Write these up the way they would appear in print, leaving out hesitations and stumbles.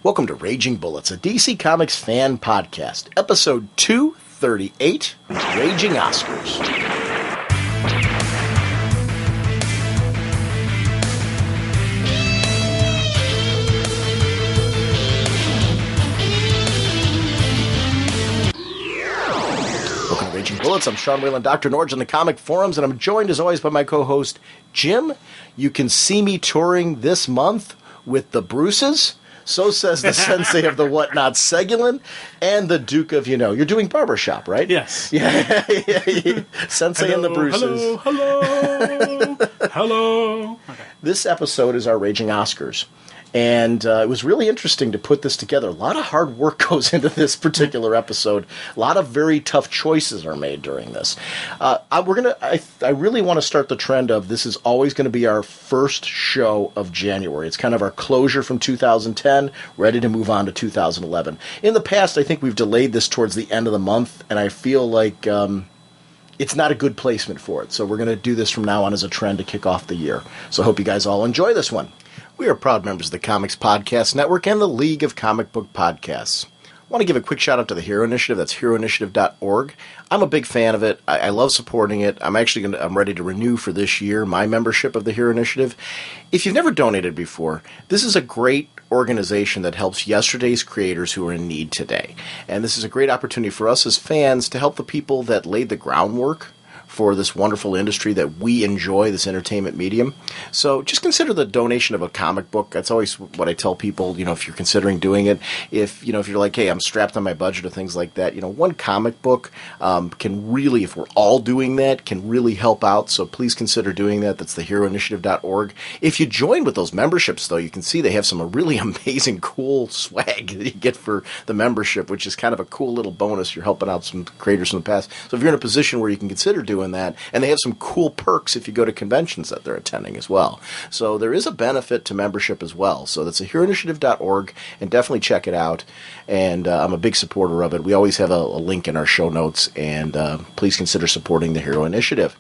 Welcome to Raging Bullets, a DC Comics fan podcast, episode 238, Raging Oscars. Welcome to Raging Bullets. I'm Sean Whalen, drnorge on the comic forums, and I'm joined as always by my co-host, Jim. You can see me touring this month with the Bruces. So says the sensei of the whatnot, Segulin, and the Duke of, you're doing barbershop, right? Yes. Yeah. Sensei Hello, and the Bruces. Hello. Okay. This episode is our Raging Oscars. And it was really interesting to put this together. A lot of hard work goes into this particular episode. A lot of very tough choices are made during this. I really want to start the trend of this is always going to be our first show of January. It's kind of our closure from 2010, ready to move on to 2011. In the past, I think we've delayed this towards the end of the month, and I feel like it's not a good placement for it. So we're going to do this from now on as a trend to kick off the year. So I hope you guys all enjoy this one. We are proud members of the Comics Podcast Network and the League of Comic Book Podcasts. I want to give a quick shout out to the Hero Initiative. That's heroinitiative.org. I'm a big fan of it. I love supporting it. I'm ready to renew for this year my membership of the Hero Initiative. If you've never donated before, this is a great organization that helps yesterday's creators who are in need today. And this is a great opportunity for us as fans to help the people that laid the groundwork for this wonderful industry that we enjoy, this entertainment medium. So just consider the donation of a comic book. That's always what I tell people, if you're considering doing it. If you're like, hey, I'm strapped on my budget or things like that, one comic book can really, if we're all doing that, can really help out. So please consider doing that. That's the heroinitiative.org. If you join with those memberships, though, you can see they have some really amazing, cool swag that you get for the membership, which is kind of a cool little bonus. You're helping out some creators from the past. So if you're in a position where you can consider doing that, and they have some cool perks if you go to conventions that they're attending as well. So there is a benefit to membership as well. So that's heroinitiative.org, and definitely check it out. And I'm a big supporter of it. We always have a link in our show notes, and please consider supporting the Hero Initiative.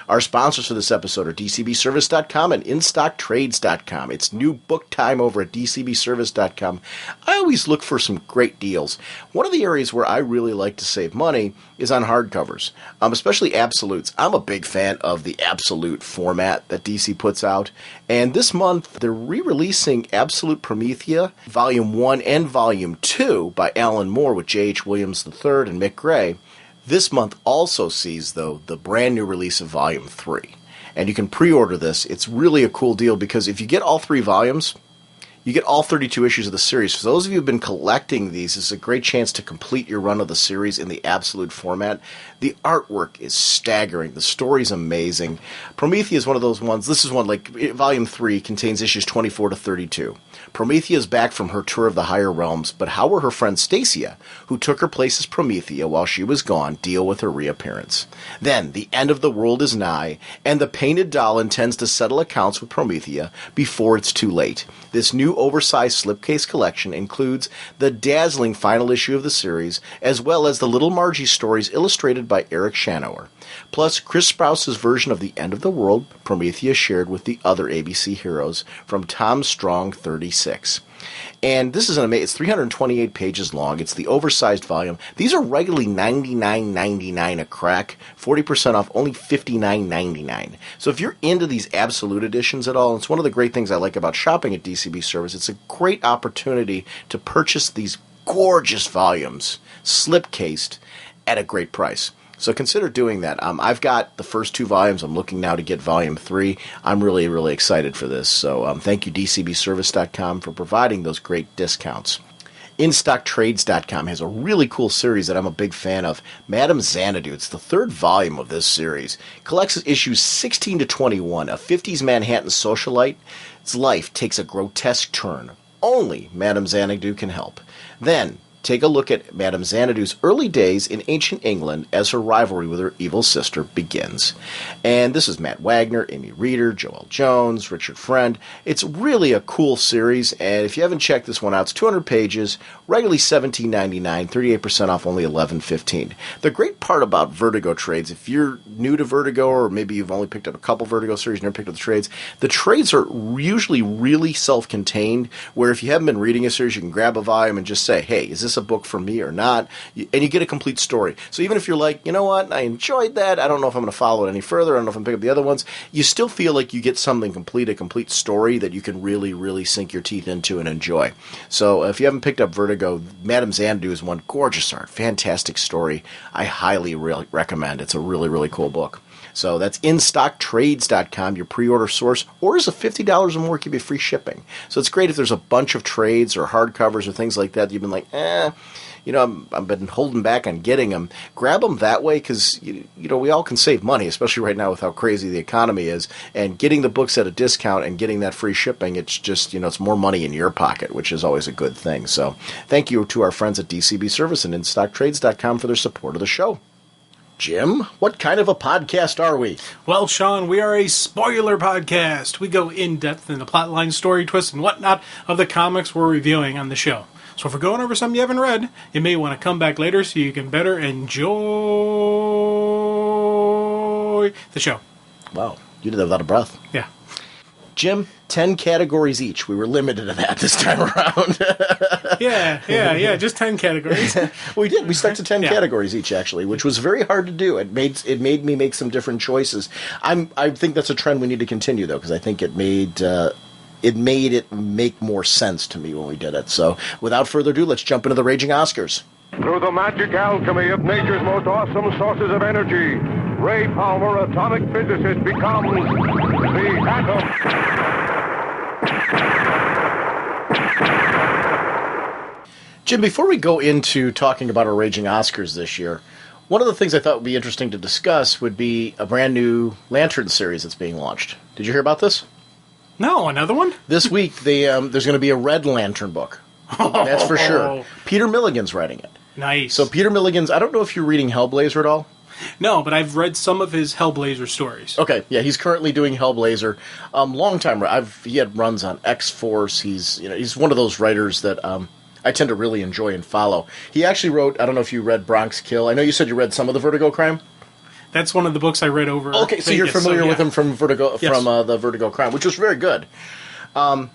Our sponsors for this episode are DCBService.com and InStockTrades.com. It's new book time over at DCBService.com. I always look for some great deals. One of the areas where I really like to save money is on hardcovers, especially absolutes. I'm a big fan of the absolute format that DC puts out. And this month, they're re-releasing Absolute Promethea, Volume 1 and Volume 2 by Alan Moore with J.H. Williams III and Mick Gray. This month also sees, though, the brand new release of Volume 3. And you can pre-order this. It's really a cool deal because if you get all 3 volumes, you get all 32 issues of the series. For those of you who have been collecting these, this is a great chance to complete your run of the series in the absolute format. The artwork is staggering. The story's amazing. Promethea is one of those ones. This is one, like, Volume 3 contains issues 24 to 32. Promethea is back from her tour of the higher realms, but how will her friend Stacia, who took her place as Promethea while she was gone, deal with her reappearance? Then, the end of the world is nigh, and the painted doll intends to settle accounts with Promethea before it's too late. This new oversized slipcase collection includes the dazzling final issue of the series, as well as the Little Margie stories illustrated by Eric Shanower. Plus, Chris Sprouse's version of the end of the world, Promethea shared with the other ABC heroes, from Tom Strong 36. And this is it's 328 pages long. It's the oversized volume. These are regularly $99.99 a crack, 40% off, only $59.99. So if you're into these absolute editions at all, it's one of the great things I like about shopping at DCB Service. It's a great opportunity to purchase these gorgeous volumes, slip-cased, at a great price. So consider doing that. I've got the first 2 volumes. I'm looking now to get Volume 3. I'm really, really excited for this. So thank you, DCBService.com, for providing those great discounts. InStockTrades.com has a really cool series that I'm a big fan of, Madame Xanadu. It's the 3rd volume of this series. It collects issues 16 to 21. A 50s Manhattan socialite's life takes a grotesque turn. Only Madame Xanadu can help. Then, take a look at Madame Xanadu's early days in ancient England as her rivalry with her evil sister begins. And this is Matt Wagner, Amy Reeder, Joelle Jones, Richard Friend. It's really a cool series, and if you haven't checked this one out, it's 200 pages, regularly $17.99, 38% off, only $11.15. The great part about Vertigo trades, if you're new to Vertigo, or maybe you've only picked up a couple Vertigo series, never picked up the trades are usually really self-contained, where if you haven't been reading a series, you can grab a volume and just say, hey, is this a book for me or not? And you get a complete story. So even if you're like, you know what, I enjoyed that, I don't know if I'm going to follow it any further, I don't know if I'm going to pick up the other ones, you still feel like you get something complete, a complete story that you can really, really sink your teeth into and enjoy. So if you haven't picked up Vertigo, Madame Xanadu is one. Gorgeous art, fantastic story. I highly recommend. It's a really, really cool book. So that's InStockTrades.com, your pre-order source. Orders of $50 or more give you free shipping. So it's great if there's a bunch of trades or hardcovers or things like that you've been like, I've been holding back on getting them. Grab them that way because, we all can save money, especially right now with how crazy the economy is. And getting the books at a discount and getting that free shipping, it's just, it's more money in your pocket, which is always a good thing. So thank you to our friends at DCB Service and InStockTrades.com for their support of the show. Jim, what kind of a podcast are we? Well, Sean, we are a spoiler podcast. We go in-depth in the plotline, story twists, and whatnot of the comics we're reviewing on the show. So if we're going over something you haven't read, you may want to come back later so you can better enjoy the show. Wow, you did that without a breath. Yeah. Jim, 10 categories each. We were limited to that this time around. Yeah, just 10 categories. We did. We stuck to 10 categories each, actually, which was very hard to do. It made me make some different choices. I think that's a trend we need to continue, though, because I think it made it make more sense to me when we did it. So without further ado, let's jump into the Raging Oscars. Through the magic alchemy of nature's most awesome sources of energy, Ray Palmer, atomic physicist, becomes the atom. Jim, before we go into talking about our Raging Oscars this year, one of the things I thought would be interesting to discuss would be a brand new Lantern series that's being launched. Did you hear about this? No, another one? This week, there's going to be a Red Lantern book. That's for sure. Peter Milligan's writing it. Nice. So Peter Milligan's, I don't know if you're reading Hellblazer at all. No, but I've read some of his Hellblazer stories. Okay, yeah, he's currently doing Hellblazer. Long time. He had runs on X-Force. He's one of those writers that I tend to really enjoy and follow. He actually wrote, I don't know if you read Bronx Kill. I know you said you read some of the Vertigo crime. That's one of the books I read over. Okay, so you're familiar with him from Vertigo, from the Vertigo crime, which was very good. I'm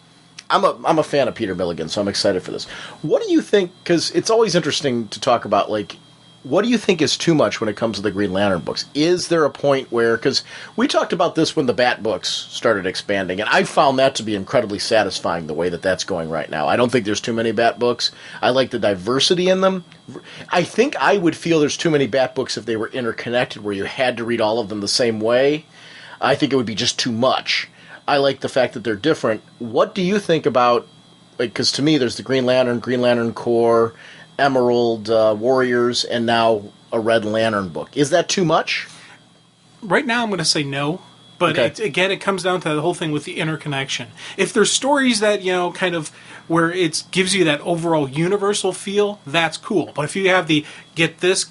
a fan of Peter Milligan, so I'm excited for this. What do you think? Because it's always interesting to talk about, like, what do you think is too much when it comes to the Green Lantern books? Is there a point where, because we talked about this when the Bat books started expanding, and I found that to be incredibly satisfying the way that that's going right now. I don't think there's too many Bat books. I like the diversity in them. I think I would feel there's too many Bat books if they were interconnected, where you had to read all of them the same way. I think it would be just too much. I like the fact that they're different. What do you think about, like, because to me there's the Green Lantern Corps, Emerald Warriors, and now a Red Lantern book. Is that too much? Right now I'm going to say no. But okay. It comes down to the whole thing with the interconnection. If there's stories that, kind of where it gives you that overall universal feel, that's cool. But if you have the get this,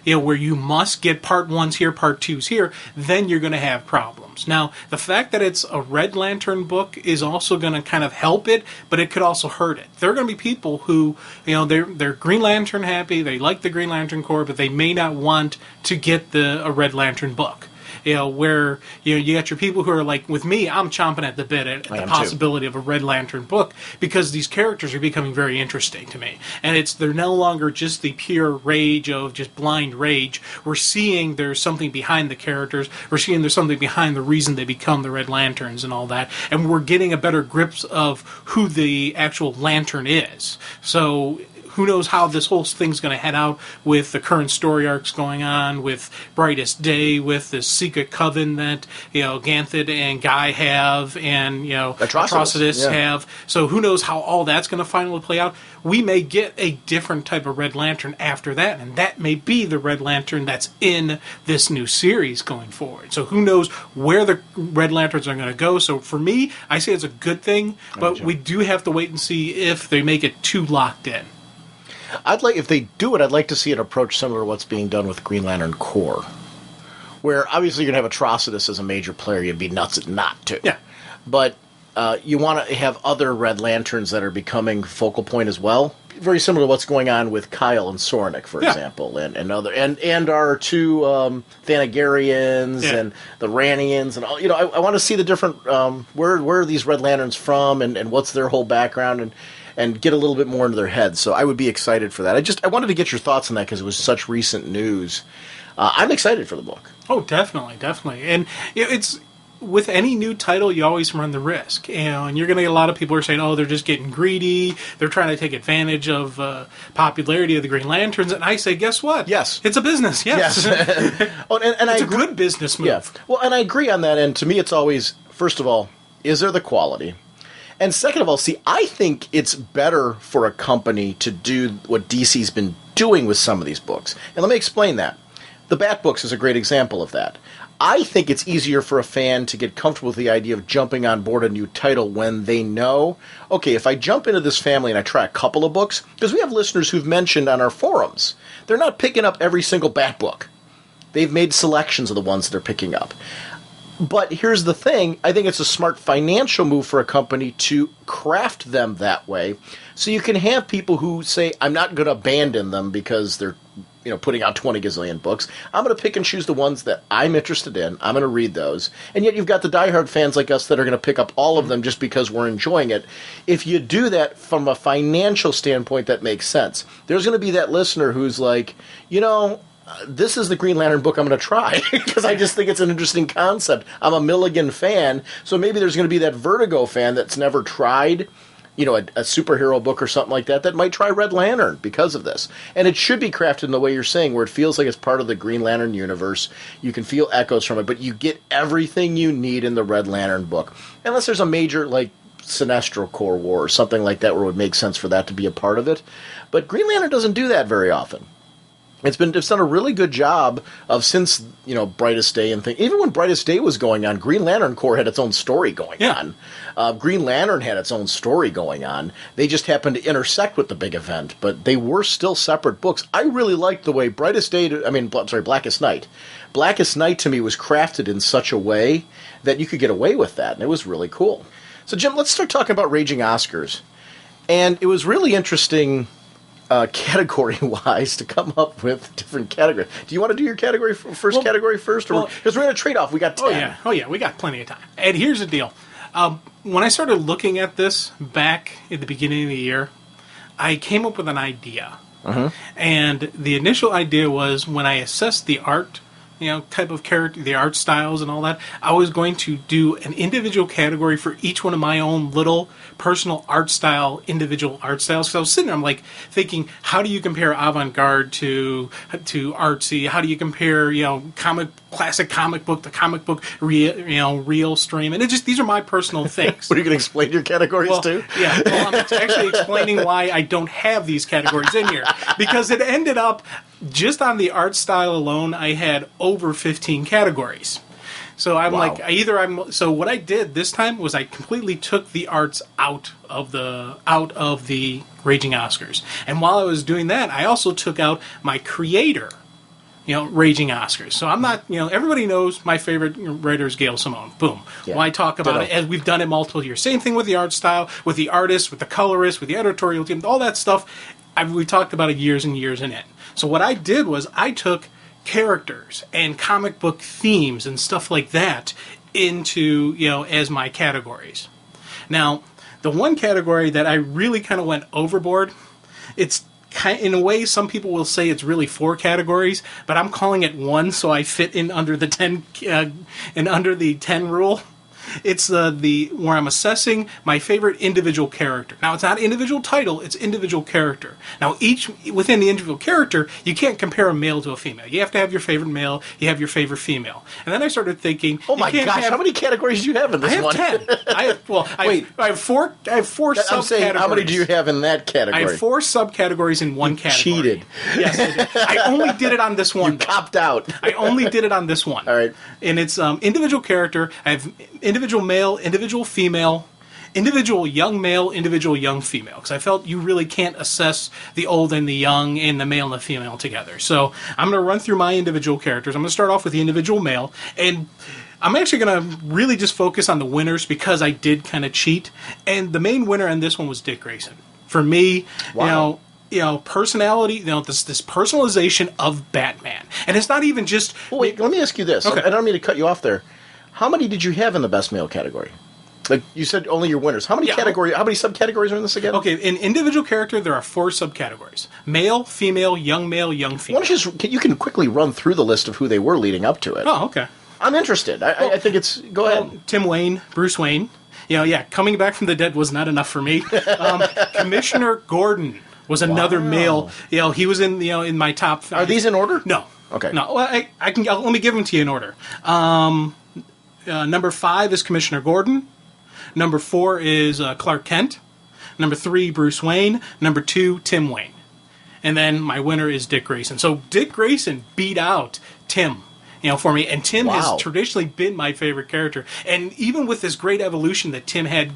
where you must get part 1's here, part 2's here, then you're going to have problems. Now, the fact that it's a Red Lantern book is also going to kind of help it, but it could also hurt it. There are going to be people who, they're Green Lantern happy, they like the Green Lantern Corps, but they may not want to get a Red Lantern book. Where you got your people who are like, with me, I'm chomping at the bit at the possibility of a Red Lantern book, because these characters are becoming very interesting to me. And they're no longer just the pure rage of just blind rage. We're seeing there's something behind the characters. We're seeing there's something behind the reason they become the Red Lanterns and all that. And we're getting a better grip of who the actual Lantern is. So who knows how this whole thing's going to head out with the current story arcs going on, with Brightest Day, with the secret coven that, Ganthid and Guy have, and, Atrocitus have. So who knows how all that's going to finally play out. We may get a different type of Red Lantern after that, and that may be the Red Lantern that's in this new series going forward. So who knows where the Red Lanterns are going to go. So for me, I say it's a good thing, but we do have to wait and see if they make it too locked in. If they do it, I'd like to see an approach similar to what's being done with Green Lantern Corps, where obviously you're going to have Atrocitus as a major player. You'd be nuts not to. Yeah. But you want to have other Red Lanterns that are becoming focal point as well. Very similar to what's going on with Kyle and Sornik, for example, and other and our two Thanagarians and the Ranians and all. I want to see the different where are these Red Lanterns from and what's their whole background and get a little bit more into their heads. So I would be excited for that. I wanted to get your thoughts on that because it was such recent news. I'm excited for the book. Oh, definitely. And it's with any new title, you always run the risk, and you're going to get a lot of people who are saying, "Oh, they're just getting greedy. They're trying to take advantage of popularity of the Green Lanterns." And I say, guess what? Yes, it's a business. Yes. and it's a good business move. Yeah. Well, and I agree on that. And to me, it's always, first of all, is there the quality? And second of all, I think it's better for a company to do what DC's been doing with some of these books. And let me explain that. The Bat Books is a great example of that. I think it's easier for a fan to get comfortable with the idea of jumping on board a new title when they know, okay, if I jump into this family and I try a couple of books, because we have listeners who've mentioned on our forums, they're not picking up every single Bat book. They've made selections of the ones that they're picking up. But here's the thing, I think it's a smart financial move for a company to craft them that way, so you can have people who say, I'm not going to abandon them because they're putting out 20 gazillion books. I'm going to pick and choose the ones that I'm interested in. I'm going to read those. And yet you've got the diehard fans like us that are going to pick up all of them just because we're enjoying it. If you do that from a financial standpoint, that makes sense. There's going to be that listener who's like, this is the Green Lantern book I'm going to try because I just think it's an interesting concept. I'm a Milligan fan, so maybe there's going to be that Vertigo fan that's never tried a superhero book or something like that might try Red Lantern because of this. And it should be crafted in the way you're saying, where it feels like it's part of the Green Lantern universe. You can feel echoes from it, but you get everything you need in the Red Lantern book. Unless there's a major, Sinestro Corps War or something like that where it would make sense for that to be a part of it. But Green Lantern doesn't do that very often. It's done a really good job of since, Brightest Day and things. Even when Brightest Day was going on, Green Lantern Corps had its own story going on. Green Lantern had its own story going on. They just happened to intersect with the big event, but they were still separate books. I really liked the way Blackest Night. Blackest Night to me was crafted in such a way that you could get away with that, and it was really cool. So, Jim, let's start talking about Raging Oscars. And it was really interesting category-wise to come up with different categories. Do you want to do your category category first? Because we're going to trade off. We got 10. Oh, yeah. We got plenty of time. And here's the deal. When I started looking at this back at the beginning of the year, I came up with an idea. And the initial idea was when I assessed the art, type of character, the art styles and all that, I was going to do an individual category for each one of my own little personal individual art styles. Because I was sitting there, I'm thinking, how do you compare avant-garde to artsy? How do you compare, classic comic book to comic book, real stream? And these are my personal things. What, are you going to explain your categories too? Yeah, I'm actually explaining why I don't have these categories in here. Because it ended up, just on the art style alone, I had over 15 categories. So so what I did this time was I completely took the arts out of the Raging Oscars. And while I was doing that, I also took out my creator, Raging Oscars. So I'm not, everybody knows my favorite writer is Gail Simone. Boom. Yeah. Why talk about it as we've done it multiple years? Same thing with the art style, with the artists, with the colorists, with the editorial team, all that stuff. We talked about it years and years in it. So what I did was I took characters and comic book themes and stuff like that into, as my categories. Now, the one category that I really kind of went overboard, it's in a way, some people will say it's really 4 categories, but I'm calling it 1, so I fit in under the 10 rule. It's the where I'm assessing my favorite individual character. Now, it's not individual title, it's individual character. Now, within the individual character, you can't compare a male to a female. You have to have your favorite male, you have your favorite female. And then I started thinking, oh my gosh, how many categories do you have in this one? I have 10. I have four subcategories. I'm saying, how many do you have in that category? I have 4 subcategories in one category. Cheated. Yes, I did. I only did it on this one. You copped out. I only did it on this one. All right. And it's individual character. I have individual male, individual female, individual young male, individual young female. Because I felt you really can't assess the old and the young and the male and the female together. So I'm going to run through my individual characters. I'm going to start off with the individual male. And I'm actually going to really just focus on the winners because I did kind of cheat. And the main winner on this one was Dick Grayson. For me, wow. Personality, this personalization of Batman. And it's not even just... Well, wait, let me ask you this. Okay. I don't mean to cut you off there. How many did you have in the best male category? Like, you said only your winners. How many subcategories are in this again? Okay, in individual character, there are 4 subcategories. Male, female, young female. Why don't you can quickly run through the list of who they were leading up to it. Oh, okay. I'm interested. I think it's... Go ahead. Tim Wayne, Bruce Wayne. Coming back from the dead was not enough for me. Commissioner Gordon was another male. He was in my top 5. Are these in order? No. Okay. No, well, let me give them to you in order. Number 5 is Commissioner Gordon. Number 4 is Clark Kent. Number 3, Bruce Wayne. Number 2, Tim Wayne. And then my winner is Dick Grayson. So Dick Grayson beat out Tim. For me. And Tim has traditionally been my favorite character. And even with this great evolution that Tim had,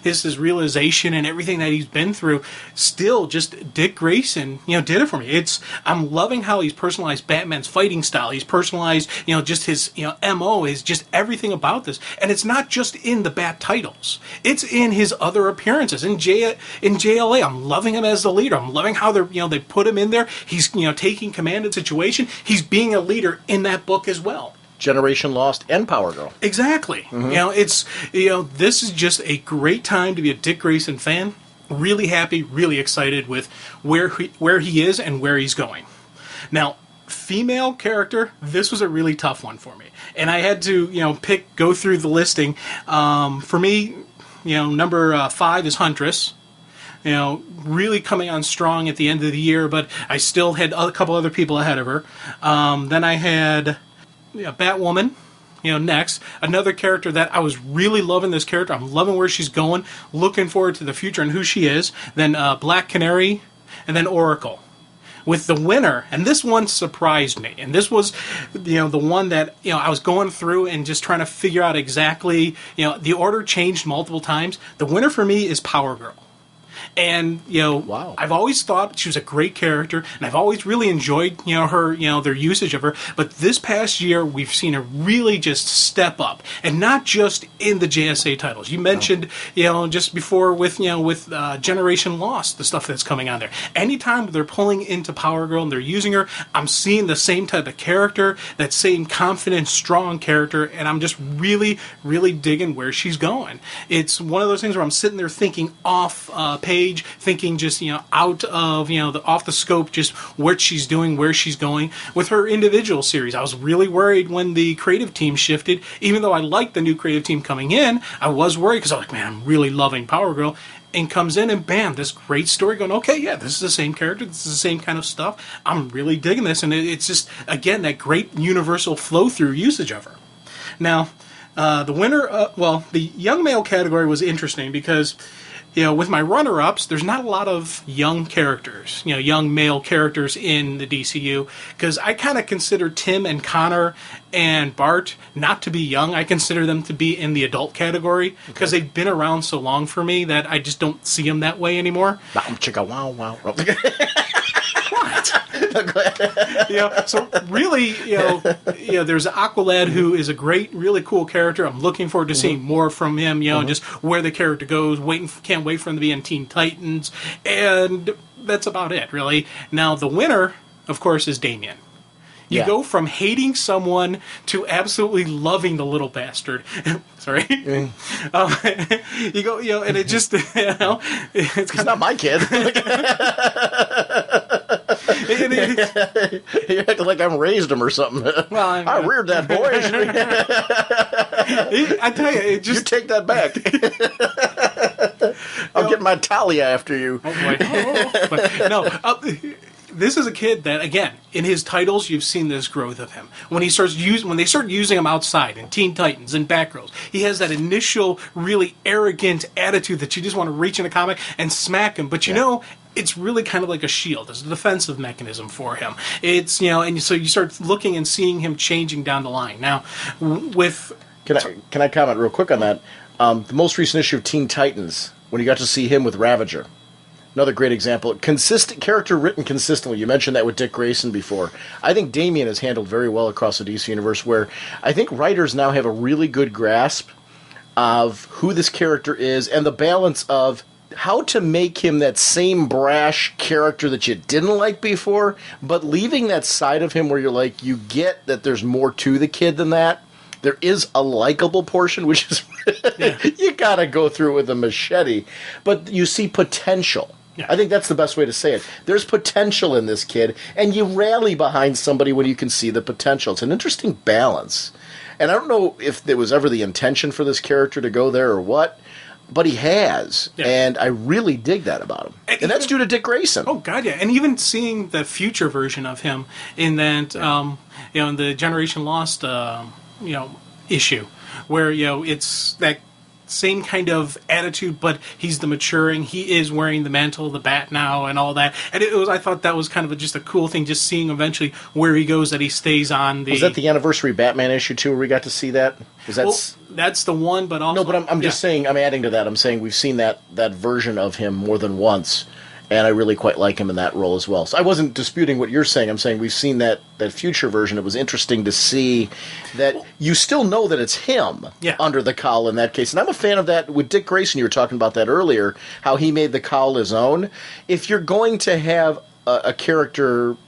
his realization and everything that he's been through, still just Dick Grayson, did it for me. I'm loving how he's personalized Batman's fighting style. He's personalized, just his, MO is just everything about this. And it's not just in the Bat titles. It's in his other appearances. In JLA, I'm loving him as the leader. I'm loving how they put him in there. He's, taking command of the situation. He's being a leader in that book as well. Generation Lost and Power Girl. Exactly. Mm-hmm. This is just a great time to be a Dick Grayson fan. Really happy, really excited with where he is and where he's going. Now, female character, this was a really tough one for me. And I had to, go through the listing. For me, number 5 is Huntress. Really coming on strong at the end of the year, but I still had a couple other people ahead of her. Then I had Batwoman, next. Another character that I was really loving this character. I'm loving where she's going, looking forward to the future and who she is. Then Black Canary, and then Oracle. With the winner, and this one surprised me, and this was, the one that, I was going through and just trying to figure out exactly, the order changed multiple times. The winner for me is Power Girl. And, wow. I've always thought she was a great character, and I've always really enjoyed, her, their usage of her. But this past year, we've seen her really just step up, and not just in the JSA titles. You mentioned, just before with Generation Lost, the stuff that's coming on there. Anytime they're pulling into Power Girl and they're using her, I'm seeing the same type of character, that same confident, strong character, and I'm just really, really digging where she's going. It's one of those things where I'm sitting there thinking off page, thinking just out of off the scope, just what she's doing, where she's going with her individual series. I was really worried when the creative team shifted. Even though I liked the new creative team coming in, I was worried because I was like, man, I'm really loving Power Girl. And comes in and bam, this great story going, okay, yeah, this is the same character, this is the same kind of stuff. I'm really digging this, and it's just, again, that great universal flow-through usage of her. Now, the winner, the young male category was interesting because with my runner-ups, there's not a lot of young characters, young male characters in the DCU, because I kind of consider Tim and Connor and Bart not to be young. I consider them to be in the adult category, because they've been around so long for me that I just don't see them that way anymore. Wow, wow. So really, there's Aqualad, who is a great, really cool character. I'm looking forward to seeing more from him. Just where the character goes. Can't wait for him to be in Teen Titans, and that's about it, really. Now the winner, of course, is Damian. You go from hating someone to absolutely loving the little bastard. Sorry. You go, and it just, it's not my kid. and You act like I'm raised him or something. Well, I reared that boy. I tell you, it just... You take that back. I'll get my Talia after you. Oh, boy. But, no, this is a kid that, again, in his titles, you've seen this growth of him. When they start using him outside in Teen Titans and Batgirls, he has that initial really arrogant attitude that you just want to reach in a comic and smack him. But you know, it's really kind of like a shield. It's a defensive mechanism for him. It's, and so you start looking and seeing him changing down the line. Now, with... Can I comment real quick on that? The most recent issue of Teen Titans, when you got to see him with Ravager. Another great example. Consistent character written consistently. You mentioned that with Dick Grayson before. I think Damian is handled very well across the DC universe, where I think writers now have a really good grasp of who this character is and the balance of how to make him that same brash character that you didn't like before, but leaving that side of him where you're like, you get that there's more to the kid than that. There is a likable portion, which is you gotta go through with a machete, but you see potential. Yeah. I think that's the best way to say it. There's potential in this kid, and you rally behind somebody when you can see the potential. It's an interesting balance. And I don't know if there was ever the intention for this character to go there or what, but he has. Yeah. And I really dig that about him. And that's due to Dick Grayson. Oh, God, yeah. And even seeing the future version of him in that, in the Generation Lost, issue, where, it's that same kind of attitude, but he's the maturing. He is wearing the mantle of the Bat now and all that. And I thought that was kind of just a cool thing, just seeing eventually where he goes, that he stays on the... Was that the anniversary Batman issue, too, where we got to see that? That's the one, but also... No, but I'm just saying, I'm adding to that. I'm saying we've seen that version of him more than once, and I really quite like him in that role as well. So I wasn't disputing what you're saying. I'm saying we've seen that future version. It was interesting to see that you still know that it's him under the cowl in that case. And I'm a fan of that. With Dick Grayson, you were talking about that earlier, how he made the cowl his own. If you're going to have a character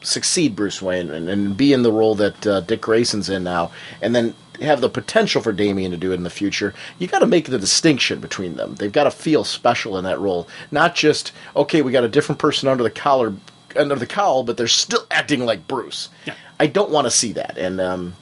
succeed Bruce Wayne and be in the role that Dick Grayson's in now, and then have the potential for Damian to do it in the future, you got to make the distinction between them. They've got to feel special in that role. Not just, okay, we got a different person under the cowl, but they're still acting like Bruce. Yeah. I don't want to see that, and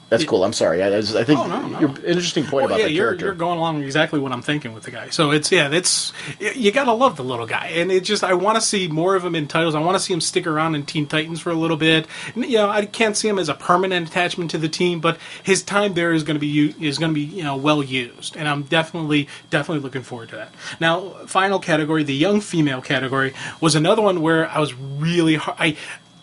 that's cool. I'm sorry. I think you're an interesting point about that character. You're going along exactly what I'm thinking with the guy. So you gotta love the little guy, and I want to see more of him in titles. I want to see him stick around in Teen Titans for a little bit. I can't see him as a permanent attachment to the team, but his time there is going to be well used, and I'm definitely looking forward to that. Now, final category, the young female category, was another one where I was really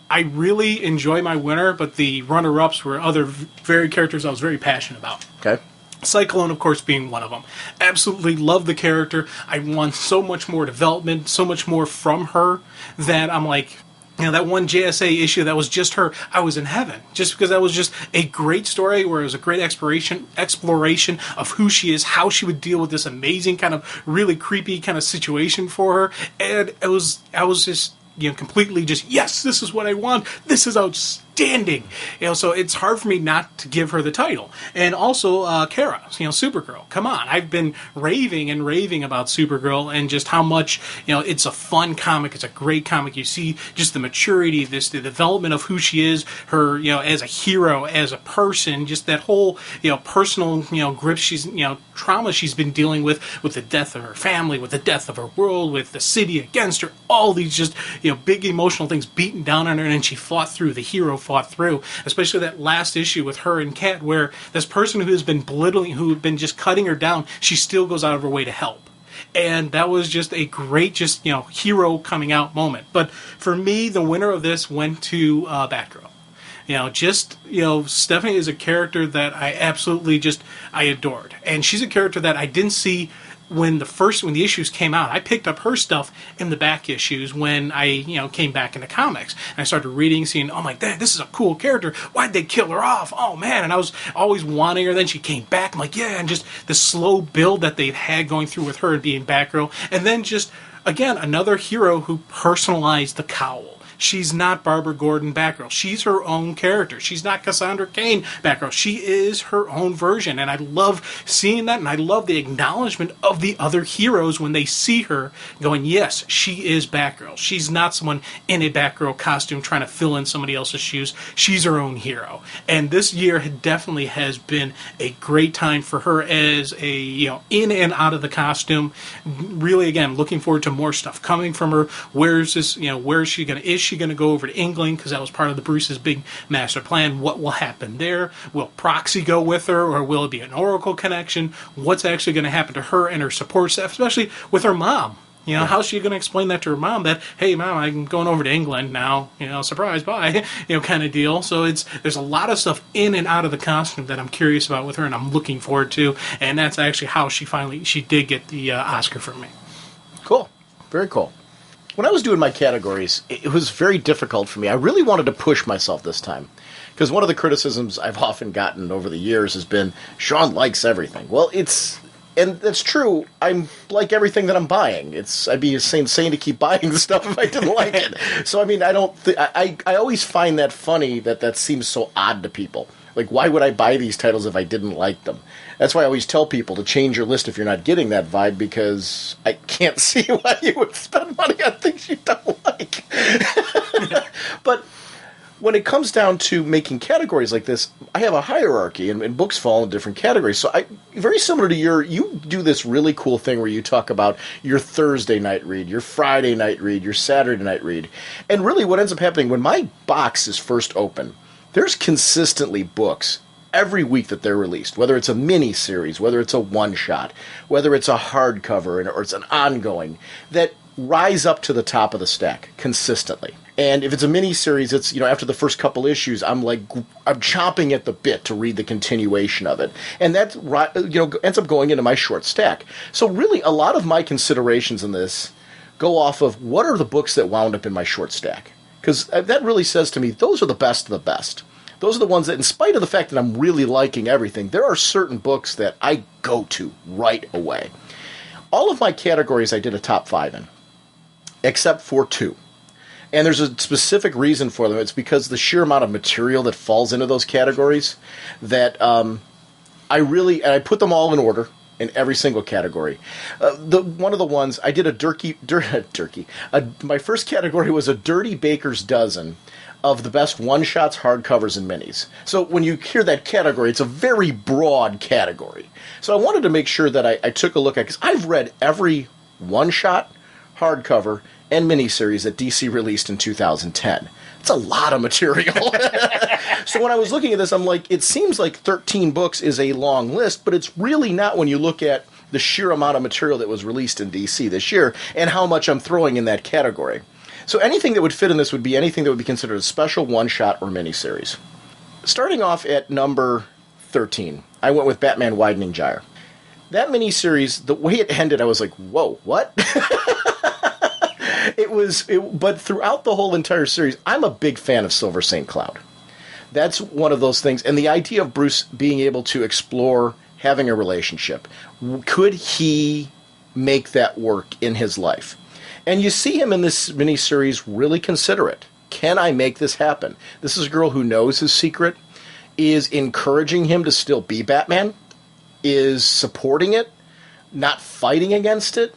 I really enjoy my winner, but the runner-ups were other very characters I was very passionate about. Okay. Cyclone, of course, being one of them. Absolutely love the character. I want so much more development, so much more from her, that I'm like, that one JSA issue that was just her, I was in heaven. Just because that was just a great story where it was a great exploration of who she is, how she would deal with this amazing kind of really creepy kind of situation for her. And I was just... completely just, yes, this is what I want. This is outstanding. So it's hard for me not to give her the title. And also, Kara, Supergirl. Come on. I've been raving about Supergirl and just how much, it's a fun comic. It's a great comic. You see just the maturity, the development of who she is, her, as a hero, as a person, just that whole, personal, grip she's, trauma she's been dealing with the death of her family, with the death of her world, with the city against her, all these just, big emotional things beaten down on her, and she fought through. The hero fought through, especially that last issue with her and Kat, where this person who has been belittling, who had been just cutting her down, she still goes out of her way to help. And that was just a great, hero coming out moment. But for me, the winner of this went to Batgirl. Stephanie is a character that I absolutely I adored. And she's a character that I didn't see when the issues came out. I picked up her stuff in the back issues when I, came back into comics. And I started reading, seeing, oh my God, this is a cool character. Why'd they kill her off? Oh man. And I was always wanting her. Then she came back. I'm like, yeah. And just the slow build that they've had going through with her and being Batgirl. And then again, another hero who personalized the cowl. She's not Barbara Gordon Batgirl. She's her own character. She's not Cassandra Cain Batgirl. She is her own version, and I love seeing that, and I love the acknowledgement of the other heroes when they see her going, yes, she is Batgirl. She's not someone in a Batgirl costume trying to fill in somebody else's shoes. She's her own hero. And this year definitely has been a great time for her as a, in and out of the costume. Really, again, looking forward to more stuff coming from her. Where's this, where is she going to go over to England? Because that was part of the Bruce's big master plan. What will happen there? Will Proxy go with her, or will it be an Oracle connection? What's actually going to happen to her and her support staff, especially with her mom? How's she going to explain that to her mom that, hey, Mom, I'm going over to England now, surprise, bye, kind of deal. So there's a lot of stuff in and out of the costume that I'm curious about with her, and I'm looking forward to, and that's actually how she did get the Oscar from me. Cool. Very cool. When I was doing my categories, it was very difficult for me. I really wanted to push myself this time, because one of the criticisms I've often gotten over the years has been, Sean likes everything. Well, and that's true. I'm like everything that I'm buying. I'd be insane to keep buying the stuff if I didn't like it. So I mean, I always find that funny that seems so odd to people. Like, why would I buy these titles if I didn't like them? That's why I always tell people to change your list if you're not getting that vibe, because I can't see why you would spend money on things you don't like. But when it comes down to making categories like this, I have a hierarchy, and books fall in different categories. So very similar to you do this really cool thing where you talk about your Thursday night read, your Friday night read, your Saturday night read. And really what ends up happening, when my box is first open, there's consistently books every week that they're released, whether it's a mini-series, whether it's a one-shot, whether it's a hardcover, or it's an ongoing, that rise up to the top of the stack consistently. And if it's a mini-series, it's, after the first couple issues, I'm chomping at the bit to read the continuation of it. And that, ends up going into my short stack. So really, a lot of my considerations in this go off of what are the books that wound up in my short stack. Because that really says to me, those are the best of the best. Those are the ones that, in spite of the fact that I'm really liking everything, there are certain books that I go to right away. All of my categories I did a top 5 in, except for 2. And there's a specific reason for them. It's because the sheer amount of material that falls into those categories that I put them all in order in every single category. One of the ones, I did my first category was a Dirty Baker's Dozen of the best one-shots, hardcovers, and minis. So when you hear that category, it's a very broad category. So I wanted to make sure that I took a look at, because I've read every one-shot, hardcover, and miniseries that DC released in 2010. It's a lot of material. So when I was looking at this, I'm like, it seems like 13 books is a long list, but it's really not when you look at the sheer amount of material that was released in DC this year and how much I'm throwing in that category. So anything that would fit in this would be anything that would be considered a special one-shot or miniseries. Starting off at number 13, I went with Batman Widening Gyre. That miniseries, the way it ended, I was like, whoa, what? But throughout the whole entire series, I'm a big fan of Silver St. Cloud. That's one of those things. And the idea of Bruce being able to explore having a relationship, could he make that work in his life? And you see him in this miniseries really consider it. Can I make this happen? This is a girl who knows his secret, is encouraging him to still be Batman, is supporting it, not fighting against it.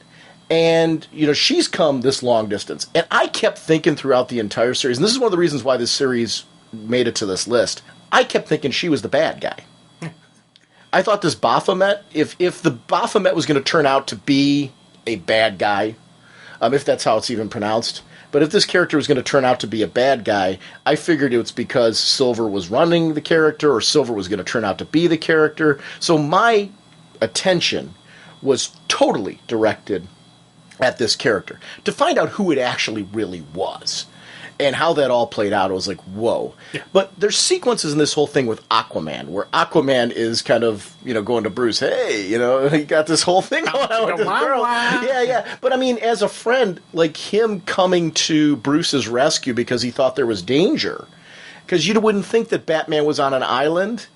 And, she's come this long distance. And I kept thinking throughout the entire series, and this is one of the reasons why this series made it to this list, I kept thinking she was the bad guy. I thought this Baphomet, if the Baphomet was going to turn out to be a bad guy, if that's how it's even pronounced, but if this character was going to turn out to be a bad guy, I figured it was because Silver was running the character, or Silver was going to turn out to be the character. So my attention was totally directed at this character to find out who it actually really was and how that all played out. I was like, whoa. Yeah. But there's sequences in this whole thing with Aquaman where Aquaman is kind of, going to Bruce, hey, you got this whole thing going on with this girl. Yeah. But I mean, as a friend, like him coming to Bruce's rescue because he thought there was danger. Because you wouldn't think that Batman was on an island.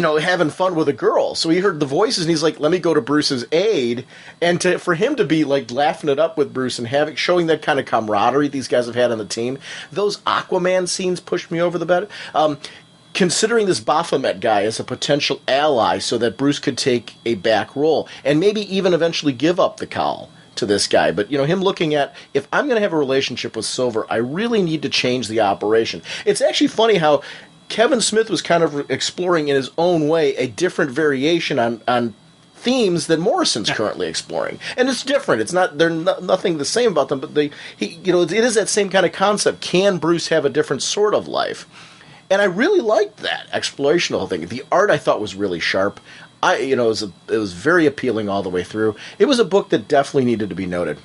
having fun with a girl. So he heard the voices, and he's like, let me go to Bruce's aid. And for him to be, like, laughing it up with Bruce and showing that kind of camaraderie these guys have had on the team, those Aquaman scenes pushed me over the bed. Considering this Baphomet guy as a potential ally so that Bruce could take a back role and maybe even eventually give up the cowl to this guy. But, him looking at, if I'm going to have a relationship with Silver, I really need to change the operation. It's actually funny how Kevin Smith was kind of exploring in his own way a different variation on themes that Morrison's currently exploring, and it's different. It's not nothing the same about them, but it is that same kind of concept. Can Bruce have a different sort of life? And I really liked that exploration of the whole thing. The art I thought was really sharp. It was very appealing all the way through. It was a book that definitely needed to be noted.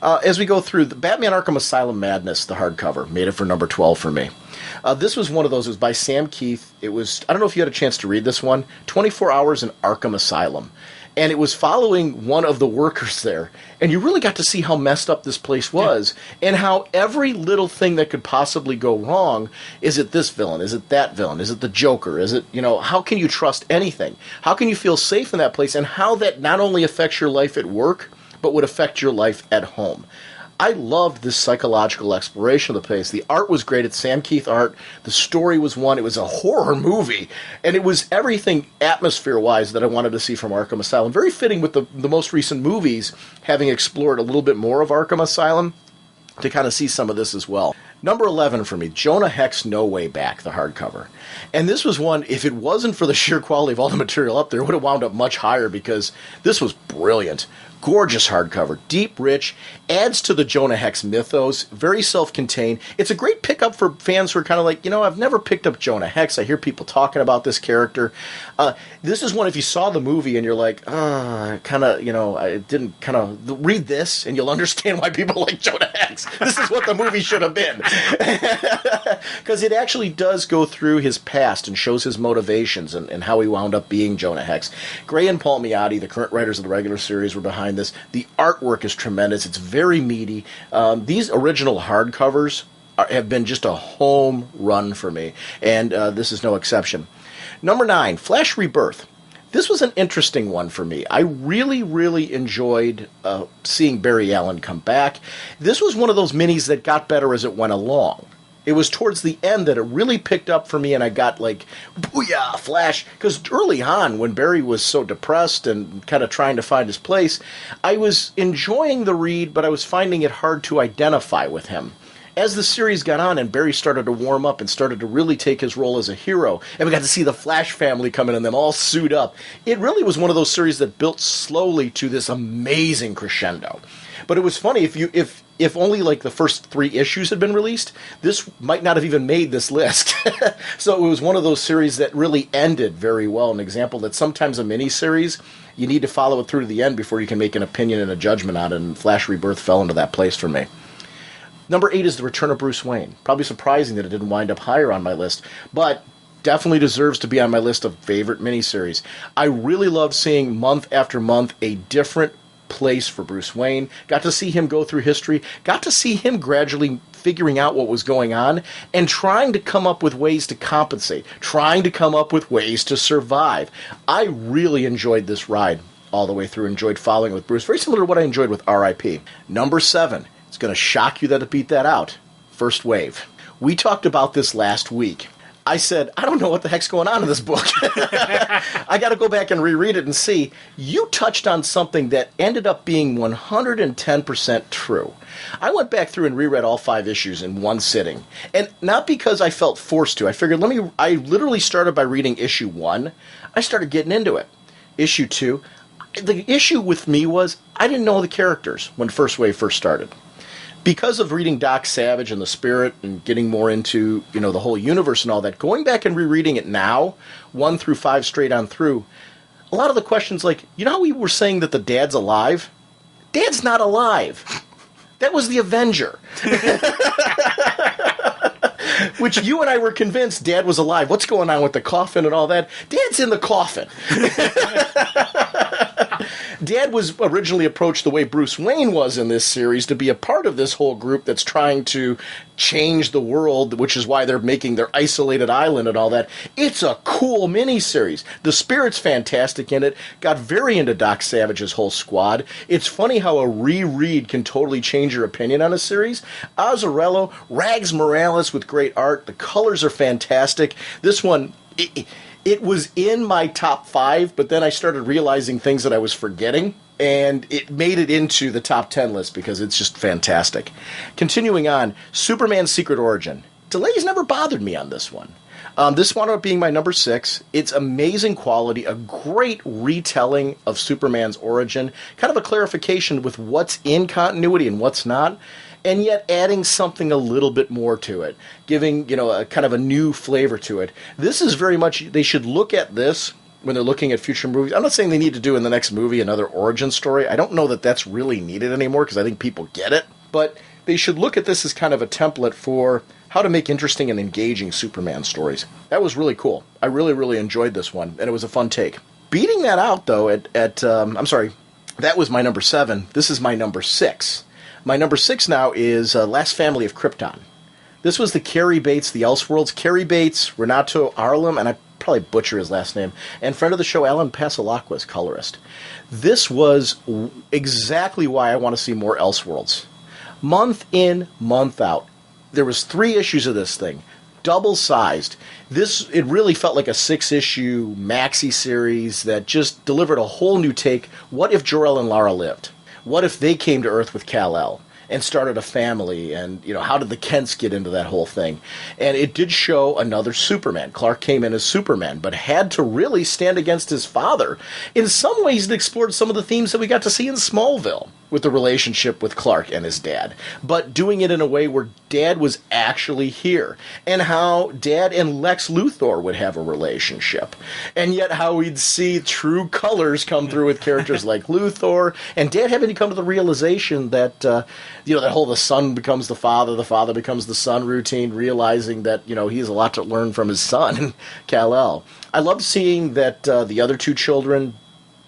As we go through, the Batman Arkham Asylum Madness, the hardcover, made it for number 12 for me. This was one of those. It was by Sam Keith. It was, I don't know if you had a chance to read this one, 24 Hours in Arkham Asylum. And it was following one of the workers there. And you really got to see how messed up this place was. And how every little thing that could possibly go wrong, is it this villain? Is it that villain? Is it the Joker? Is it, how can you trust anything? How can you feel safe in that place? And how that not only affects your life at work, but would affect your life at home. I loved this psychological exploration of the place. The art was great. It's Sam Keith art. The story was one. It was a horror movie. And it was everything atmosphere-wise that I wanted to see from Arkham Asylum. Very fitting with the most recent movies, having explored a little bit more of Arkham Asylum, to kind of see some of this as well. Number 11 for me, Jonah Hex No Way Back, the hardcover. And this was one, if it wasn't for the sheer quality of all the material up there, it would have wound up much higher, because this was brilliant. Gorgeous hardcover, deep, rich, adds to the Jonah Hex mythos, very self-contained. It's a great pickup for fans who are kind of like, I've never picked up Jonah Hex. I hear people talking about this character. This is one, if you saw the movie and you're like, I didn't kind of read this, and you'll understand why people like Jonah Hex. This is what the movie should have been. Because it actually does go through his past and shows his motivations and how he wound up being Jonah Hex. Gray and Palmiotti, the current writers of the regular series, were behind this. The artwork is tremendous. It's very meaty. These original hardcovers have been just a home run for me, and this is no exception. Number 9, Flash Rebirth. This was an interesting one for me. I really, really enjoyed seeing Barry Allen come back. This was one of those minis that got better as it went along. It was towards the end that it really picked up for me, and I got like, booyah, Flash. Because early on, when Barry was so depressed and kind of trying to find his place, I was enjoying the read, but I was finding it hard to identify with him. As the series got on and Barry started to warm up and started to really take his role as a hero, and we got to see the Flash family come in and them all suit up, it really was one of those series that built slowly to this amazing crescendo. But it was funny, if only like the first 3 issues had been released, this might not have even made this list. So it was one of those series that really ended very well. An example that sometimes a miniseries, you need to follow it through to the end before you can make an opinion and a judgment on it, and Flash Rebirth fell into that place for me. Number 8 is The Return of Bruce Wayne. Probably surprising that it didn't wind up higher on my list, but definitely deserves to be on my list of favorite miniseries. I really love seeing month after month a different place for Bruce Wayne. Got to see him go through history. Got to see him gradually figuring out what was going on and trying to come up with ways to compensate. Trying to come up with ways to survive. I really enjoyed this ride all the way through. Enjoyed following it with Bruce. Very similar to what I enjoyed with R.I.P. Number 7. It's going to shock you that it beat that out. First Wave. We talked about this last week. I said, I don't know what the heck's going on in this book. I got to go back and reread it and see. You touched on something that ended up being 110% true. I went back through and reread all 5 issues in one sitting. And not because I felt forced to. I figured, I literally started by reading issue 1. I started getting into it. Issue 2. The issue with me was I didn't know the characters when First Wave first started. Because of reading Doc Savage and the Spirit and getting more into, the whole universe and all that, going back and rereading it now, 1 through 5 straight on through, a lot of the questions like, how we were saying that the dad's alive? Dad's not alive. That was the Avenger. Which you and I were convinced Dad was alive. What's going on with the coffin and all that? Dad's in the coffin. Dad was originally approached the way Bruce Wayne was in this series, to be a part of this whole group that's trying to change the world, which is why they're making their isolated island and all that. It's a cool miniseries. The spirit's fantastic in it. Got very into Doc Savage's whole squad. It's funny how a reread can totally change your opinion on a series. Azzarello, Rags Morales with great art. The colors are fantastic. This one, it was in my top 5, but then I started realizing things that I was forgetting, and it made it into the top 10 list because it's just fantastic. Continuing on, Superman's Secret Origin. Delays never bothered me on this one. This wound up being my number 6. It's amazing quality, a great retelling of Superman's origin, kind of a clarification with what's in continuity and what's not, and yet adding something a little bit more to it, giving, a kind of a new flavor to it. This is very much, they should look at this when they're looking at future movies. I'm not saying they need to do in the next movie another origin story. I don't know that that's really needed anymore because I think people get it. But they should look at this as kind of a template for how to make interesting and engaging Superman stories. That was really cool. I really, really enjoyed this one, and it was a fun take. Beating that out, though, that was my number 7. This is my number 6. My number 6 now is Last Family of Krypton. This was the Cary Bates, the Elseworlds. Cary Bates, Renato Arlem, and I probably butcher his last name, and friend of the show, Alan Pasalakwa's colorist. This was exactly why I want to see more Elseworlds. Month in, month out. There was 3 issues of this thing, double-sized. It really felt like a 6-issue maxi series that just delivered a whole new take. What if Jor-El and Lara lived? What if they came to Earth with Kal-El and started a family? And, how did the Kents get into that whole thing? And it did show another Superman. Clark came in as Superman, but had to really stand against his father. In some ways, it explored some of the themes that we got to see in Smallville with the relationship with Clark and his dad, but doing it in a way where Dad was actually here, and how Dad and Lex Luthor would have a relationship, and yet how we'd see true colors come through with characters like Luthor, and Dad having to come to the realization that, that whole the son becomes the father becomes the son routine, realizing that, he has a lot to learn from his son, Kal-El. I loved seeing that the other 2 children,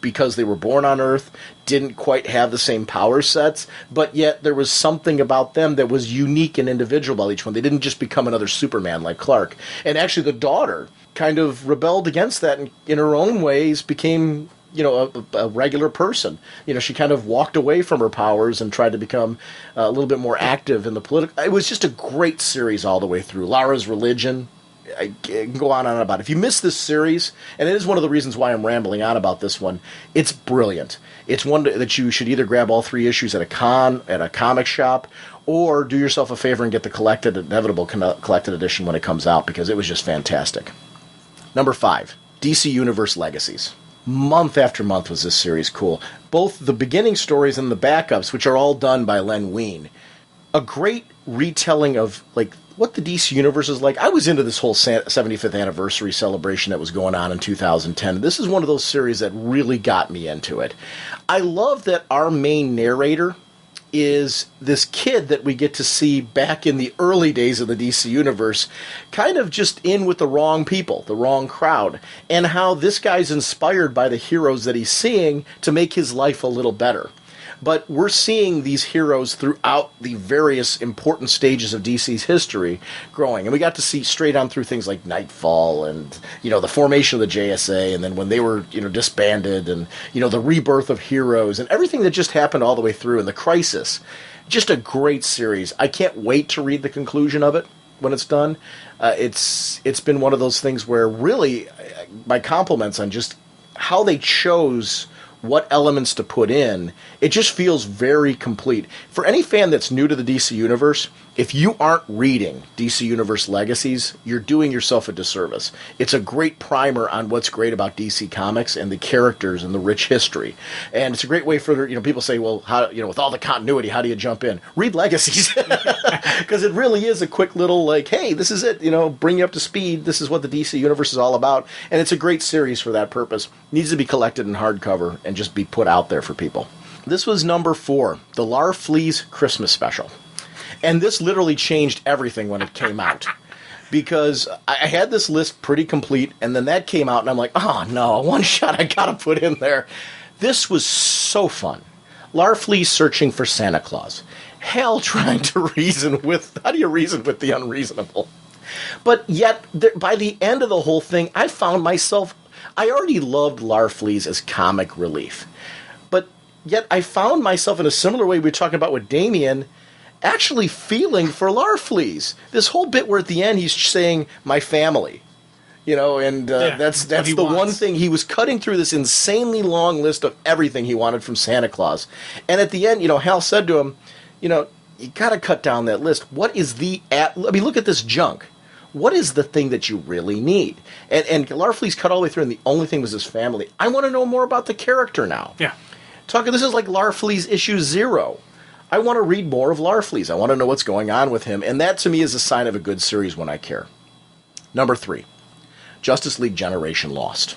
because they were born on Earth, didn't quite have the same power sets, but yet there was something about them that was unique and individual about each one. They didn't just become another Superman like Clark. And actually the daughter kind of rebelled against that and in her own ways became, a regular person. She kind of walked away from her powers and tried to become a little bit more active in the political. It was just a great series all the way through. Lara's religion, I can go on and on about it. If you miss this series, and it is one of the reasons why I'm rambling on about this one, it's brilliant. It's one that you should either grab all 3 issues at a comic shop, or do yourself a favor and get the inevitable collected edition when it comes out, because it was just fantastic. Number 5, DC Universe Legacies. Month after month was this series cool. Both the beginning stories and the backups, which are all done by Len Wein. A great retelling of, what the DC Universe is like. I was into this whole 75th anniversary celebration that was going on in 2010. This is one of those series that really got me into it. I love that our main narrator is this kid that we get to see back in the early days of the DC Universe, kind of just in with the wrong people, the wrong crowd, and how this guy's inspired by the heroes that he's seeing to make his life a little better. But we're seeing these heroes throughout the various important stages of DC's history growing. And we got to see straight on through things like Nightfall and, the formation of the JSA, and then when they were, disbanded, and, the rebirth of heroes, and everything that just happened all the way through, and the Crisis. Just a great series. I can't wait to read the conclusion of it when it's done. It's been one of those things where really my compliments on just how they chose what elements to put in. It just feels very complete. For any fan that's new to the DC Universe, if you aren't reading DC Universe Legacies, you're doing yourself a disservice. It's a great primer on what's great about DC Comics and the characters and the rich history. And it's a great way for, people say, well, how, with all the continuity, how do you jump in? Read Legacies. Because it really is a quick little, hey, this is it, bring you up to speed. This is what the DC Universe is all about. And it's a great series for that purpose. It needs to be collected in hardcover and just be put out there for people. This was number 4, the Lar Fleas Christmas Special. And this literally changed everything when it came out. Because I had this list pretty complete, and then that came out, and I'm like, oh no, one shot I gotta put in there. This was so fun. Larfleeze searching for Santa Claus. Hal trying to reason with... How do you reason with the unreasonable? But yet, by the end of the whole thing, I found myself... I already loved Larfleeze as comic relief. But yet I found myself in a similar way we were talking about with Damien, actually feeling for Larfleeze. This whole bit where at the end he's saying, my family. You know, and that's the one thing. He was cutting through this insanely long list of everything he wanted from Santa Claus. And at the end, Hal said to him, you got to cut down that list. What is look at this junk. What is the thing that you really need? And Larfleeze cut all the way through, and the only thing was his family. I want to know more about the character now. Yeah. This is like Larfleeze issue 0. I want to read more of Larfleeze. I want to know what's going on with him. And that, to me, is a sign of a good series when I care. Number 3. Justice League Generation Lost.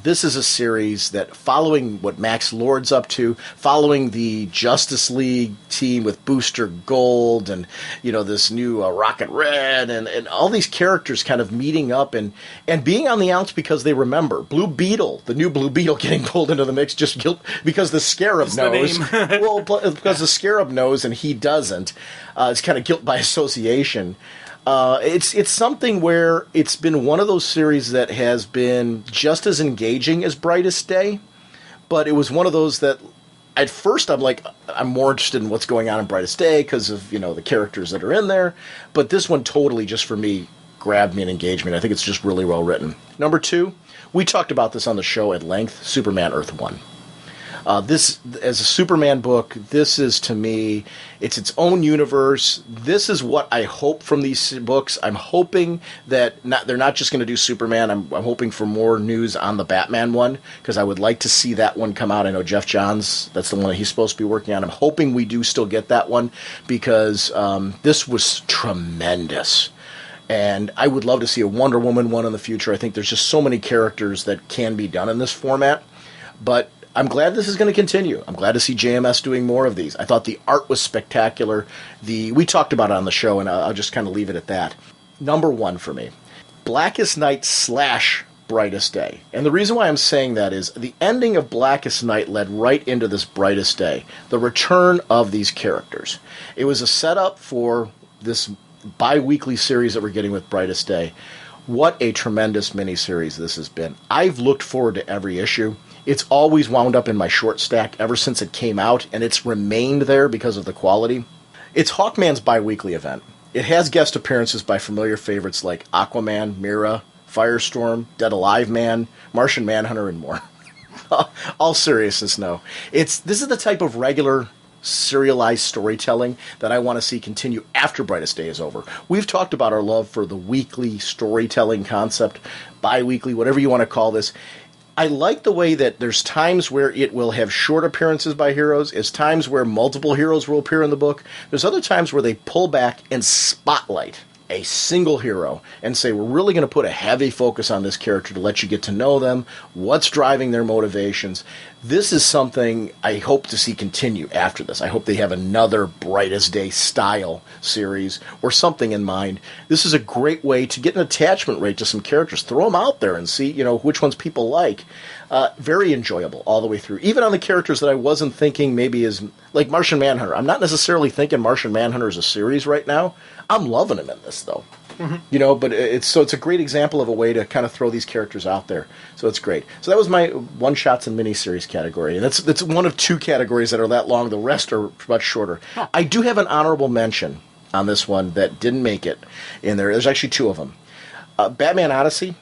This is a series that, following what Max Lord's up to, following the Justice League team with Booster Gold and, this new Rocket Red and all these characters kind of meeting up and being on the outs because they remember. Blue Beetle, the new Blue Beetle getting pulled into the mix just because the Scarab knows. Well, because the Scarab knows and he doesn't. It's kind of guilt by association. It's something where it's been one of those series that has been just as engaging as Brightest Day, but it was one of those that at first I'm more interested in what's going on in Brightest Day because of, the characters that are in there, but this one totally just for me grabbed me and engaged me. I think it's just really well written. Number 2, we talked about this on the show at length, Superman Earth 1. This, as a Superman book, this is, to me, it's its own universe. This is what I hope from these books. I'm hoping that they're not just going to do Superman. I'm hoping for more news on the Batman one, because I would like to see that one come out. I know Jeff Johns, that's the one that he's supposed to be working on. I'm hoping we do still get that one, because this was tremendous. And I would love to see a Wonder Woman one in the future. I think there's just so many characters that can be done in this format. But I'm glad this is going to continue. I'm glad to see JMS doing more of these. I thought the art was spectacular. We talked about it on the show, and I'll just kind of leave it at that. Number 1 for me, Blackest Night / Brightest Day. And the reason why I'm saying that is the ending of Blackest Night led right into this Brightest Day, the return of these characters. It was a setup for this bi-weekly series that we're getting with Brightest Day. What a tremendous miniseries this has been. I've looked forward to every issue. It's always wound up in my short stack ever since it came out, and it's remained there because of the quality. It's Hawkman's bi-weekly event. It has guest appearances by familiar favorites like Aquaman, Mira, Firestorm, Dead Alive Man, Martian Manhunter, and more. All seriousness, no. This is the type of regular serialized storytelling that I want to see continue after Brightest Day is over. We've talked about our love for the weekly storytelling concept, bi-weekly, whatever you want to call this. I like the way that there's times where it will have short appearances by heroes. There's times where multiple heroes will appear in the book. There's other times where they pull back and spotlight a single hero and say, we're really going to put a heavy focus on this character to let you get to know them, what's driving their motivations. This is something I hope to see continue after this. I hope they have another Brightest Day style series or something in mind. This is a great way to get an attachment rate to some characters. Throw them out there and see, which ones people like. Very enjoyable all the way through. Even on the characters that I wasn't thinking maybe is like Martian Manhunter. I'm not necessarily thinking Martian Manhunter is a series right now. I'm loving him in this, though. Mm-hmm. But it's a great example of a way to kind of throw these characters out there. So it's great. So that was my one-shots and miniseries category. And that's one of 2 categories that are that long. The rest are much shorter. Oh. I do have an honorable mention on this one that didn't make it in there. There's actually 2 of them. Batman Odyssey.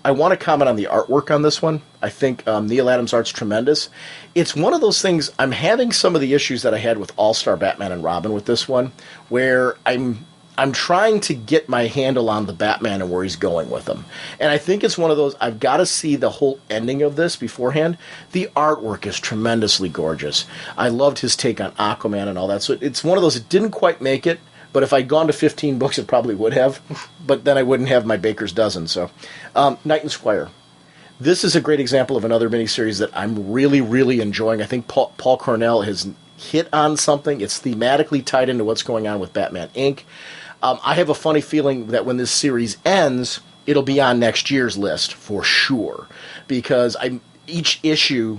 I want to comment on the artwork on this one. I think Neil Adams' art's tremendous. It's one of those things, I'm having some of the issues that I had with All-Star Batman and Robin with this one, where I'm trying to get my handle on the Batman and where he's going with him. And I think it's one of those, I've got to see the whole ending of this beforehand. The artwork is tremendously gorgeous. I loved his take on Aquaman and all that. So it's one of those, it didn't quite make it, but if I'd gone to 15 books, it probably would have. But then I wouldn't have my baker's dozen. So, Knight and Squire. This is a great example of another miniseries that I'm really, really enjoying. I think Paul Cornell has hit on something. It's thematically tied into what's going on with Batman Inc. I have a funny feeling that when this series ends, it'll be on next year's list for sure. Because each issue,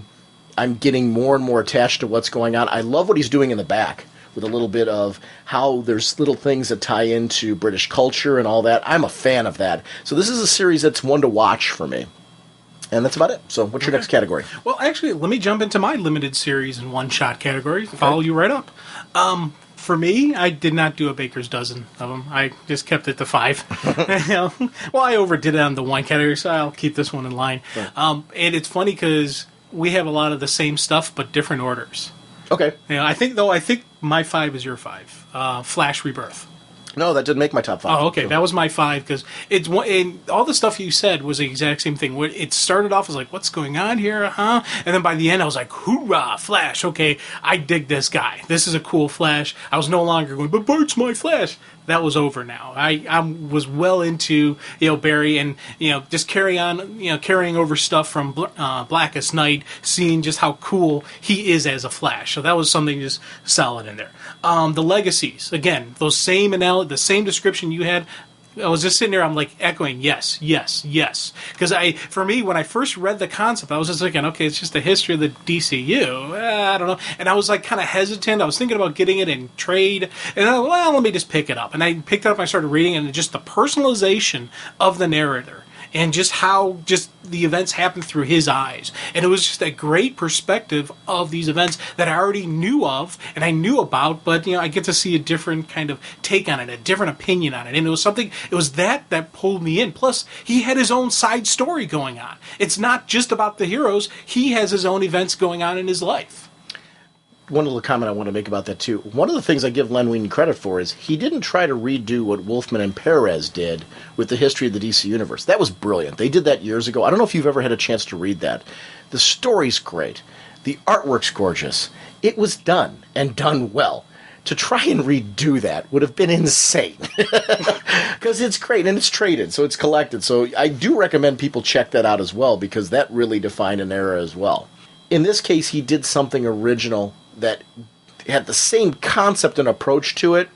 I'm getting more and more attached to what's going on. I love what he's doing in the back with a little bit of how there's little things that tie into British culture and all that. I'm a fan of that. So this is a series that's one to watch for me. And that's about it. So what's your next category? Well, actually, let me jump into my limited series and one-shot category. Follow you right up. For me, I did not do a baker's dozen of them. I just kept it to 5. Well, I overdid it on the one category, so I'll keep this one in line. Right. And it's funny because we have a lot of the same stuff, but different orders. Okay. I think my 5 is your 5. Flash Rebirth. No, that didn't make my top 5. Oh, okay. So. That was my 5 because it's one. And all the stuff you said was the exact same thing. It started off as like, "What's going on here?" And then by the end, I was like, "Hoorah, Flash! Okay, I dig this guy. This is a cool Flash." I was no longer going, "But Bart's my Flash." That was over now. I was well into Barry and just carrying over stuff from Blackest Night, seeing just how cool he is as a Flash. So that was something just solid in there. The legacies, again, the same description you had. I was just sitting there, I'm like echoing, yes. Because for me, when I first read the concept, I was just thinking, okay, it's just the history of the DCU. I don't know. And I was like kind of hesitant. I was thinking about getting it in trade. And I let me just pick it up. And I picked it up and I started reading, and just the personalization of the narrator. And just how the events happened through his eyes. And it was just a great perspective of these events that I already knew of and I knew about, but I get to see a different kind of take on it, a different opinion on it. And it was that pulled me in. Plus, he had his own side story going on. It's not just about the heroes. He has his own events going on in his life. One little comment I want to make about that, too. One of the things I give Len Wein credit for is he didn't try to redo what Wolfman and Perez did with the history of the DC Universe. That was brilliant. They did that years ago. I don't know if you've ever had a chance to read that. The story's great. The artwork's gorgeous. It was done, and done well. To try and redo that would have been insane. Because it's great, and it's traded, so it's collected. So I do recommend people check that out as well, because that really defined an era as well. In this case, he did something original that had the same concept and approach to it,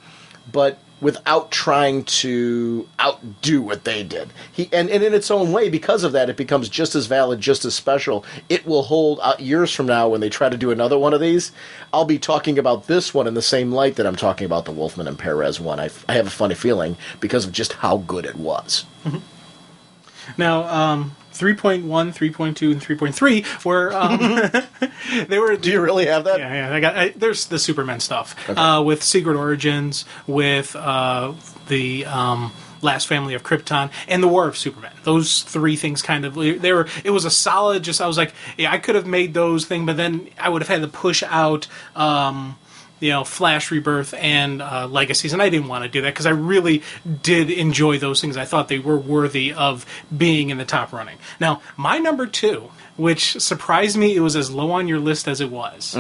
but without trying to outdo what they did. And in its own way, because of that, it becomes just as valid, just as special. It will hold years from now when they try to do another one of these. I'll be talking about this one in the same light that I'm talking about the Wolfman and Perez one. I have a funny feeling because of just how good it was. Mm-hmm. Now, 3.1, 3.2, and 3.3 were they were. Do you really have that? Yeah. There's the Superman stuff with Secret Origins, with the Last Family of Krypton, and the War of Superman. Those 3 things kind of It was a solid. I was like, yeah, I could have made those things, but then I would have had to push out. Flash Rebirth and Legacies, and I didn't want to do that because I really did enjoy those things. I thought they were worthy of being in the top running. Now, my number 2, which surprised me, it was as low on your list as it was,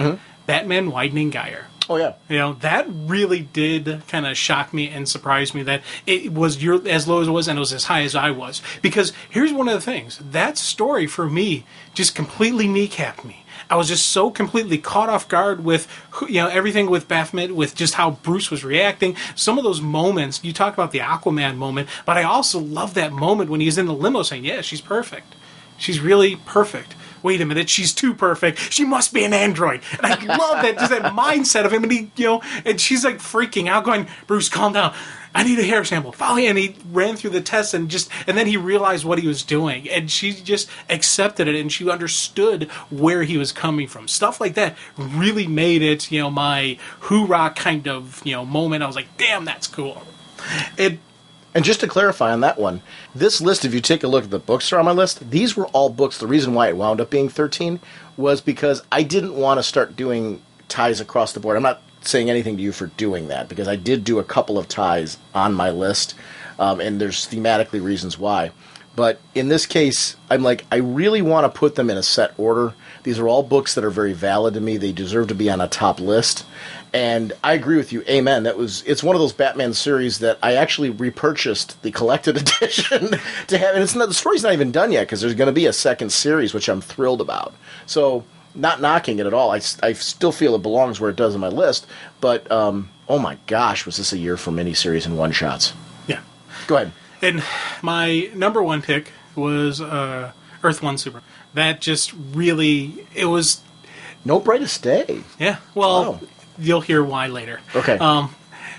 Batman Widening Gyre. Oh, yeah. That really did kind of shock me and surprise me that it was as low as it was and it was as high as I was. Because here's one of the things. That story, for me, just completely kneecapped me. I was just so completely caught off guard with, everything with Baphomet, with just how Bruce was reacting. Some of those moments, you talk about the Aquaman moment, but I also love that moment when he's in the limo saying, yeah, she's perfect. She's really perfect. Wait a minute, she's too perfect. She must be an android. And I love that, just that mindset of him. And he, and she's like freaking out going, Bruce, calm down. I need a hair sample. And he ran through the test and then he realized what he was doing. And she just accepted it and she understood where he was coming from. Stuff like that really made it, my hoorah kind of, moment. I was like, damn, that's cool. And just to clarify on that one, this list, if you take a look at the books that are on my list, these were all books. The reason why it wound up being 13 was because I didn't want to start doing ties across the board. I'm not saying anything to you for doing that, because I did do a couple of ties on my list, and there's thematically reasons why. But in this case, I'm like, I really want to put them in a set order. These are all books that are very valid to me. They deserve to be on a top list. And I agree with you. Amen. It's one of those Batman series that I actually repurchased the collected edition to have. And the story's not even done yet because there's going to be a second series, which I'm thrilled about. So, not knocking it at all. I still feel it belongs where it does on my list. But, oh my gosh, was this a year for miniseries and one-shots. Yeah. Go ahead. And my number 1 pick was Earth 1 Super. That just really, it was No Brightest Day. Yeah. Well, Wow. you'll hear why later. Okay.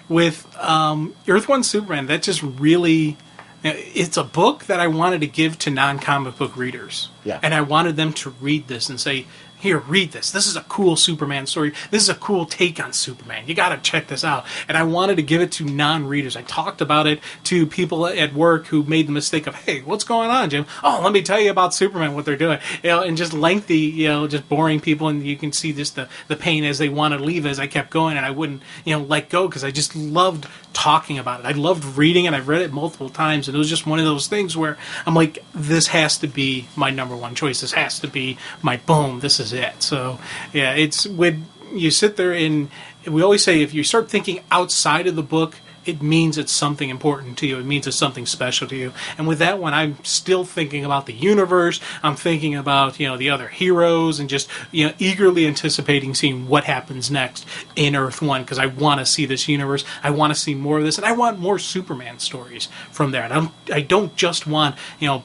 With Earth One Superman, that just really... It's a book that I wanted to give to non-comic book readers. Yeah. And I wanted them to read this and say, here, read this. This is a cool Superman story. This is a cool take on Superman. You got to check this out. And I wanted to give it to non-readers. I talked about it to people at work who made the mistake of, hey, what's going on, Jim? Oh, let me tell you about Superman, what they're doing. And just lengthy, just boring people. And you can see just the pain as they want to leave as I kept going. And I wouldn't, let go because I just loved talking about it. I loved reading it. I've read it multiple times. And it was just one of those things where I'm like, this has to be my number one choice. This has to be my boom. This is it. So, yeah, it's when you sit there and we always say if you start thinking outside of the book, it means it's something important to you. It means it's something special to you. And with that one, I'm still thinking about the universe. I'm thinking about, the other heroes and just, eagerly anticipating seeing what happens next in Earth One because I want to see this universe. I want to see more of this. And I want more Superman stories from there. And I don't just want,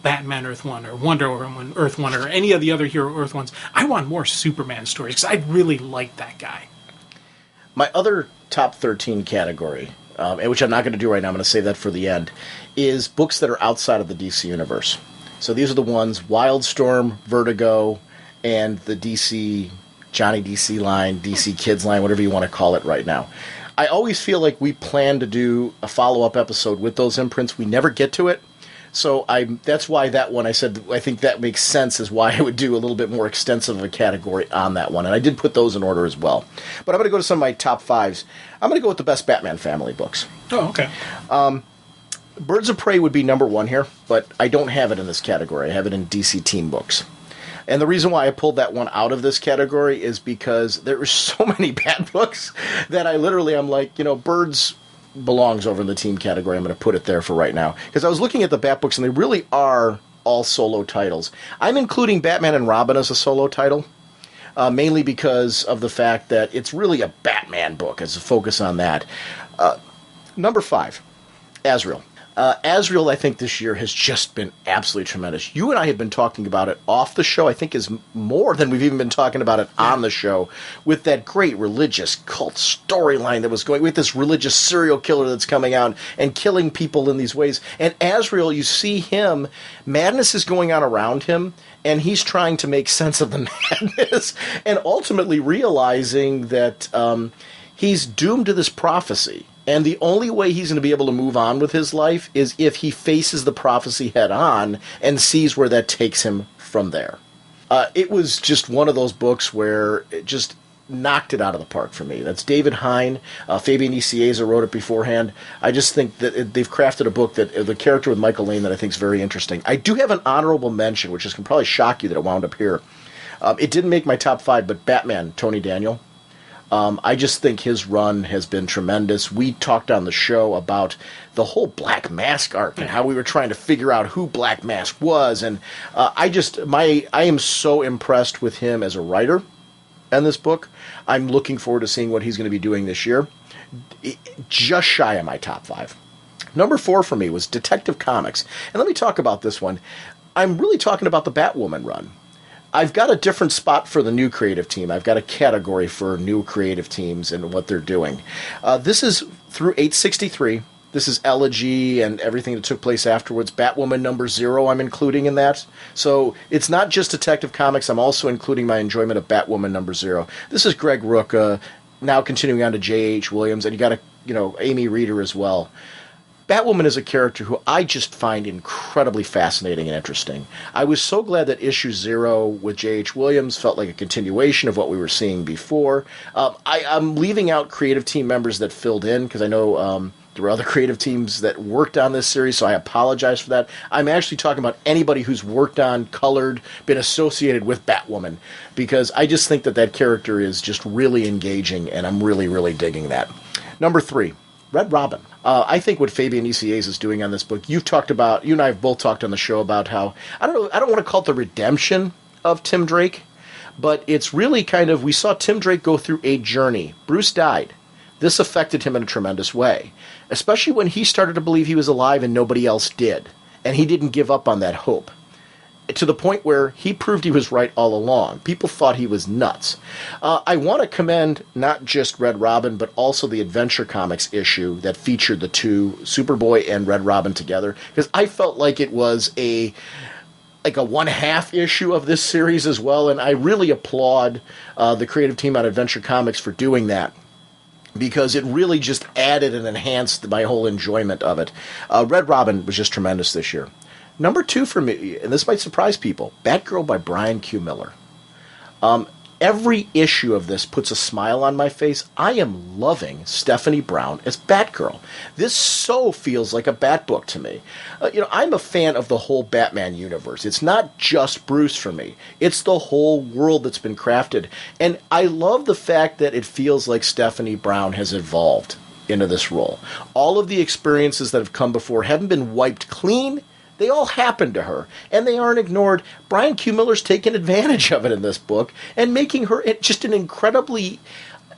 Batman Earth One or Wonder Woman Earth One or any of the other hero Earth Ones. I want more Superman stories because I really like that guy. My other top 13 category, which I'm not going to do right now, I'm going to save that for the end, is books that are outside of the DC universe. So these are the ones, Wildstorm, Vertigo, and the Johnny DC line, DC Kids line, whatever you want to call it right now. I always feel like we plan to do a follow-up episode with those imprints. We never get to it. So that's why that one, I said, I think that makes sense is why I would do a little bit more extensive of a category on that one. And I did put those in order as well. But I'm going to go to some of my top fives. I'm going to go with the best Batman family books. Oh, okay. Birds of Prey would be number one here, but I don't have it in this category. I have it in DC Teen Books. And the reason why I pulled that one out of this category is because there are so many bad books that I'm like, Birds belongs over in the team category. I'm going to put it there for right now. Because I was looking at the Bat books, and they really are all solo titles. I'm including Batman and Robin as a solo title, mainly because of the fact that it's really a Batman book, as a focus on that. Number 5, Azrael. Azrael, I think, this year has just been absolutely tremendous. You and I have been talking about it off the show, I think, is more than we've even been talking about it on the show, with that great religious cult storyline that was going, with this religious serial killer that's coming out and killing people in these ways. And Azrael, you see him, madness is going on around him, and he's trying to make sense of the madness, and ultimately realizing that he's doomed to this prophecy. And the only way he's going to be able to move on with his life is if he faces the prophecy head on and sees where that takes him from there. It was just one of those books where it just knocked it out of the park for me. That's David Hine. Fabian Nicieza wrote it beforehand. I just think that they've crafted a book that the character with Michael Lane that I think is very interesting. I do have an honorable mention, which can probably shock you that it wound up here. It didn't make my top 5, but Batman, Tony Daniel. I just think his run has been tremendous. We talked on the show about the whole Black Mask arc and how we were trying to figure out who Black Mask was. And I am so impressed with him as a writer in this book. I'm looking forward to seeing what he's going to be doing this year. Just shy of my top 5. Number 4 for me was Detective Comics. And let me talk about this one. I'm really talking about the Batwoman run. I've got a different spot for the new creative team. I've got a category for new creative teams and what they're doing. This is through 863. This is Elegy and everything that took place afterwards. Batwoman number 0 I'm including in that. So it's not just Detective Comics. I'm also including my enjoyment of Batwoman number 0. This is Greg Rucka, now continuing on to J.H. Williams, and you got Amy Reeder as well. Batwoman is a character who I just find incredibly fascinating and interesting. I was so glad that issue 0 with J.H. Williams felt like a continuation of what we were seeing before. I'm leaving out creative team members that filled in because I know there were other creative teams that worked on this series, so I apologize for that. I'm actually talking about anybody who's worked on, colored, been associated with Batwoman, because I just think that character is just really engaging, and I'm really, really digging that. Number 3. Red Robin. I think what Fabian Nicieza is doing on this book, you and I have both talked on the show about how, I don't want to call it the redemption of Tim Drake, but it's really kind of, we saw Tim Drake go through a journey. Bruce died. This affected him in a tremendous way, especially when he started to believe he was alive and nobody else did, and he didn't give up on that hope. to the point where he proved he was right all along. People thought he was nuts. I want to commend not just Red Robin, but also the Adventure Comics issue that featured the two, Superboy and Red Robin together, because I felt like it was a 1/2 issue of this series as well, and I really applaud the creative team at Adventure Comics for doing that, because it really just added and enhanced my whole enjoyment of it. Red Robin was just tremendous this year. Number 2 for me, and this might surprise people, Batgirl by Brian Q. Miller. Every issue of this puts a smile on my face. I am loving Stephanie Brown as Batgirl. This so feels like a Bat book to me. I'm a fan of the whole Batman universe. It's not just Bruce for me. It's the whole world that's been crafted. And I love the fact that it feels like Stephanie Brown has evolved into this role. All of the experiences that have come before haven't been wiped clean. They all happened to her, and they aren't ignored. Brian Q. Miller's taken advantage of it in this book and making her just an incredibly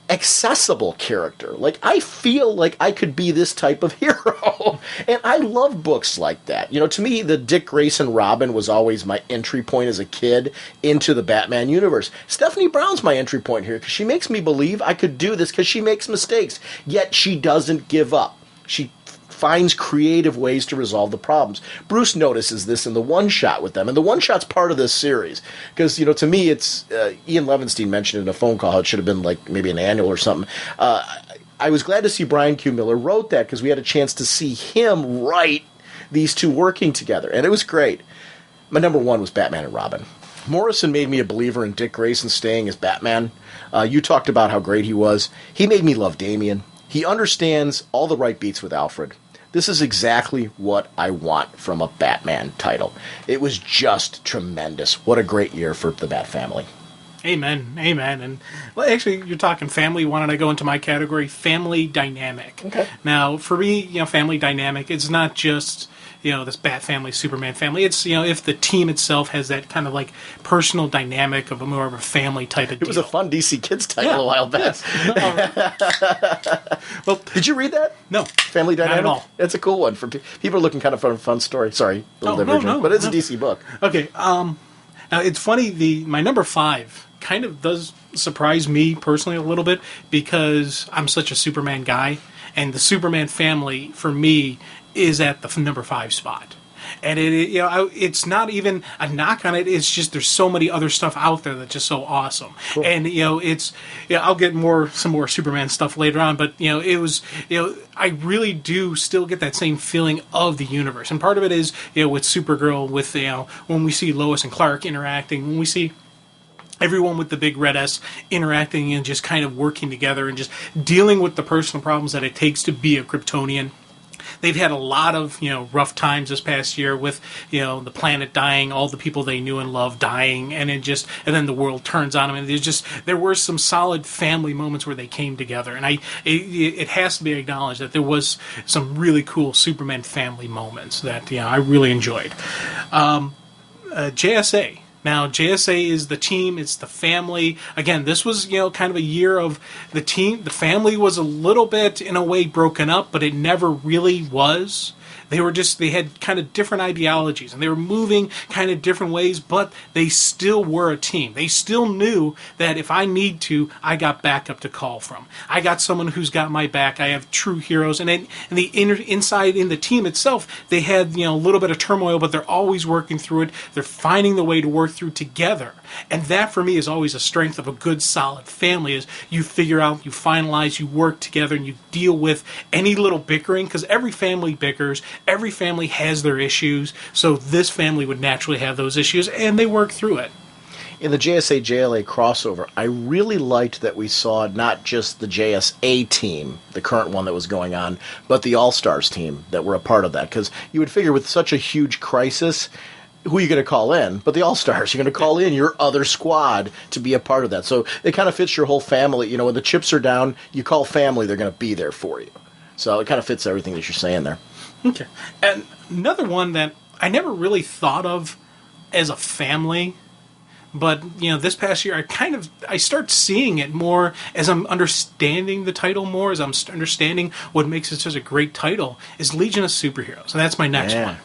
accessible character. Like, I feel like I could be this type of hero, and I love books like that. To me, the Dick Grayson Robin was always my entry point as a kid into the Batman universe. Stephanie Brown's my entry point here, because she makes me believe I could do this, because she makes mistakes, yet she doesn't give up. She finds creative ways to resolve the problems. Bruce notices this in the one-shot with them, and the one-shot's part of this series, because, to me, it's, Ian Levinstein mentioned in a phone call, it should have been like maybe an annual or something. I was glad to see Brian Q. Miller wrote that, because we had a chance to see him write these two working together, and it was great. My number 1 was Batman and Robin. Morrison made me a believer in Dick Grayson staying as Batman. You talked about how great he was. He made me love Damian. He understands all the right beats with Alfred. This is exactly what I want from a Batman title. It was just tremendous. What a great year for the Bat family. Amen. And well, actually, you're talking family. Why don't I go into my category, family dynamic? Okay. Now, for me, family dynamic, it's not just this Bat family, Superman family. It's if the team itself has that kind of like personal dynamic of more of a family type of deal. It was a fun DC Kids title a while back. Well, did you read that? No. Family dynamic. Not at all. It's a cool one for people looking kind of for a fun story. Sorry, no, but it's a DC book. Okay. Now it's funny. My number 5 kind of does surprise me personally a little bit, because I'm such a Superman guy, and the Superman family for me is at the number 5 spot. And it's not even a knock on it. It's just there's so many other stuff out there that's just so awesome. Cool. And I'll get some more Superman stuff later on. But it was I really do still get that same feeling of the universe. And part of it is with Supergirl, with when we see Lois and Clark interacting, when we see everyone with the big red S interacting and just kind of working together and just dealing with the personal problems that it takes to be a Kryptonian. They've had a lot of rough times this past year with the planet dying, all the people they knew and loved dying, and then the world turns on them. And there were some solid family moments where they came together, and it has to be acknowledged that there was some really cool Superman family moments that I really enjoyed. JSA. Now, JSA is the team, it's the family. Again, this was, kind of a year of the team. The family was a little bit, in a way, broken up, but it never really was. They had kind of different ideologies, and they were moving kind of different ways, but they still were a team. They still knew that if I need to, I got backup to call from. I got someone who's got my back. I have true heroes. And inside in the team itself, they had, a little bit of turmoil, but they're always working through it. They're finding the way to work through together. And that, for me, is always a strength of a good, solid family, is you figure out, you finalize, you work together, and you deal with any little bickering, because every family bickers, every family has their issues, so this family would naturally have those issues, and they work through it. In the JSA JLA crossover, I really liked that we saw not just the JSA team, the current one that was going on, but the All-Stars team that were a part of that, because you would figure with such a huge crisis, who are you going to call in? But the All-Stars, you're going to call in your other squad to be a part of that. So it kind of fits your whole family. When the chips are down, you call family, they're going to be there for you. So it kind of fits everything that you're saying there. Okay. And another one that I never really thought of as a family, but, this past year I start seeing it more as I'm understanding the title more, as I'm understanding what makes it such a great title, is Legion of Superheroes. And that's my next one.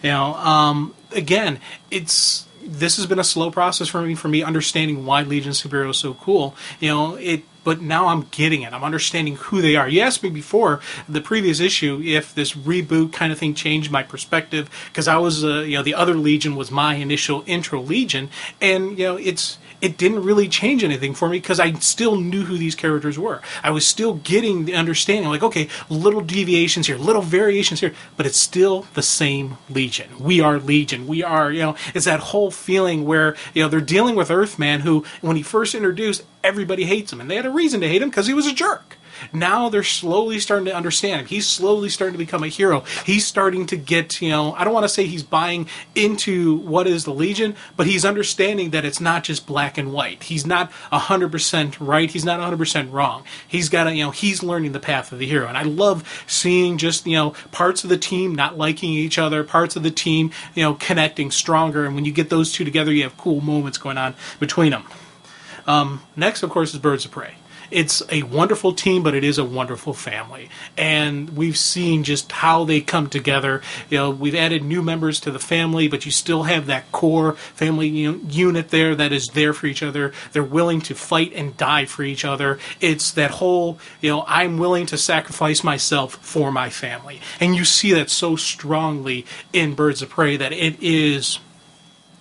Yeah. Again, it's, this has been a slow process for me understanding why Legion Superhero is so cool. But now I'm getting it. I'm understanding who they are. You asked me before the previous issue if this reboot kind of thing changed my perspective, because I was, the other Legion was my initial intro Legion, and it didn't really change anything for me because I still knew who these characters were. I was still getting the understanding, like, okay, little deviations here, little variations here, but it's still the same Legion. We are Legion. We are, it's that whole feeling where, they're dealing with Earthman, who, when he first introduced, everybody hates him, and they had a reason to hate him because he was a jerk. Now they're slowly starting to understand him. He's slowly starting to become a hero. He's starting to get, I don't want to say he's buying into what is the Legion, but he's understanding that it's not just black and white. He's not 100% right. He's not 100% wrong. He's got to, he's learning the path of the hero. And I love seeing just, parts of the team not liking each other, parts of the team, connecting stronger. And when you get those two together, you have cool moments going on between them. Next, of course, is Birds of Prey. It's a wonderful team, but it is a wonderful family. And we've seen just how they come together. We've added new members to the family, but you still have that core family unit there that is there for each other. They're willing to fight and die for each other. It's that whole, I'm willing to sacrifice myself for my family. And you see that so strongly in Birds of Prey that it is...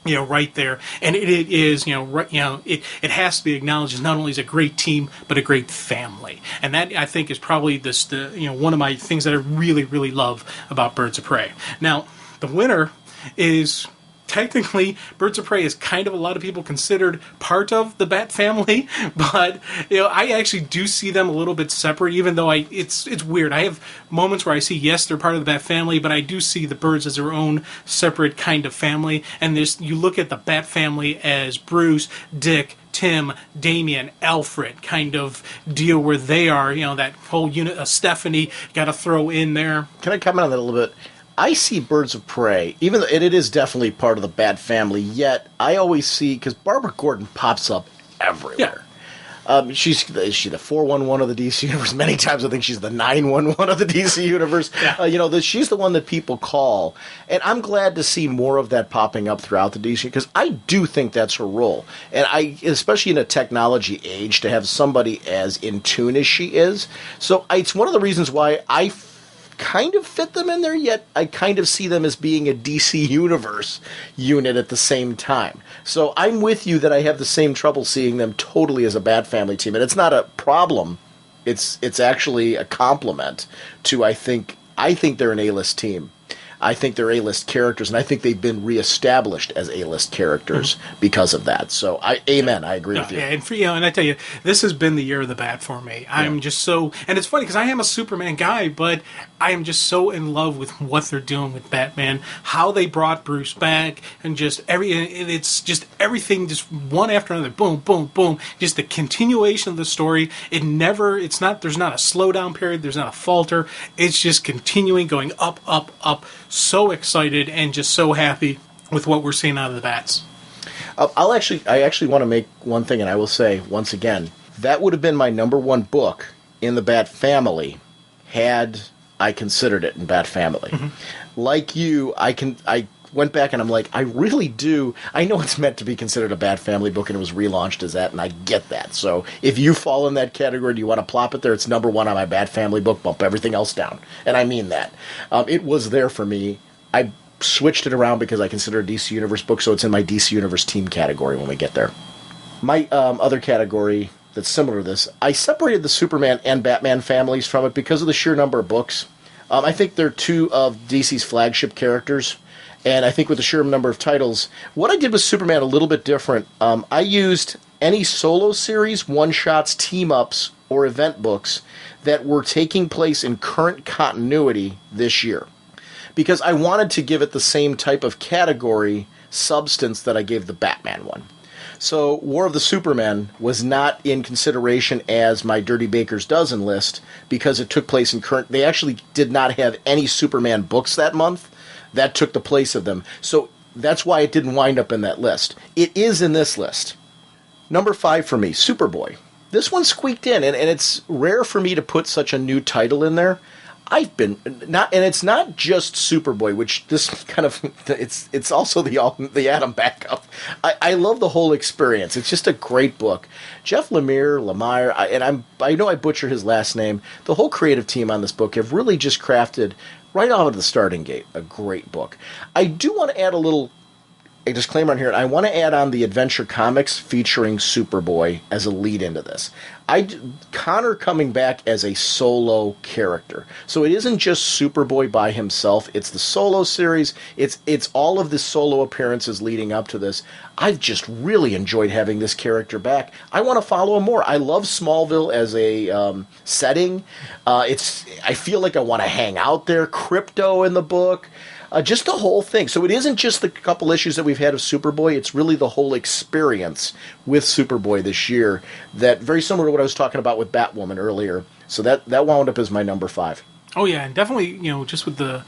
right there, and it is, it has to be acknowledged as not only as a great team, but a great family, and that I think is probably one of my things that I really, really love about Birds of Prey. Now, the winner is technically Birds of Prey is kind of a lot of people considered part of the Bat family, but I actually do see them a little bit separate. Even though it's weird. I have moments where I see yes they're part of the Bat family, but I do see the Birds as their own separate kind of family. And you look at the Bat family as Bruce, Dick, Tim, Damian, Alfred kind of deal where they are. That whole unit. Stephanie got to throw in there. Can I comment on that a little bit? I see Birds of Prey, even though it is definitely part of the Bat family, yet I always see, because Barbara Gordon pops up everywhere. Yeah. She's the 411 of the DC Universe. Many times I think she's the 911 of the DC Universe. Yeah. She's the one that people call. And I'm glad to see more of that popping up throughout the DC, because I do think that's her role. And especially in a technology age, to have somebody as in tune as she is. So it's one of the reasons why I kind of fit them in there, yet I kind of see them as being a DC Universe unit at the same time. So I'm with you that I have the same trouble seeing them totally as a Bat family team, and it's not a problem. It's actually a compliment to I think they're an A-list team. I think they're A-list characters, and I think they've been reestablished as A-list characters because of that. So, amen. I agree with you. Yeah, and I tell you, this has been the year of the Bat for me. I'm just so, and it's funny because I am a Superman guy, but I am just so in love with what they're doing with Batman, how they brought Bruce back, and just it's just everything, just one after another, boom, boom, boom, just the continuation of the story. There's not a slowdown period, there's not a falter. It's just continuing, going up, up, up. So excited and just so happy with what we're seeing out of the Bats. I actually want to make one thing, and I will say once again, that would have been my number one book in the Bat family had I considered it in Bat family. Mm-hmm. Like you, I went back and I'm like, I really do. I know it's meant to be considered a Bat family book, and it was relaunched as that, and I get that. So if you fall in that category, do you want to plop it there? It's number one on my Bat family book. Bump everything else down, and I mean that. It was there for me. I switched it around because I consider a DC Universe book, so it's in my DC Universe team category when we get there. My other category that's similar to this, I separated the Superman and Batman families from it because of the sheer number of books. I think they're two of DC's flagship characters. And I think with the sheer number of titles, what I did with Superman a little bit different. I used any solo series, one-shots, team-ups, or event books that were taking place in current continuity this year. Because I wanted to give it the same type of category substance that I gave the Batman one. So War of the Supermen was not in consideration as my Dirty Baker's Dozen list because it took place in current... They actually did not have any Superman books that month. That took the place of them. So that's why it didn't wind up in that list. It is in this list. Number 5 for me, Superboy. This one squeaked in, and it's rare for me to put such a new title in there. I've been not, and it's not just Superboy, which this kind of it's also the Atom backup. I love the whole experience. It's just a great book. Jeff Lemire, I know I butcher his last name. The whole creative team on this book have really just crafted right out of the starting gate a great book. I do want to add a disclaimer on here. I want to add on the Adventure Comics featuring Superboy as a lead into this. Connor coming back as a solo character. So it isn't just Superboy by himself. It's the solo series. It's all of the solo appearances leading up to this. I've just really enjoyed having this character back. I want to follow him more. I love Smallville as a setting. I feel like I want to hang out there. Crypto in the book. Just the whole thing. So it isn't just the couple issues that we've had of Superboy. It's really the whole experience with Superboy this year. That very similar to what I was talking about with Batwoman earlier. So that wound up as my number 5. Oh yeah, and definitely, just with the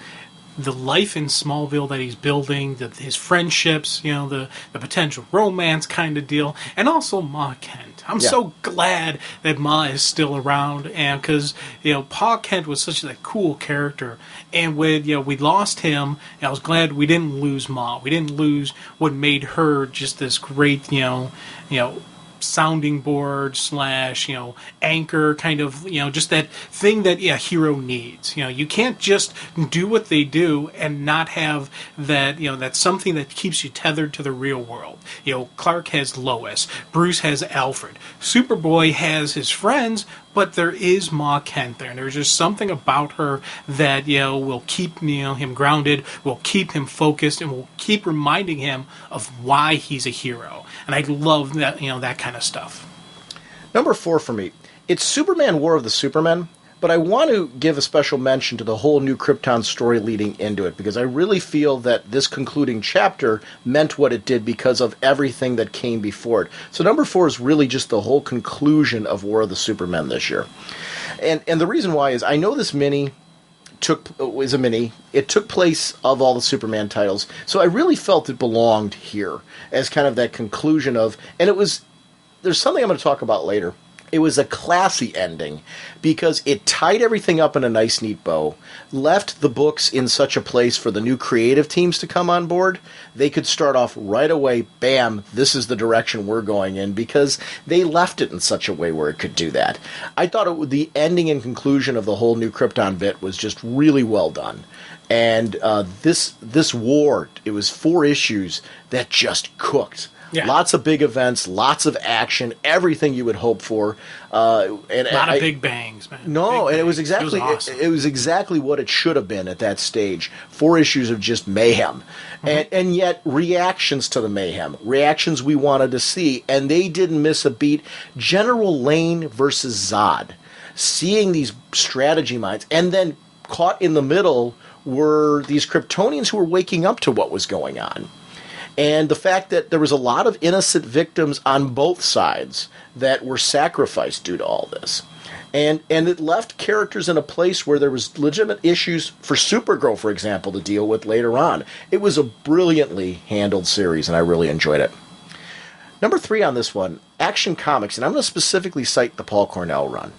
life in Smallville that he's building, his friendships, the potential romance kind of deal, and also Ma Kent. I'm so glad that Ma is still around, and because Pa Kent was such a cool character, and when we lost him, I was glad we didn't lose Ma. We didn't lose what made her just this great sounding board / anchor kind of just that thing that a hero needs. You can't just do what they do and not have that that's something that keeps you tethered to the real world. Clark has Lois, Bruce has Alfred, Superboy has his friends, but there is Ma Kent there, and there's just something about her that will keep him grounded, will keep him focused, and will keep reminding him of why he's a hero. And I love that that kind of stuff. Number 4 for me, it's Superman: War of the Supermen, but I want to give a special mention to the whole New Krypton story leading into it, because I really feel that this concluding chapter meant what it did because of everything that came before it. So number 4 is really just the whole conclusion of War of the Supermen this year. And the reason why is I know this mini was a mini. It took place of all the Superman titles, so I really felt it belonged here as kind of that conclusion of, and there's something I'm going to talk about later. It was a classy ending because it tied everything up in a nice, neat bow, left the books in such a place for the new creative teams to come on board. They could start off right away, bam, this is the direction we're going in, because they left it in such a way where it could do that. I thought the ending and conclusion of the whole New Krypton bit was just really well done. And this war, it was 4 issues that just cooked. Yeah. Lots of big events, lots of action, everything you would hope for. And a lot of big bangs, man. No, big and bangs. It was exactly what it should have been at that stage. 4 issues of just mayhem. Mm-hmm. And yet reactions to the mayhem, reactions we wanted to see, and they didn't miss a beat. General Lane versus Zod. Seeing these strategy minds, and then caught in the middle were these Kryptonians who were waking up to what was going on. And the fact that there was a lot of innocent victims on both sides that were sacrificed due to all this. And it left characters in a place where there was legitimate issues for Supergirl, for example, to deal with later on. It was a brilliantly handled series, and I really enjoyed it. Number 3 on this one, Action Comics, and I'm going to specifically cite the Paul Cornell run.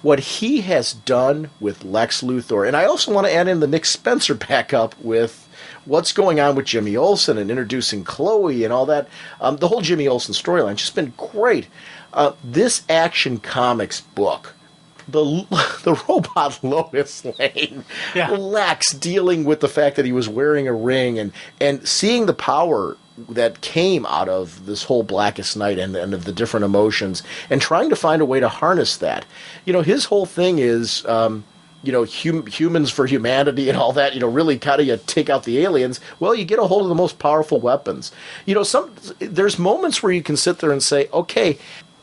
What he has done with Lex Luthor, and I also want to add in the Nick Spencer backup with what's going on with Jimmy Olsen and introducing Chloe and all that. The whole Jimmy Olsen storyline has just been great. This Action Comics book, the robot Lois Lane, Lex dealing with the fact that he was wearing a ring and seeing the power that came out of this whole Blackest Night and of the different emotions and trying to find a way to harness that. His whole thing is... humans for humanity and all that, really kind of you take out the aliens. Well, you get a hold of the most powerful weapons. There's moments where you can sit there and say, okay,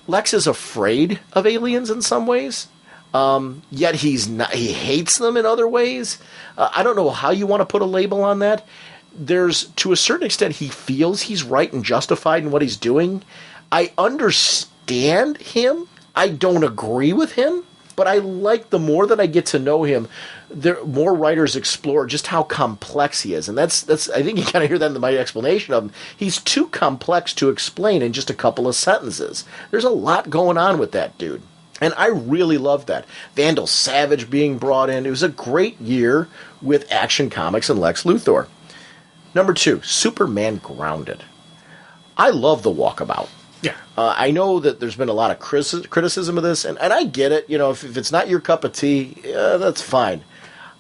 Lex is afraid of aliens in some ways, yet he hates them in other ways. I don't know how you want to put a label on that. To a certain extent, he feels he's right and justified in what he's doing. I understand him. I don't agree with him. But I like the more that I get to know him, more writers explore just how complex he is. And that's I think you kind of hear that in my explanation of him. He's too complex to explain in just a couple of sentences. There's a lot going on with that dude. And I really loved that. Vandal Savage being brought in. It was a great year with Action Comics and Lex Luthor. Number 2, Superman Grounded. I love the Walkabout. Yeah. I know that there's been a lot of criticism of this, and I get it. You know, if it's not your cup of tea, that's fine.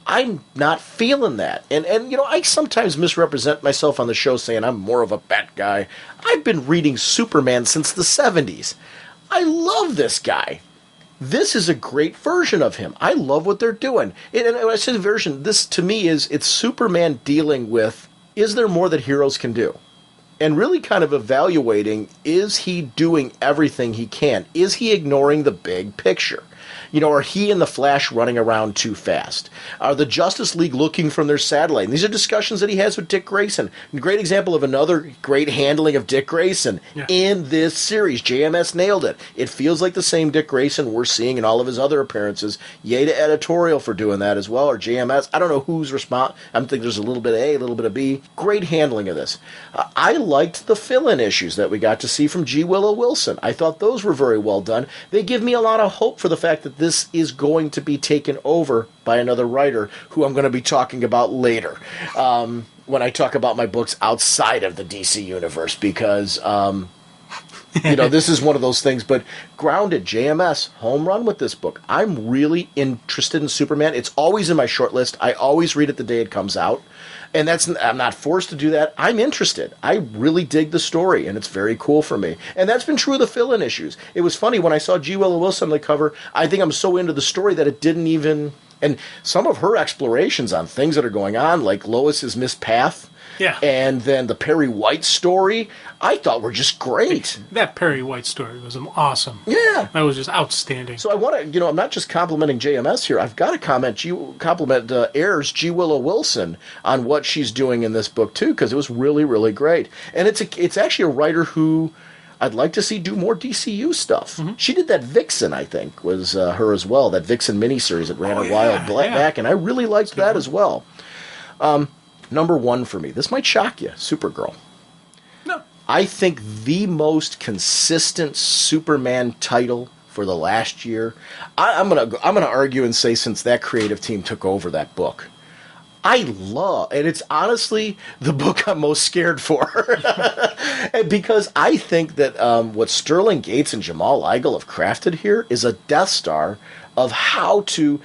I'm not feeling that. And you know, I sometimes misrepresent myself on the show saying I'm more of a bat guy. I've been reading Superman since the 70s. I love this guy. This is a great version of him. I love what they're doing. And when I say the version, this to me it's Superman dealing with, is there more that heroes can do? And really kind of evaluating, is he doing everything he can? Is he ignoring the big picture? You know, are he and the Flash running around too fast? Are the Justice League looking from their satellite? And these are discussions that he has with Dick Grayson. A great example of another great handling of Dick Grayson in this series. JMS nailed it. It feels like the same Dick Grayson we're seeing in all of his other appearances. Yay to editorial for doing that as well, or JMS. I don't know who's responsible. I think there's a little bit of A, a little bit of B. Great handling of this. I liked the fill-in issues that we got to see from G. Willow Wilson. I thought those were very well done. They give me a lot of hope for the fact that this is going to be taken over by another writer who I'm going to be talking about later when I talk about my books outside of the DC universe, because you know, this is one of those things. But Grounded, JMS, home run with this book. I'm really interested in Superman. It's always in my short list. I always read it the day it comes out. And I'm not forced to do that. I'm interested. I really dig the story, and it's very cool for me. And that's been true of the fill-in issues. It was funny, when I saw G. Willow Wilson on the cover, I think I'm so into the story that it didn't even... And some of her explorations on things that are going on, like Lois's Miss Path, and then the Perry White story, I thought were just great. That Perry White story was awesome. Yeah. That was just outstanding. So I want to, you know, I'm not just complimenting JMS here. I've got to compliment Ayers, G. Willow Wilson, on what she's doing in this book, too, because it was really, really great. And it's actually a writer who I'd like to see do more DCU stuff. Mm-hmm. She did that Vixen, I think, was her as well, that Vixen miniseries that ran a while back, and I really liked that as well. Number 1 for me, this might shock you, Supergirl. No. I think the most consistent Superman title for the last year, I'm gonna argue and say since that creative team took over that book. I love, and it's honestly the book I'm most scared for. Because I think that what Sterling Gates and Jamal Igle have crafted here is a Death Star of how to...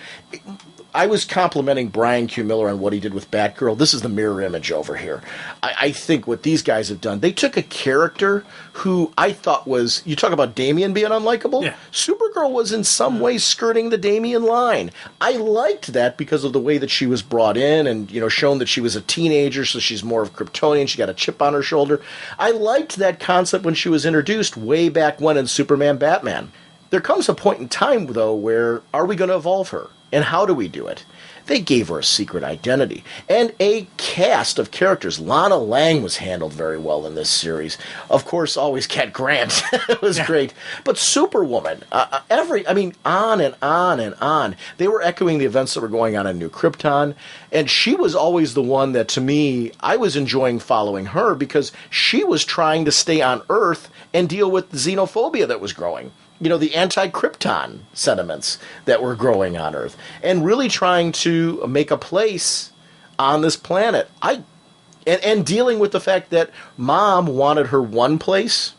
I was complimenting Brian Q. Miller on what he did with Batgirl. This is the mirror image over here. I think what these guys have done, they took a character who I thought was, you talk about Damian being unlikable? Yeah. Supergirl was in some ways skirting the Damian line. I liked that because of the way that she was brought in and, you know, shown that she was a teenager, so she's more of Kryptonian. She got a chip on her shoulder. I liked that concept when she was introduced way back when in Superman Batman. There comes a point in time, though, where are we going to evolve her? And how do we do it? They gave her a secret identity and a cast of characters. Lana Lang was handled very well in this series. Of course, always Cat Grant was great. But Superwoman, on and on and on. They were echoing the events that were going on in New Krypton. And she was always the one that, to me, I was enjoying following her because she was trying to stay on Earth and deal with the xenophobia that was growing. You know, the anti-Krypton sentiments that were growing on Earth, and really trying to make a place on this planet. And dealing with the fact that Mom wanted her one place,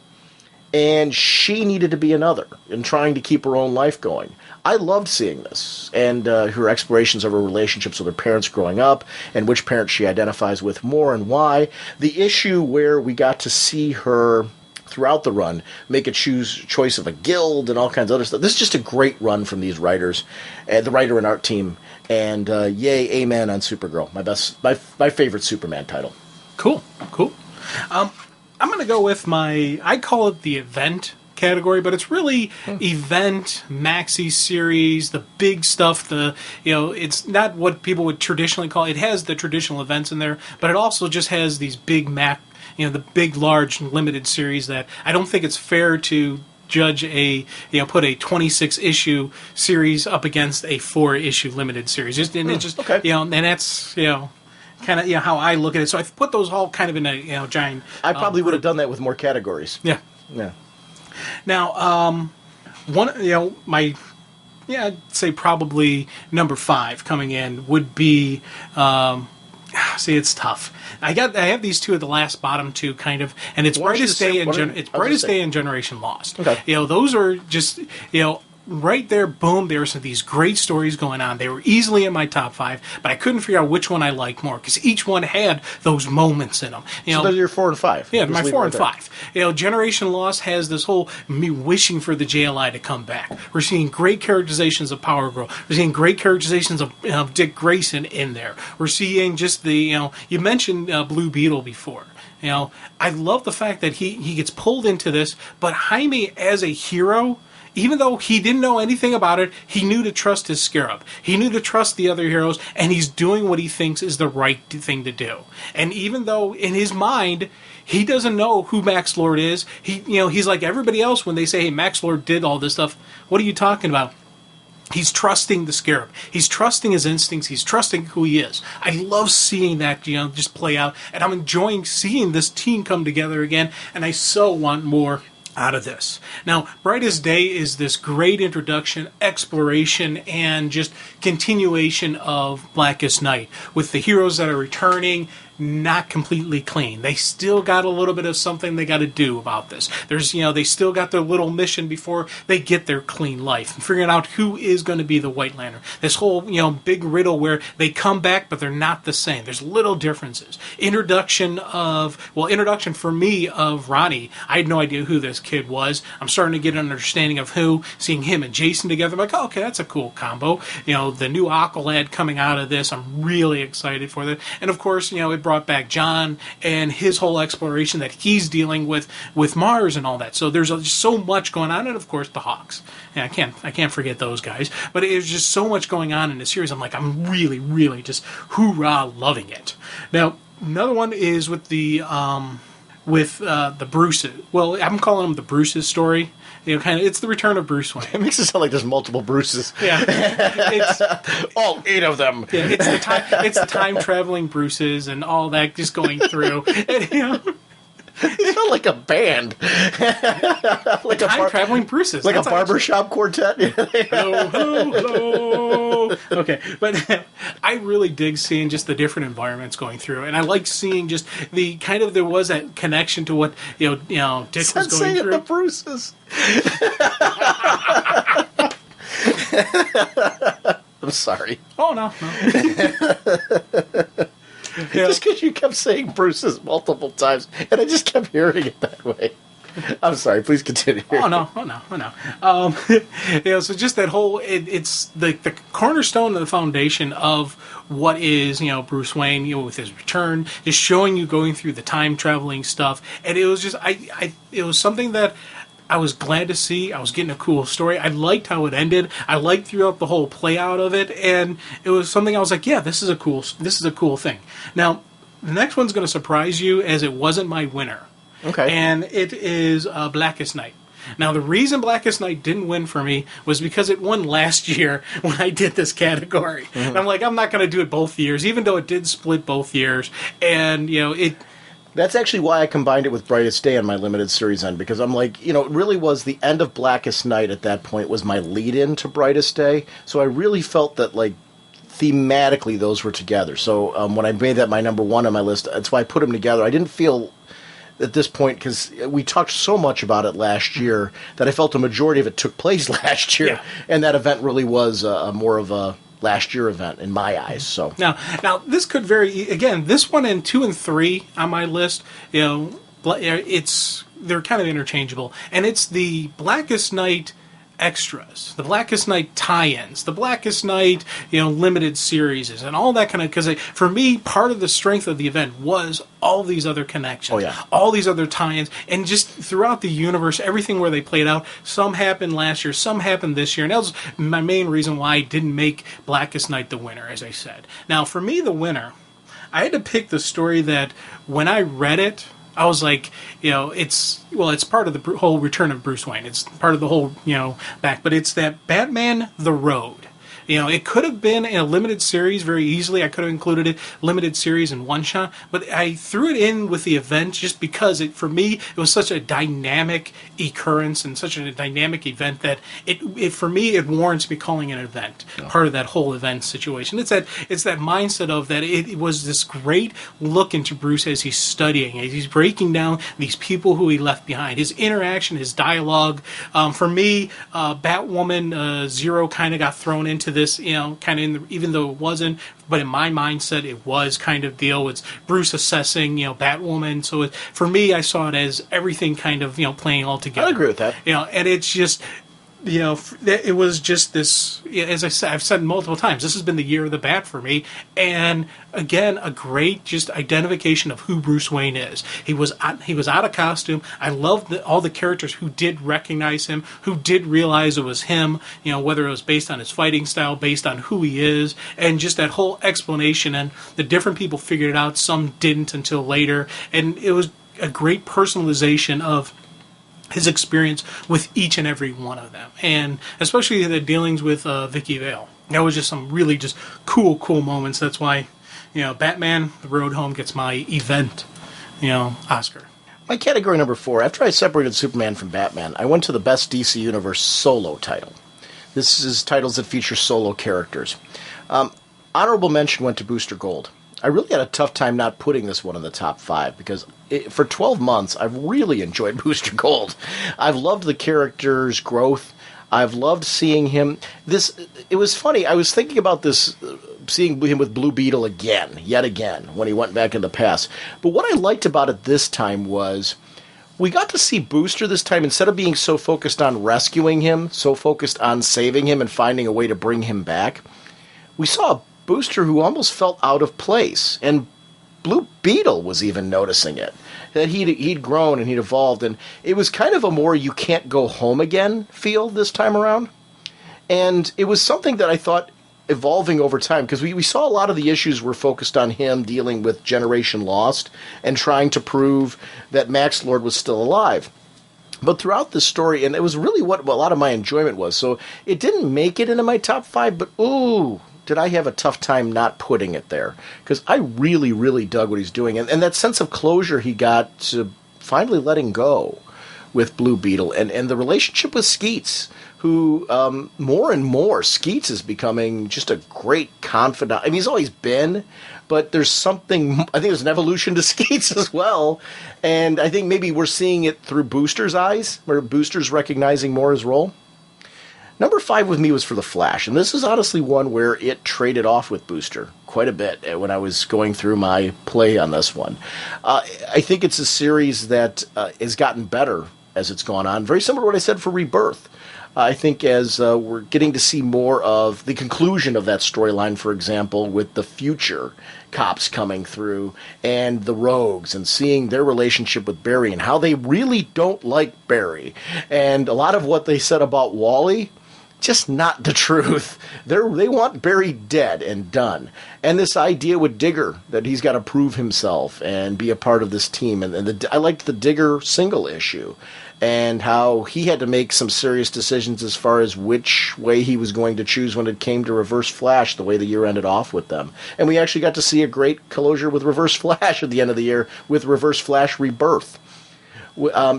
and she needed to be another, and trying to keep her own life going. I loved seeing this, and her explorations of her relationships with her parents growing up, and which parent she identifies with more and why. The issue where we got to see her throughout the run, make a choice of a guild and all kinds of other stuff. This is just a great run from these writers, the writer and art team, and yay, amen on Supergirl. My favorite Superman title. Cool. I'm going to go with I call it the event category, but it's really event, maxi series, the big stuff. It's not what people would traditionally call it. It has the traditional events in there, but it also just has these big the big, large, limited series that I don't think it's fair to judge put a 26-issue series up against a 4-issue limited series. And that's, kind of, how I look at it. So I've put those all kind of in a, giant... I probably would have done that with more categories. Yeah. Yeah. Now, I'd say probably number 5 coming in would be. See, it's tough. I have these two at the last bottom two, kind of, and it's Brightest Day and Generation Lost. Okay. Those are just right there, boom, there were some of these great stories going on. They were easily in my top 5, but I couldn't figure out which one I liked more because each one had those moments in them. So those are your 4 and 5. Yeah, my 4 and 5. Generation Lost has this whole me wishing for the JLI to come back. We're seeing great characterizations of Power Girl. We're seeing great characterizations of Dick Grayson in there. We're seeing just the, you mentioned Blue Beetle before. I love the fact that he gets pulled into this, but Jaime as a hero, even though he didn't know anything about it, he knew to trust his Scarab. He knew to trust the other heroes, and he's doing what he thinks is the right thing to do. And even though in his mind he doesn't know who Max Lord is, he's like everybody else when they say, "Hey, Max Lord did all this stuff." What are you talking about? He's trusting the Scarab. He's trusting his instincts. He's trusting who he is. I love seeing that, just play out, and I'm enjoying seeing this team come together again. And I so want more out of this. Now, Brightest Day is this great introduction, exploration, and just continuation of Blackest Night with the heroes that are returning. Not completely clean. They still got a little bit of something they got to do about this. There's, they still got their little mission before they get their clean life and figuring out who is going to be the White Lantern. This whole, big riddle where they come back, but they're not the same. There's little differences. Introduction for me of Ronnie. I had no idea who this kid was. I'm starting to get an understanding of who, seeing him and Jason together. I'm like, oh, okay, that's a cool combo. The new Aqualad coming out of this. I'm really excited for that. And of course, it brought back John and his whole exploration that he's dealing with Mars and all that. So there's just so much going on, and of course the Hawks. And I can't forget those guys. But there's just so much going on in the series. I'm really, really just hoorah loving it. Now another one is with the Bruces. Well, I'm calling them the Bruces story. It's the return of Bruce Wayne. It makes it sound like there's multiple Bruces. Yeah, it's all 8 of them. Yeah, it's the time traveling Bruces and all that just going through. And, You sound like a band. Like time traveling Bruces. Like a barbershop quartet. Hello, hello. Okay, but I really dig seeing just the different environments going through, and I like seeing just the kind of, there was that connection to what Dick was going through. The Bruces. I'm sorry. Oh no. Yeah. Just because you kept saying Bruce's multiple times, and I just kept hearing it that way. I'm sorry. Please continue. Oh no. So just that whole, it's the cornerstone of the foundation of what is Bruce Wayne, with his return, just showing you going through the time traveling stuff, and it was just it was something that I was glad to see. I was getting a cool story. I liked how it ended. I liked throughout the whole play out of it, and it was something I was like, yeah, this is a cool thing. Now, the next one's going to surprise you, as it wasn't my winner. Okay. And it is Blackest Night. Now, the reason Blackest Night didn't win for me was because it won last year when I did this category. Mm-hmm. And I'm like, I'm not going to do it both years, even though it did split both years. And, it... That's actually why I combined it with Brightest Day on my limited series end, because I'm like, it really was the end of Blackest Night at that point was my lead-in to Brightest Day, so I really felt that, thematically those were together. So when I made that my number one on my list, that's why I put them together. I didn't feel at this point, because we talked so much about it last year, that I felt a majority of it took place last year, and that event really was more of a last year event in my eyes. So now this could vary. Again, this one and 2 and 3 on my list, they're kind of interchangeable, and it's the Blackest Night extras, the Blackest Night tie-ins, the Blackest Night limited series, and all that kind of, because for me, part of the strength of the event was all these other connections, all these other tie-ins, and just throughout the universe, everything where they played out. Some happened last year, some happened this year, and that was my main reason why I didn't make Blackest Night the winner, as I said. Now, for me, the winner, I had to pick the story that when I read it, I was like, it's part of the whole return of Bruce Wayne. It's part of the whole, back. But it's that Batman The Road. It could have been in a limited series very easily. I could have included it limited series in one shot, but I threw it in with the event just because for me it was such a dynamic occurrence and such a dynamic event that for me it warrants me calling it an event. Part of that whole event situation. It's that mindset of that it was this great look into Bruce as he's studying, as he's breaking down these people who he left behind, his interaction, his dialogue. For me, Batwoman Zero kind of got thrown into this, even though it wasn't, but in my mindset, it was kind of deal. It's Bruce assessing, Batwoman. So for me, I saw it as everything kind of, playing all together. I agree with that. And it's just, it was just this, as I said, I've said multiple times, this has been the year of the Bat for me. And again, a great just identification of who Bruce Wayne is. He was out of costume. I loved all the characters who did recognize him, who did realize it was him, whether it was based on his fighting style, based on who he is, and just that whole explanation. And the different people figured it out. Some didn't until later. And it was a great personalization of his experience with each and every one of them, and especially the dealings with Vicky Vale. That was just some really just cool moments. That's why, Batman: The Road Home gets my event, Oscar. My category number 4, after I separated Superman from Batman, I went to the best DC Universe solo title. This is titles that feature solo characters. Honorable mention went to Booster Gold. I really had a tough time not putting this one in the top 5 because for 12 months, I've really enjoyed Booster Gold. I've loved the character's growth. I've loved seeing him. It was funny. I was thinking about this, seeing him with Blue Beetle yet again, when he went back in the past. But what I liked about it this time was we got to see Booster this time, instead of being so focused on rescuing him, so focused on saving him and finding a way to bring him back. We saw a Booster who almost felt out of place, and Blue Beetle was even noticing it, that he'd grown and he'd evolved, and it was kind of a more you can't go home again feel this time around. And it was something that I thought evolving over time, because we saw a lot of the issues were focused on him dealing with Generation Lost and trying to prove that Max Lord was still alive. But throughout the story, and it was really what a lot of my enjoyment was, so it didn't make it into my top 5, but ooh, did I have a tough time not putting it there, because I really, really dug what he's doing. And that sense of closure he got to finally letting go with Blue Beetle, and the relationship with Skeets, who more and more, Skeets is becoming just a great confidant. I mean, he's always been, but there's something, I think there's an evolution to Skeets as well, and I think maybe we're seeing it through Booster's eyes, where Booster's recognizing more his role. Number 5 with me was for The Flash, and this is honestly one where it traded off with Booster quite a bit when I was going through my play on this one. I think it's a series that has gotten better as it's gone on, very similar to what I said for Rebirth. I think as we're getting to see more of the conclusion of that storyline, for example, with the future cops coming through and the rogues, and seeing their relationship with Barry and how they really don't like Barry. And a lot of what they said about Wally, just not the truth. They want Barry dead and done. And this idea with Digger, that he's got to prove himself and be a part of this team. And I liked the Digger single issue, and how he had to make some serious decisions as far as which way he was going to choose when it came to Reverse Flash, the way the year ended off with them. And we actually got to see a great closure with Reverse Flash at the end of the year with Reverse Flash Rebirth.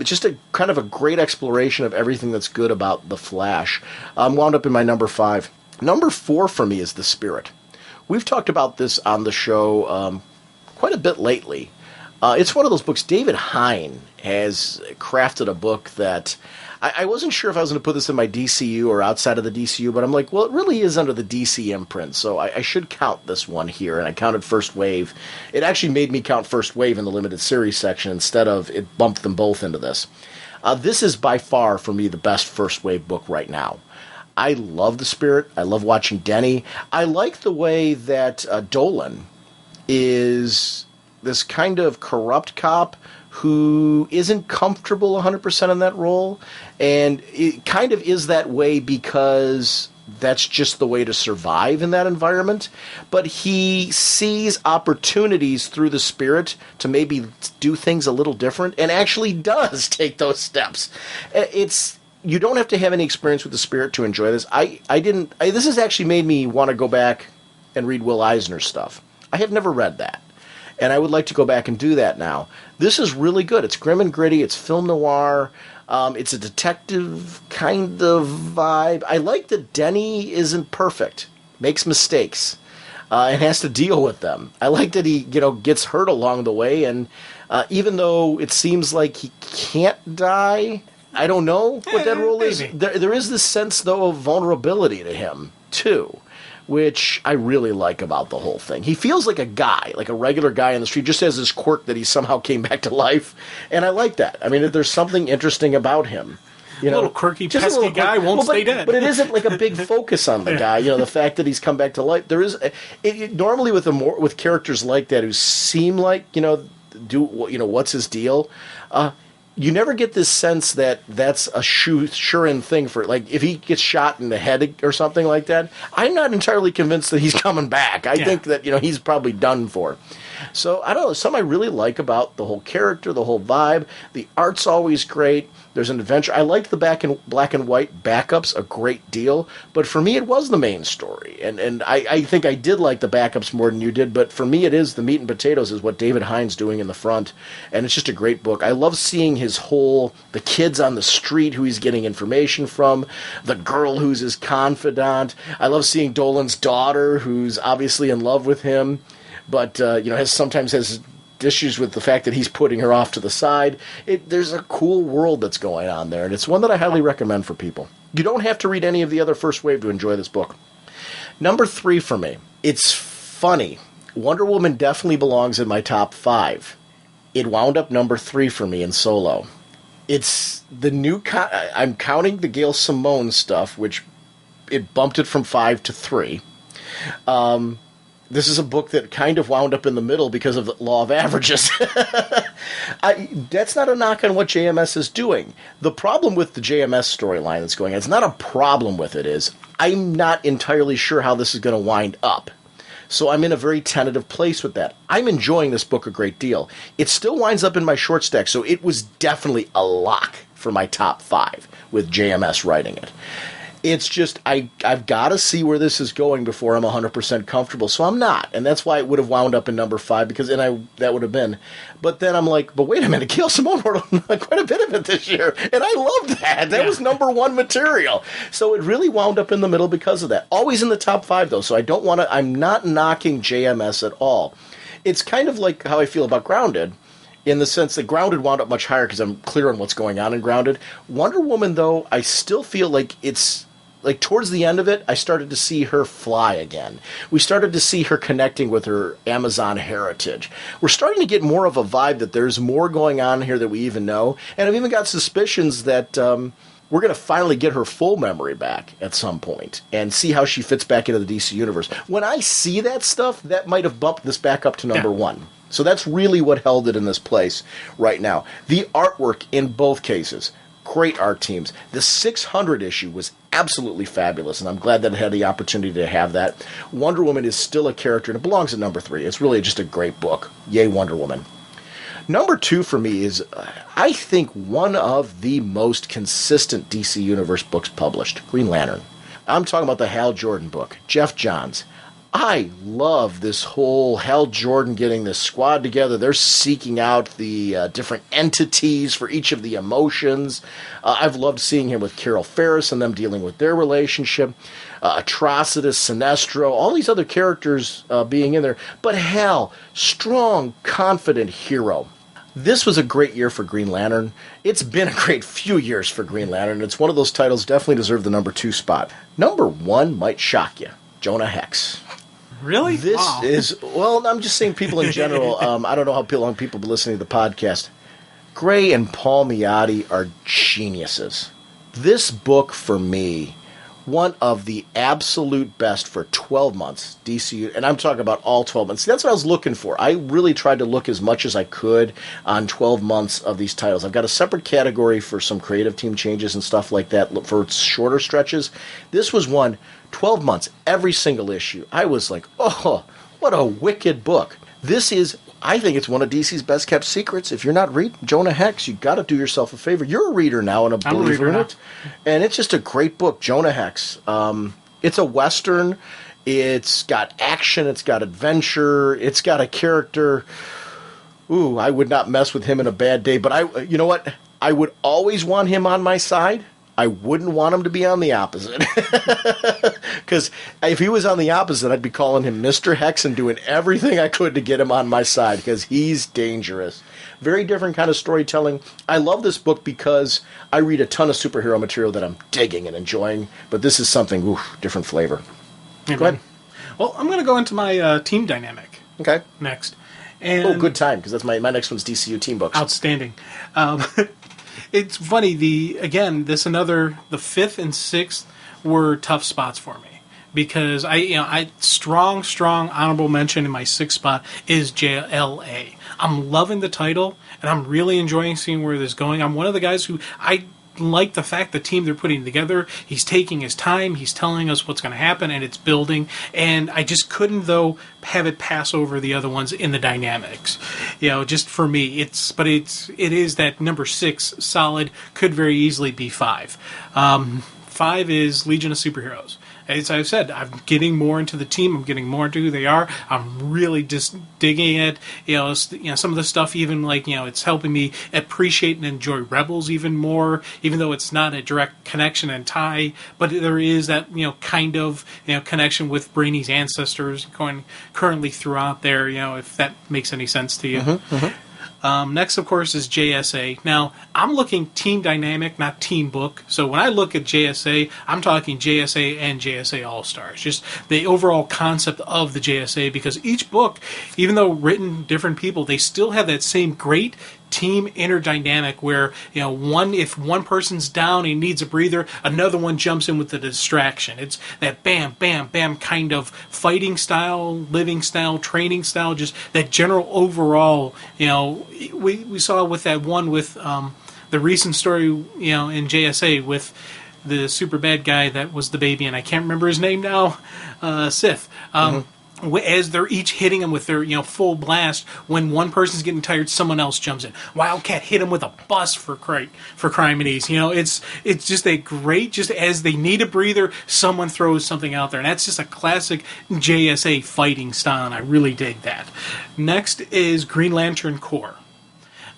Just a kind of a great exploration of everything that's good about The Flash. Wound up in my number 5. Number 4 for me is The Spirit. We've talked about this on the show quite a bit lately. It's one of those books. David Hine has crafted a book that I wasn't sure if I was going to put this in my DCU or outside of the DCU, but I'm like, well, it really is under the DC imprint, so I should count this one here, and I counted First Wave. It actually made me count First Wave in the limited series section instead of it bumped them both into this. This is by far, for me, the best First Wave book right now. I love The Spirit. I love watching Denny. I like the way that Dolan is this kind of corrupt cop who isn't comfortable 100% in that role, and it kind of is that way because that's just the way to survive in that environment. But he sees opportunities through the Spirit to maybe do things a little different, and actually does take those steps. It's you don't have to have any experience with the Spirit to enjoy this. This has actually made me want to go back and read Will Eisner's stuff. I have never read that, and I would like to go back and do that now. This is really good. It's grim and gritty. It's film noir. It's a detective kind of vibe. I like that Denny isn't perfect, makes mistakes, and has to deal with them. I like that he, gets hurt along the way, and even though it seems like he can't die, I don't know what that role is. There is this sense, though, of vulnerability to him, too, which I really like about the whole thing. He feels like a guy, like a regular guy on the street, just has this quirk that he somehow came back to life, and I like that. I mean, there's something interesting about him. A little quirky, pesky guy won't stay dead. But it isn't like a big focus on the guy. The fact that he's come back to life. There is normally with characters like that who seem like what's his deal. You never get this sense that that's a sure-in thing for, like, if he gets shot in the head or something like that, I'm not entirely convinced that he's coming back. I think that, he's probably done for. So, I don't know, something I really like about the whole character, the whole vibe. The art's always great. There's an adventure. I liked the black and white backups a great deal, but for me it was the main story. And I think I did like the backups more than you did, but for me it is the meat and potatoes is what David Hines doing in the front, and it's just a great book. I love seeing the kids on the street who he's getting information from, the girl who's his confidant. I love seeing Dolan's daughter who's obviously in love with him, but sometimes has issues with the fact that he's putting her off to the side. There's a cool world that's going on there, and it's one that I highly recommend for people. You don't have to read any of the other First Wave to enjoy this book. Number 3 for me. It's funny. Wonder Woman definitely belongs in my top 5. It wound up number 3 for me in solo. It's the new... I'm counting the Gail Simone stuff, which it bumped it from 5 to 3. This is a book that kind of wound up in the middle because of the law of averages. That's not a knock on what JMS is doing. The problem with the JMS storyline that's going on, it's not a problem with it, is I'm not entirely sure how this is going to wind up. So I'm in a very tentative place with that. I'm enjoying this book a great deal. It still winds up in my short stack, so it was definitely a lock for my top 5 with JMS writing it. It's just, I've got to see where this is going before I'm 100% comfortable, so I'm not. And that's why it would have wound up in number 5, because that would have been. But then I'm like, but wait a minute, Gail Simone wrote quite a bit of it this year, and I loved that. That was number 1 material. So it really wound up in the middle because of that. Always in the top 5, though, so I'm not knocking JMS at all. It's kind of like how I feel about Grounded, in the sense that Grounded wound up much higher because I'm clear on what's going on in Grounded. Wonder Woman, though, I still feel like it's... Like, towards the end of it, I started to see her fly again. We started to see her connecting with her Amazon heritage. We're starting to get more of a vibe that there's more going on here that we even know. And I've even got suspicions that we're going to finally get her full memory back at some point and see how she fits back into the DC universe. When I see that stuff, that might have bumped this back up to number 1. So that's really what held it in this place right now. The artwork in both cases, great art teams. The 600 issue was absolutely fabulous, and I'm glad that it had the opportunity to have that. Wonder Woman is still a character, and it belongs at number 3. It's really just a great book. Yay, Wonder Woman. Number 2 for me is, I think, one of the most consistent DC Universe books published, Green Lantern. I'm talking about the Hal Jordan book, Jeff Johns. I love this whole Hal Jordan getting this squad together. They're seeking out the different entities for each of the emotions. I've loved seeing him with Carol Ferris and them dealing with their relationship. Atrocitus, Sinestro, all these other characters being in there. But Hal, strong, confident hero. This was a great year for Green Lantern. It's been a great few years for Green Lantern. It's one of those titles definitely deserve the number 2 spot. Number 1 might shock you. Jonah Hex. Really? This is, well, I'm just saying people in general. I don't know how long people have been listening to the podcast. Gray and Paul Miotti are geniuses. This book, for me, one of the absolute best for 12 months, DC, and I'm talking about all 12 months. That's what I was looking for. I really tried to look as much as I could on 12 months of these titles. I've got a separate category for some creative team changes and stuff like that for shorter stretches. This was one, 12 months, every single issue. I was like, oh, what a wicked book. This is, I think it's one of DC's best kept secrets. If you're not reading Jonah Hex, you got to do yourself a favor. You're a reader now and a believer in it, and it's just a great book, Jonah Hex. It's a Western. It's got action. It's got adventure. It's got a character. Ooh, I would not mess with him in a bad day. But you know what? I would always want him on my side. I wouldn't want him to be on the opposite. Because if he was on the opposite, I'd be calling him Mr. Hex and doing everything I could to get him on my side, because he's dangerous. Very different kind of storytelling. I love this book because I read a ton of superhero material that I'm digging and enjoying, but this is something, different flavor. Amen. Go ahead. Well, I'm going to go into my team dynamic next. And good time, because that's my next one's DCU team books. Outstanding. It's funny, the 5th and 6th were tough spots for me, because I strong honorable mention in my 6th spot is JLA. I'm loving the title, and I'm really enjoying seeing where this is going. I'm one of the guys who I like the fact the team they're putting together. He's taking his time. He's telling us what's going to happen, and it's building. And I just couldn't, though, have it pass over the other ones in the dynamics. Just for me, it is that number 6 solid, could very easily be 5. 5 is Legion of Superheroes. As I've said, I'm getting more into the team. I'm getting more into who they are. I'm really just digging it. Some of the stuff, even it's helping me appreciate and enjoy Rebels even more, even though it's not a direct connection and tie. But there is that kind of connection with Brainy's ancestors going currently throughout there. If that makes any sense to you. Mm-hmm, mm-hmm. Next, of course, is JSA. Now, I'm looking team dynamic, not team book. So when I look at JSA, I'm talking JSA and JSA All-Stars. Just the overall concept of the JSA, because each book, even though written different people, they still have that same great team inner dynamic where, if one person's down and needs a breather, another one jumps in with the distraction. It's that bam, bam, bam kind of fighting style, living style, training style, just that general overall, we saw with that one with the recent story, in JSA with the super bad guy that was the baby, and I can't remember his name now, Sith. As they're each hitting him with their full blast, when one person's getting tired, someone else jumps in. Wildcat hit him with a bus for Crimenes. It's just a great, just as they need a breather, someone throws something out there, and that's just a classic JSA fighting style, and I really dig that. Next is Green Lantern Corps.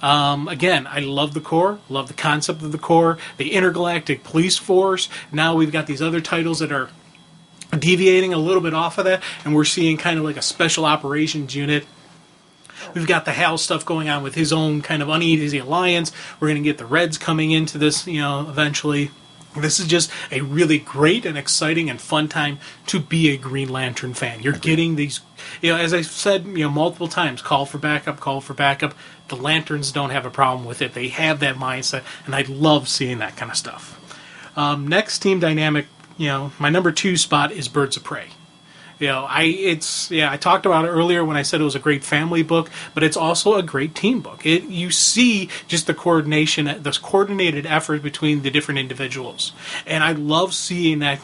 Again, I love the Corps, love the concept of the Corps, the Intergalactic Police Force. Now we've got these other titles that are deviating a little bit off of that, and we're seeing kind of like a special operations unit. We've got the Hal stuff going on with his own kind of uneasy alliance. We're going to get the Reds coming into this, eventually. This is just a really great and exciting and fun time to be a Green Lantern fan. You're getting these, as I said, multiple times, call for backup. The Lanterns don't have a problem with it. They have that mindset, and I love seeing that kind of stuff. Next team dynamic, my number 2 spot is Birds of Prey. I talked about it earlier when I said it was a great family book, but it's also a great team book. You see just the coordination, this coordinated effort between the different individuals. And I love seeing that,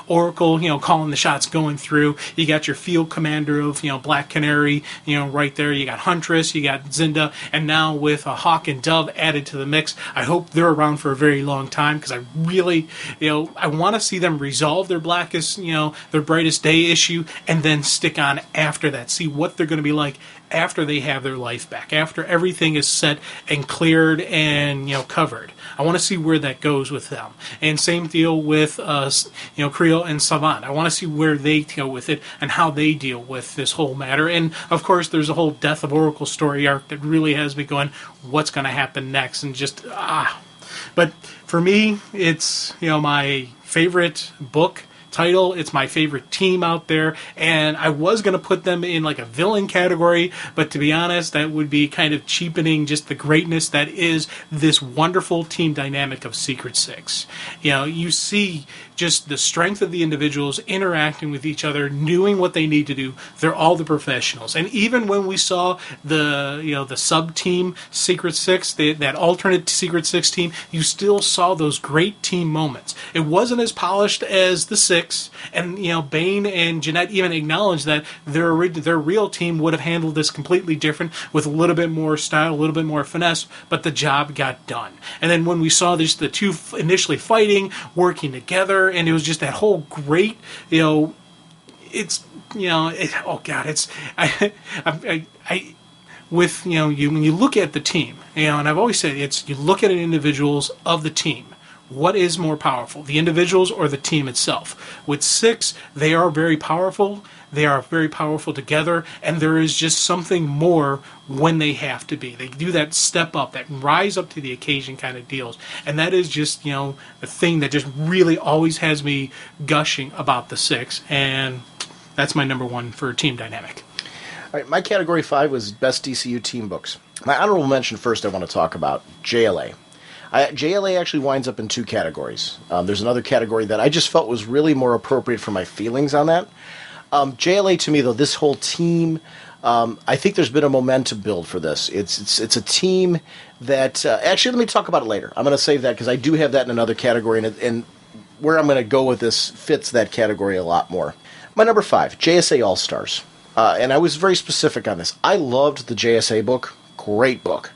Oracle, calling the shots going through. You got your field commander of, Black Canary, right there. You got Huntress, you got Zinda, and now with Hawk and Dove added to the mix, I hope they're around for a very long time, because I really, I want to see them resolve their blackest, their brightest day issue, and then stick on after that. See what they're going to be like after they have their life back, after everything is set and cleared and covered. I want to see where that goes with them. And same deal with Creel and Savant. I want to see where they deal with it and how they deal with this whole matter. And of course, there's a whole Death of Oracle story arc that really has me going, what's going to happen next? And just But for me, it's my favorite book title. It's my favorite team out there, and I was going to put them in like a villain category, but to be honest, that would be kind of cheapening just the greatness that is this wonderful team dynamic of Secret Six. You see just the strength of the individuals interacting with each other, doing what they need to do. They're all the professionals. And even when we saw the sub-team Secret Six, that alternate Secret Six team, you still saw those great team moments. It wasn't as polished as the Six, Six, and Bane and Jeanette even acknowledged that their real team would have handled this completely different with a little bit more style, a little bit more finesse, but the job got done. And then when we saw the two initially fighting, working together, and it was just that whole great, it's oh god, it's I with when you look at the team, and I've always said you look at individuals of the team. What is more powerful, the individuals or the team itself? With Six, they are very powerful. They are very powerful together, and there is just something more when they have to be. They do that step up, that rise up to the occasion kind of deals, and that is just the thing that just really always has me gushing about the Six, and that's my number one for team dynamic. All right, my category 5 was best DCU team books. My honorable mention first I want to talk about JLA. JLA actually winds up in 2 categories. There's another category that I just felt was really more appropriate for my feelings on that. JLA to me, though, this whole team, I think there's been a momentum build for this. It's a team that actually, let me talk about it later. I'm going to save that because I do have that in another category, and where I'm going to go with this fits that category a lot more. My number 5, JSA All Stars, and I was very specific on this. I loved the JSA book, great book.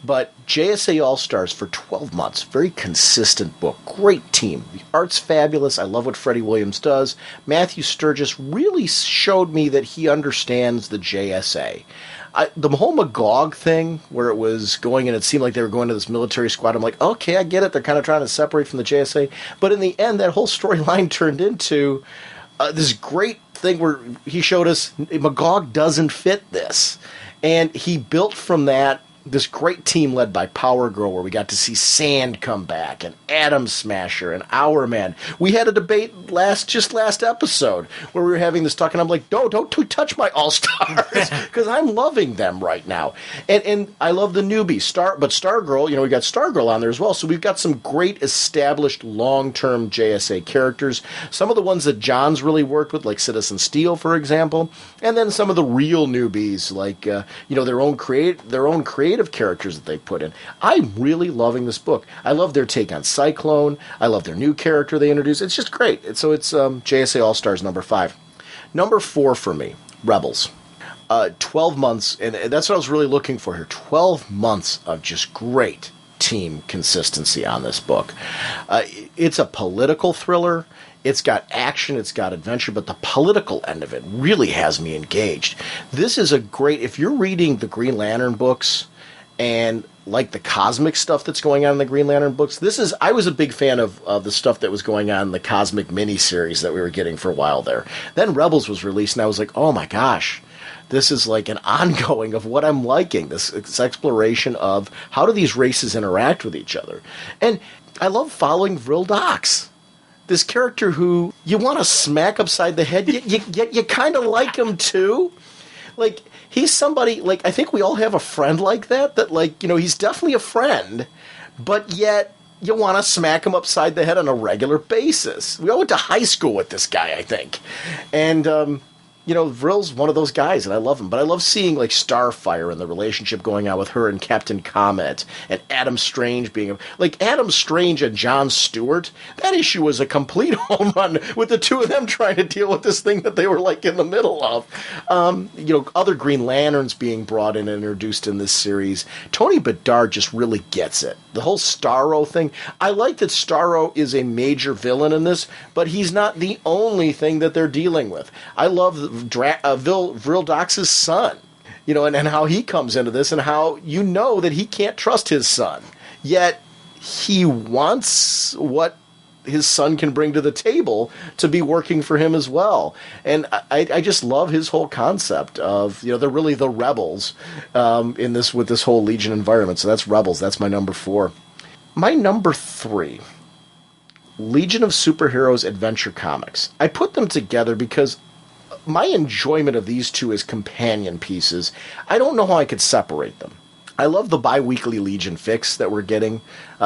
But JSA All-Stars for 12 months, very consistent book, great team. The art's fabulous. I love what Freddie Williams does. Matthew Sturgis really showed me that he understands the JSA. The whole Magog thing, where it was going and it seemed like they were going to this military squad, I'm like, okay, I get it. They're kind of trying to separate from the JSA. But in the end, that whole storyline turned into this great thing where he showed us Magog doesn't fit this. And he built from that this great team led by Power Girl, where we got to see Sand come back, and Atom Smasher, and Hourman. We had a debate last episode where we were having this talk, and I'm like, no, don't touch my All-Stars, because I'm loving them right now. And I love the newbies. But Stargirl, we got Stargirl on there as well, so we've got some great established long-term JSA characters. Some of the ones that John's really worked with, like Citizen Steel, for example, and then some of the real newbies, like their own creative characters that they put in. I'm really loving this book. I love their take on Cyclone. I love their new character they introduced. It's just great. So it's JSA All-Stars number 5. Number 4 for me, Rebels. 12 months, and that's what I was really looking for here. 12 months of just great team consistency on this book. It's a political thriller. It's got action, it's got adventure, but the political end of it really has me engaged. This is if you're reading the Green Lantern books and like the cosmic stuff that's going on in the Green Lantern books, I was a big fan of the stuff that was going on in the cosmic miniseries that we were getting for a while there. Then Rebels was released, and I was like, oh my gosh, this is like an ongoing of what I'm liking, this exploration of how do these races interact with each other. And I love following Vril Dox. This character who you want to smack upside the head, yet you kind of like him too. Like, he's somebody, like, I think we all have a friend like that, he's definitely a friend, but yet you want to smack him upside the head on a regular basis. We all went to high school with this guy, I think. And, Vril's one of those guys, and I love him. But I love seeing, like, Starfire and the relationship going on with her and Captain Comet, and Adam Strange being... Adam Strange and Jon Stewart, that issue was a complete home run with the two of them trying to deal with this thing that they were, in the middle of. Other Green Lanterns being brought in and introduced in this series. Tony Bedard just really gets it. The whole Starro thing. I like that Starro is a major villain in this, but he's not the only thing that they're dealing with. I love Vril Dox's son, and how he comes into this, and how that he can't trust his son, yet he wants what his son can bring to the table to be working for him as well. And I just love his whole concept of, they're really the rebels with this whole Legion environment. So that's Rebels. That's my number 4. My number 3, Legion of Superheroes Adventure Comics. I put them together because my enjoyment of these two as companion pieces, I don't know how I could separate them. I love the bi-weekly Legion fix that we're getting,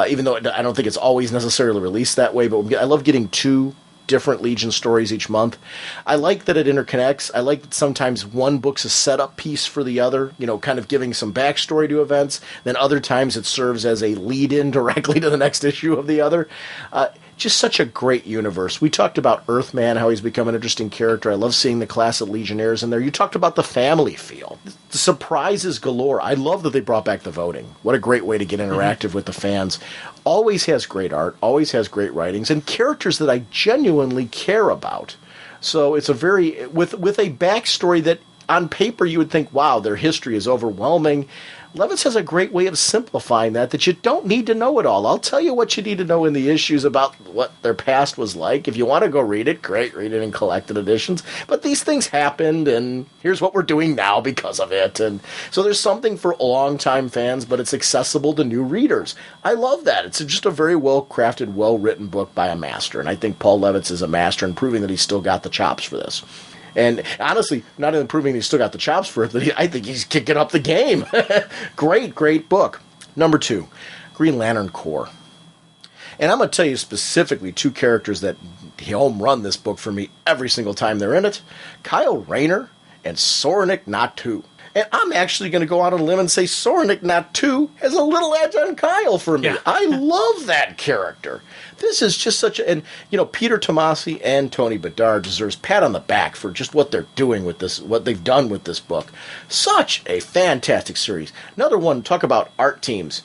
even though I don't think it's always necessarily released that way, but I love getting 2 different Legion stories each month. I like that it interconnects. I like that sometimes one book's a setup piece for the other, kind of giving some backstory to events. Then other times it serves as a lead-in directly to the next issue of the other. just such a great universe. We talked about Earthman, how he's become an interesting character. I love seeing the class of Legionnaires in there. You talked about the family feel. The surprises galore. I love that they brought back the voting. What a great way to get interactive with the fans. Always has great art, always has great writings, and characters that I genuinely care about. So it's a very, with a backstory that on paper you would think, wow, their history is overwhelming. Levitz has a great way of simplifying that you don't need to know it all. I'll tell you what you need to know in the issues about what their past was like. If you want to go read it, great, read it in collected editions. But these things happened, and here's what we're doing now because of it. And so there's something for long-time fans, but it's accessible to new readers. I love that. It's just a very well-crafted, well-written book by a master, and I think Paul Levitz is a master in proving that he's still got the chops for this. And honestly, not even proving he's still got the chops for it, but I think he's kicking up the game. Great book. Number 2, Green Lantern Corps. And I'm going to tell you specifically 2 characters that home run this book for me every single time they're in it. Kyle Rayner and Soranik Natu. And I'm actually going to go out on a limb and say Soranik Natu has a little edge on Kyle for me. Yeah. I love that character. This is just such a... And, Peter Tomasi and Tony Bedard deserves pat on the back for just what they're doing with this, what they've done with this book. Such a fantastic series. Another one, talk about art teams.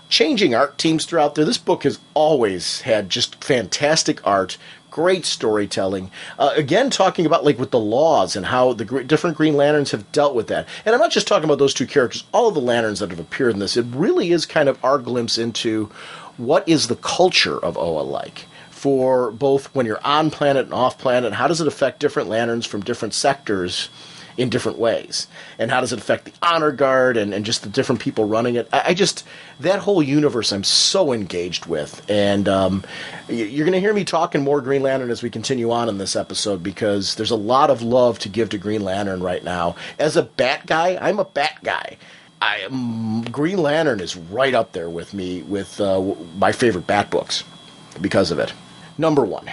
Changing art teams throughout there. This book has always had just fantastic art, great storytelling. Again, talking about with the laws and how the different Green Lanterns have dealt with that. And I'm not just talking about those 2 characters. All of the Lanterns that have appeared in this. It really is kind of our glimpse into what is the culture of Oa like. For both when you're on planet and off planet, how does it affect different Lanterns from different sectors in different ways? And how does it affect the Honor Guard and just the different people running it? I just, that whole universe I'm so engaged with. And you're going to hear me talking more Green Lantern as we continue on in this episode, because there's a lot of love to give to Green Lantern right now. As a Bat guy, I'm a Bat guy. Green Lantern is right up there with me with my favorite Bat books because of it. Number 1.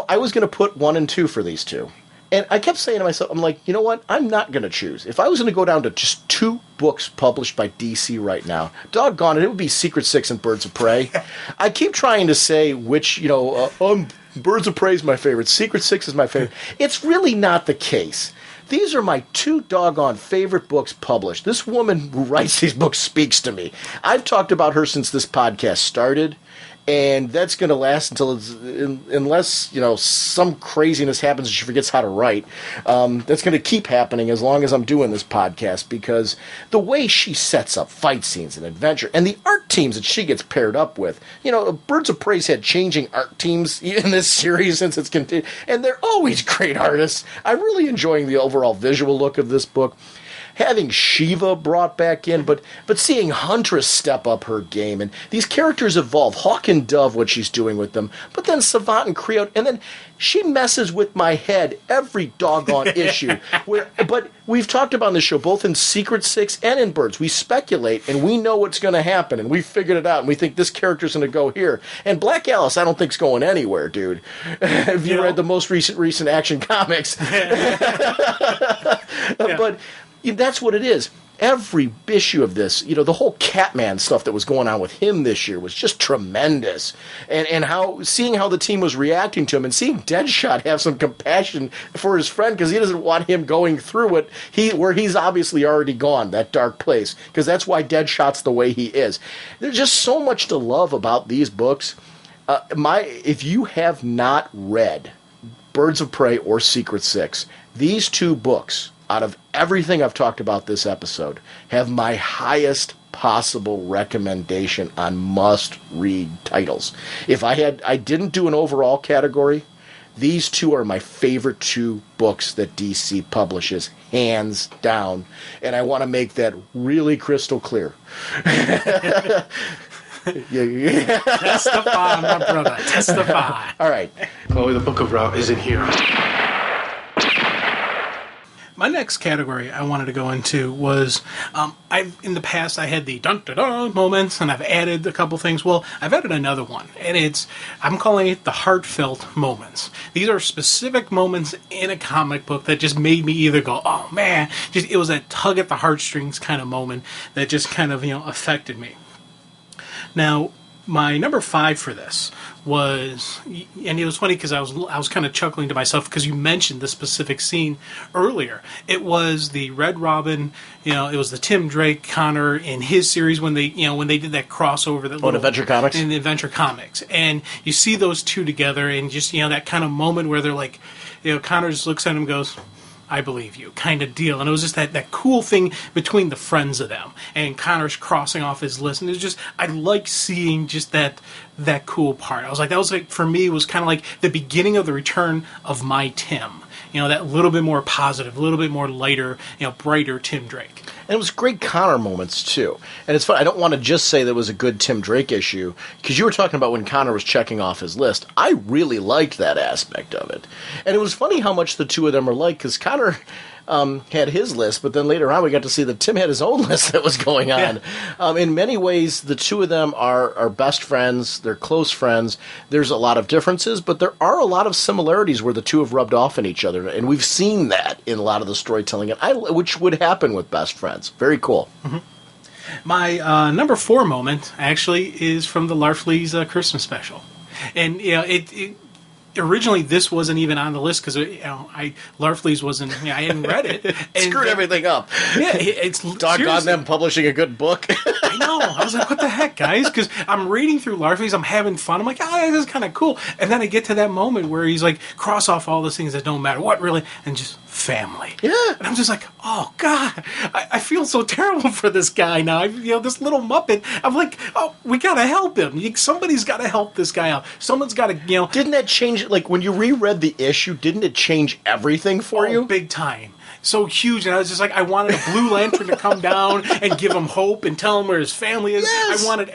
I was going to put 1 and 2 for these 2. And I kept saying to myself, I'm like, you know what? I'm not going to choose. If I was going to go down to just 2 books published by DC right now, doggone it, it would be Secret Six and Birds of Prey. I keep trying to say which, Birds of Prey is my favorite. Secret Six is my favorite. It's really not the case. These are my 2 doggone favorite books published. This woman who writes these books speaks to me. I've talked about her since this podcast started, and that's going to last until unless some craziness happens and she forgets how to write. That's going to keep happening as long as I'm doing this podcast, because the way she sets up fight scenes and adventure and the art teams that she gets paired up with. Birds of Prey's had changing art teams in this series since it's continued, and they're always great artists. I'm really enjoying the overall visual look of this book. Having Shiva brought back in, but seeing Huntress step up her game, and these characters evolve. Hawk and Dove, what she's doing with them, but then Savant and Creote, and then she messes with my head every doggone issue. But we've talked about this show, both in Secret Six and in Birds. We speculate, and we know what's going to happen, and we figured it out, and we think this character's going to go here. And Black Alice, I don't think's going anywhere, dude. Have you read the most recent Action Comics? But that's what it is. Every issue of this, the whole Catman stuff that was going on with him this year was just tremendous. And seeing how the team was reacting to him, and seeing Deadshot have some compassion for his friend, because he doesn't want him going through it where he's obviously already gone, that dark place, because that's why Deadshot's the way he is. There's just so much to love about these books. If you have not read Birds of Prey or Secret Six, these 2 books, out of everything I've talked about this episode, have my highest possible recommendation on must-read titles. If I didn't do an overall category, these 2 are my favorite 2 books that DC publishes, hands down. And I want to make that really crystal clear. Testify, my brother. Testify. All right. Chloe, the Book of Ra isn't here. My next category I wanted to go into was, in the past I had the dun-dun-dun moments, and I've added a couple things. Well, I've added another one, and I'm calling it the heartfelt moments. These are specific moments in a comic book that just made me either go, oh man, it was a tug at the heartstrings kind of moment that just kind of, affected me. Now, my number 5 for this was, and it was funny because I was kind of chuckling to myself because you mentioned the specific scene earlier. It was the Red Robin, it was the Tim Drake Connor in his series when they did that crossover, in Adventure Comics, in the Adventure Comics, and you see those two together, and just that kind of moment where they're like, Connor just looks at him and goes, I believe you, kind of deal. And it was just that cool thing between the friends of them. And Connor's crossing off his list. And it was just, I like seeing just that cool part. I was like, that was like, for me, was kind of like the beginning of the return of my Tim. That little bit more positive, a little bit more lighter, brighter Tim Drake. And it was great Connor moments, too. And it's fun. I don't want to just say that was a good Tim Drake issue, because you were talking about when Connor was checking off his list. I really liked that aspect of it. And it was funny how much the two of them are like, because Connor had his list, but then later on we got to see that Tim had his own list that was going on. Yeah. In many ways, the two of them are best friends. They're close friends. There's a lot of differences, but there are a lot of similarities where the two have rubbed off on each other, and we've seen that in a lot of the storytelling, which would happen with best friends. Very cool. Mm-hmm. My number 4 moment, actually, is from the Larfleeze Christmas special. And, originally, this wasn't even on the list because Larfleeze wasn't. I hadn't read it. And screwed everything up. Yeah, it's doggone them publishing a good book. I know. I was like, what the heck, guys? Because I'm reading through Larfleeze, I'm having fun. I'm like, this is kind of cool. And then I get to that moment where he's like, cross off all those things that don't matter. What really? And just family. Yeah. And I'm just like, oh God, I feel so terrible for this guy now. This little Muppet. I'm like, oh, we gotta help him. Somebody's got to help this guy out. Someone's got to, Didn't that change? Like when you reread the issue, didn't it change everything for you? Big time. So huge, and I was just like, I wanted a Blue Lantern to come down and give him hope and tell him where his family is. Yes. I wanted,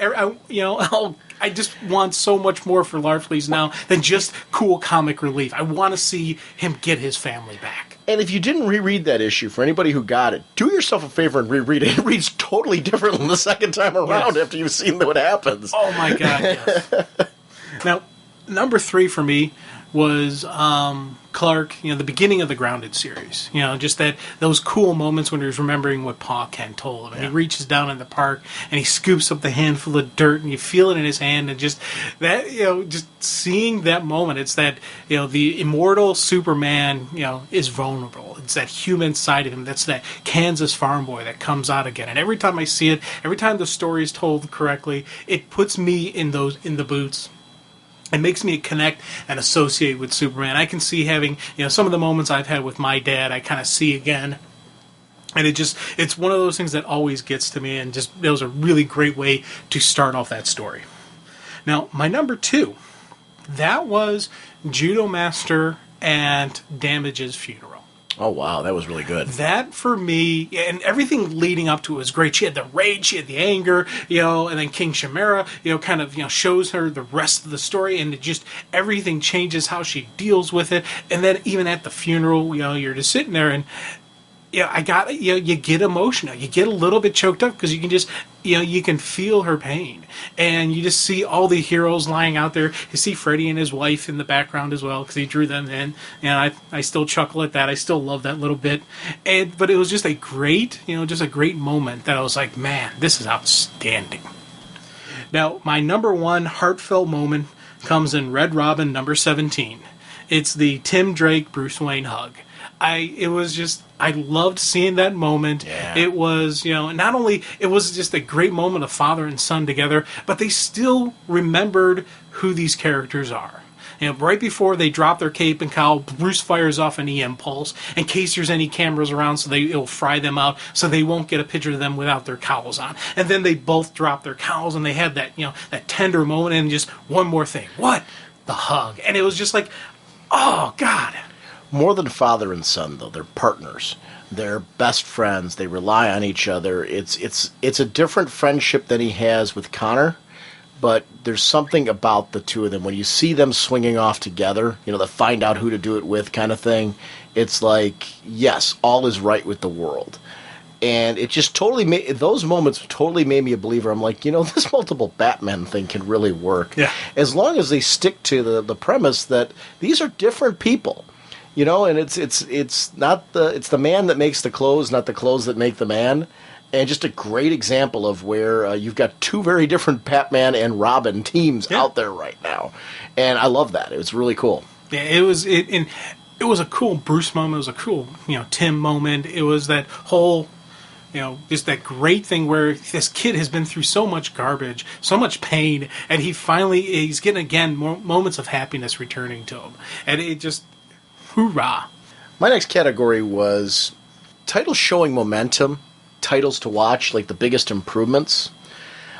I just want so much more for Larfleeze now than just cool comic relief. I want to see him get his family back. And if you didn't reread that issue, for anybody who got it, do yourself a favor and reread it. It reads totally different than the second time around after you've seen what happens. Oh my God, yes. Now, number 3 for me was Clark, the beginning of the Grounded series. Just those cool moments when he was remembering what Pa Kent told him. And he reaches down in the park and he scoops up the handful of dirt and you feel it in his hand, and just that, just seeing that moment, it's that, the immortal Superman, is vulnerable. It's that human side of him. That's that Kansas farm boy that comes out again. And every time I see it, every time the story is told correctly, it puts me in the boots. It makes me connect and associate with Superman. I can see having, some of the moments I've had with my dad, I kind of see again. And it's one of those things that always gets to me, and just, it was a really great way to start off that story. Now, my number 2, that was Judo Master and Damage's funeral. Oh, wow, that was really good. That, for me, and everything leading up to it was great. She had the rage, she had the anger, and then King Chimera, kind of, shows her the rest of the story, and it just, everything changes how she deals with it. And then even at the funeral, you're just sitting there, and you get emotional. You get a little bit choked up because you can just, you can feel her pain. And you just see all the heroes lying out there. You see Freddie and his wife in the background as well because he drew them in. And I still chuckle at that. I still love that little bit. But it was just a great, just a great moment that I was like, man, this is outstanding. Now, my number 1 heartfelt moment comes in Red Robin number 17. It's the Tim Drake Bruce Wayne hug. I loved seeing that moment. Yeah. It was, not only, it was just a great moment of father and son together, but they still remembered who these characters are. Right before they drop their cape and cowl, Bruce fires off an EM pulse in case there's any cameras around, so it'll fry them out, so they won't get a picture of them without their cowls on. And then they both drop their cowls, and they had that, that tender moment, and just one more thing. What? The hug. And it was just like, oh, God. More than father and son, though. They're partners. They're best friends. They rely on each other. It's a different friendship than he has with Connor, but there's something about the two of them. When you see them swinging off together, the find out who to do it with kind of thing, it's like, yes, all is right with the world. And it just those moments totally made me a believer. I'm like, this multiple Batman thing can really work. Yeah. As long as they stick to the premise that these are different people. You know, and it's the man that makes the clothes, not the clothes that make the man. And just a great example of where you've got two very different Batman and Robin teams out there right now, and I love that. It was really cool. Yeah, it was a cool Bruce moment. It was a cool Tim moment. It was that whole just that great thing where this kid has been through so much garbage, so much pain, and he's getting again more moments of happiness returning to him, and it just hoorah. My next category was titles showing momentum. Titles to watch, like the biggest improvements.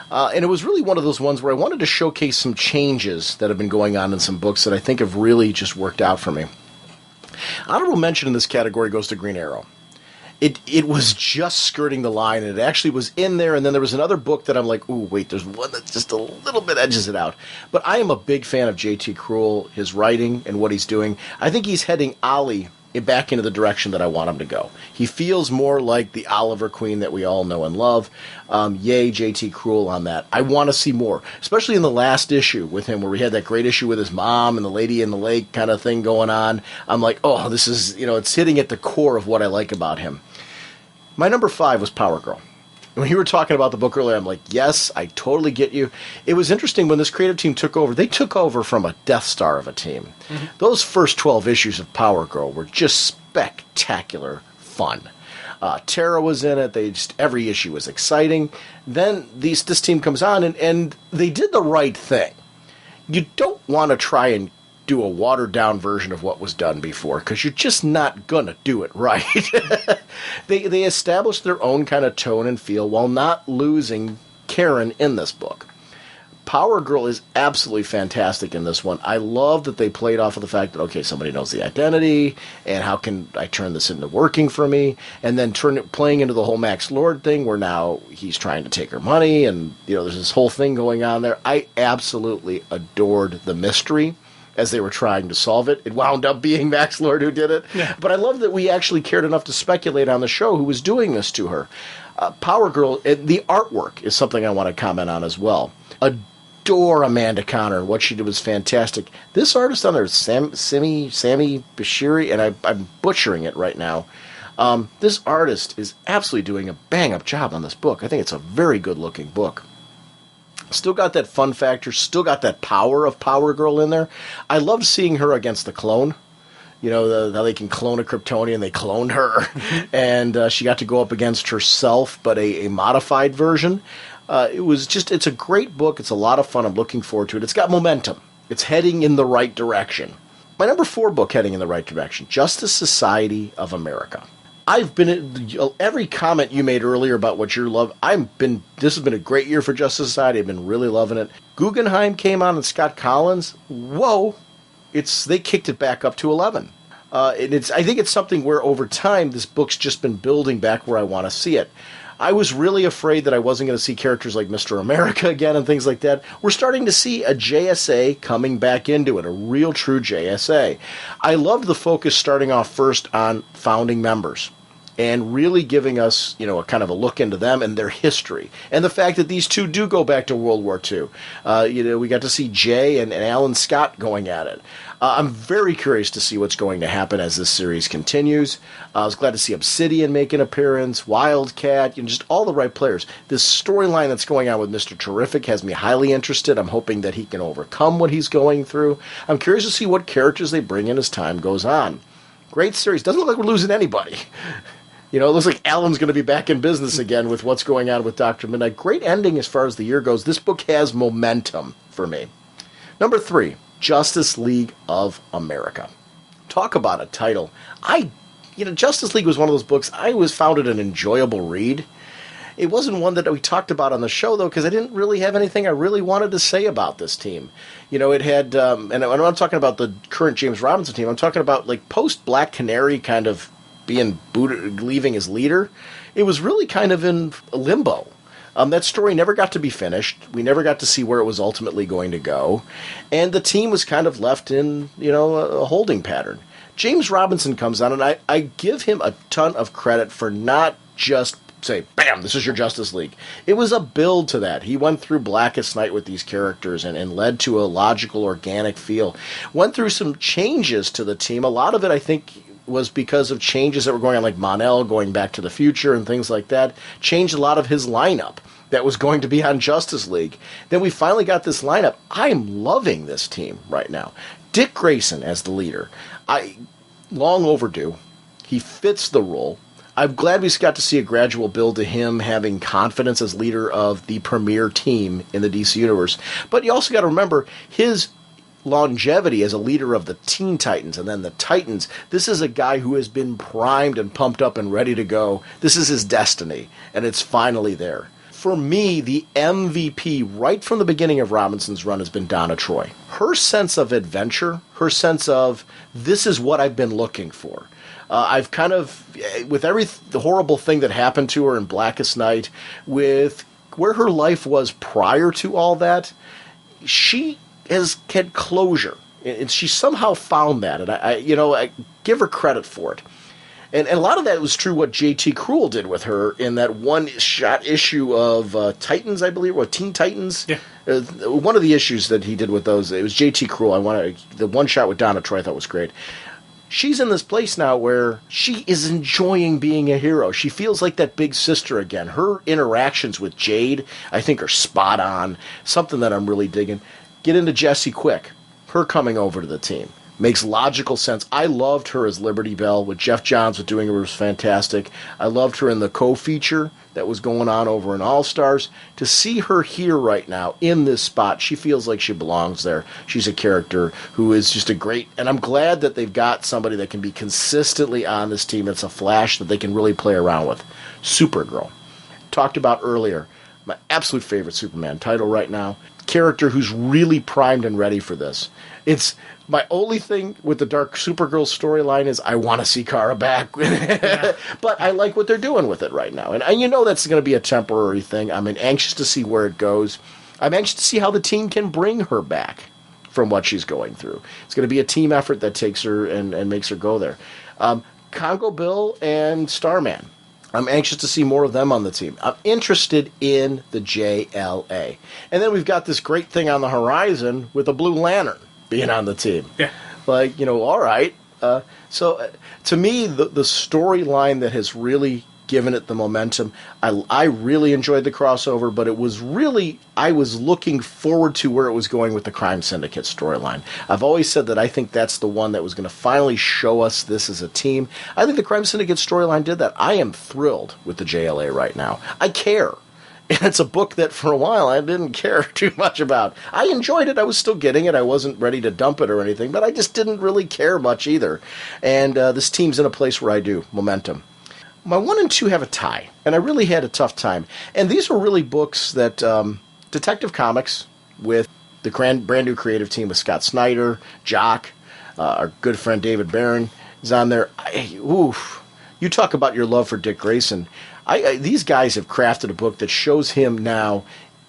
And it was really one of those ones where I wanted to showcase some changes that have been going on in some books that I think have really just worked out for me. Honorable mention in this category goes to Green Arrow. It was just skirting the line, and it actually was in there, and then there was another book that I'm like, ooh, wait, there's one that just a little bit edges it out. But I am a big fan of J.T. Krull, his writing, and what he's doing. I think he's heading Ollie back into the direction that I want him to go. He feels more like the Oliver Queen that we all know and love. Yay, J.T. Krull on that. I want to see more, especially in the last issue with him where we had that great issue with his mom and the lady in the lake kind of thing going on. I'm like, oh, this is, it's hitting at the core of what I like about him. My number 5 was Power Girl. When you were talking about the book earlier, I'm like, yes, I totally get you. It was interesting when this creative team took over. They took over from a Death Star of a team. Mm-hmm. Those first 12 issues of Power Girl were just spectacular fun. Tara was in it. Every issue was exciting. Then this team comes on, and they did the right thing. You don't want to try and do a watered-down version of what was done before, because you're just not going to do it right. They established their own kind of tone and feel while not losing Karen in this book. Power Girl is absolutely fantastic in this one. I love that they played off of the fact that, okay, somebody knows the identity, and how can I turn this into working for me? And then playing into the whole Max Lord thing, where now he's trying to take her money, and there's this whole thing going on there. I absolutely adored the mystery as they were trying to solve it. It wound up being Max Lord who did it. Yeah. But I love that we actually cared enough to speculate on the show who was doing this to her. Power Girl, the artwork is something I want to comment on as well. Adore Amanda Connor. What she did was fantastic. This artist on there is Sammy Bashiri, and I'm butchering it right now. This artist is absolutely doing a bang-up job on this book. I think it's a very good-looking book. Still got that fun factor, still got that power of Power Girl in there. I loved seeing her against the clone. How they can clone a Kryptonian. They cloned her. And she got to go up against herself, but a modified version. It's a great book. It's a lot of fun. I'm looking forward to it. It's got momentum. It's heading in the right direction. My number 4 book heading in the right direction, Justice Society of America. Every comment you made earlier about what you love, this has been a great year for Justice Society. I've been really loving it. Guggenheim came on and Scott Collins. Whoa. They kicked it back up to 11. I think it's something where over time this book's just been building back where I want to see it. I was really afraid that I wasn't going to see characters like Mr. America again and things like that. We're starting to see a JSA coming back into it, a real true JSA. I loved the focus starting off first on founding members and really giving us, a kind of a look into them and their history. And the fact that these two do go back to World War II. We got to see Jay and Alan Scott going at it. I'm very curious to see what's going to happen as this series continues. I was glad to see Obsidian make an appearance, Wildcat, just all the right players. This storyline that's going on with Mr. Terrific has me highly interested. I'm hoping that he can overcome what he's going through. I'm curious to see what characters they bring in as time goes on. Great series. Doesn't look like we're losing anybody. It looks like Alan's going to be back in business again with what's going on with Dr. Midnight. Great ending as far as the year goes. This book has momentum for me. Number 3, Justice League of America. Talk about a title. Justice League was one of those books I found it an enjoyable read. It wasn't one that we talked about on the show, though, because I didn't really have anything I really wanted to say about this team. It had, and I'm not talking about the current James Robinson team, I'm talking about post-Black Canary kind of being leaving his leader. It was really kind of in limbo. That story never got to be finished. We never got to see where it was ultimately going to go. And the team was kind of left in, a holding pattern. James Robinson comes on, and I give him a ton of credit for not just say, bam, this is your Justice League. It was a build to that. He went through Blackest Night with these characters and led to a logical, organic feel. Went through some changes to the team. A lot of it, I think, was because of changes that were going on, like Mon-El going back to the future and things like that. Changed a lot of his lineup that was going to be on Justice League. Then we finally got this lineup. I'm loving this team right now. Dick Grayson as the leader. Long overdue. He fits the role. I'm glad we got to see a gradual build to him having confidence as leader of the premier team in the DC Universe. But you also got to remember his longevity as a leader of the Teen Titans and then the Titans. This is a guy who has been primed and pumped up and ready to go. This is his destiny, and it's finally there. For me, the MVP right from the beginning of Robinson's run has been Donna Troy. Her sense of adventure, her sense of this is what I've been looking for. I've kind of, with the horrible thing that happened to her in Blackest Night, with where her life was prior to all that, she has had closure, and she somehow found that, and I give her credit for it. And a lot of that was true what J.T. Cruel did with her in that one-shot issue of Titans, I believe, or Teen Titans. Yeah. One of the issues that he did with those, it was J.T. Cruel. The one shot with Donna Troy I thought was great. She's in this place now where she is enjoying being a hero. She feels like that big sister again. Her interactions with Jade, I think, are spot on. Something that I'm really digging. Get into Jessie Quick. Her coming over to the team makes logical sense. I loved her as Liberty Bell. What Jeff Johns was doing was fantastic. I loved her in the co-feature that was going on over in All-Stars. To see her here right now in this spot, she feels like she belongs there. She's a character who is just a great, and I'm glad that they've got somebody that can be consistently on this team. It's a Flash that they can really play around with. Supergirl. Talked about earlier. My absolute favorite Superman title right now. Character who's really primed and ready for this. It's my only thing with the Dark Supergirl storyline is I want to see Kara back. But I like what they're doing with it right now. And that's going to be a temporary thing. I'm anxious to see where it goes. I'm anxious to see how the team can bring her back from what she's going through. It's going to be a team effort that takes her and makes her go there. Congo Bill and Starman. I'm anxious to see more of them on the team. I'm interested in the JLA. And then we've got this great thing on the horizon with a Blue Lantern being on the team. Yeah. All right. So to me, the storyline that has really given it the momentum, I really enjoyed the crossover, but it was really, I was looking forward to where it was going with the Crime Syndicate storyline. I've always said that I think that's the one that was going to finally show us this as a team. I think the Crime Syndicate storyline did that. I am thrilled with the JLA right now. I care. And it's a book that for a while I didn't care too much about. I enjoyed it. I was still getting it. I wasn't ready to dump it or anything, but I just didn't really care much either. And this team's in a place where I do. Momentum. My 1 and 2 have a tie, and I really had a tough time. And these are really books that Detective Comics with the brand new creative team with Scott Snyder, Jock, our good friend David Barron is on there. You talk about your love for Dick Grayson. These guys have crafted a book that shows him now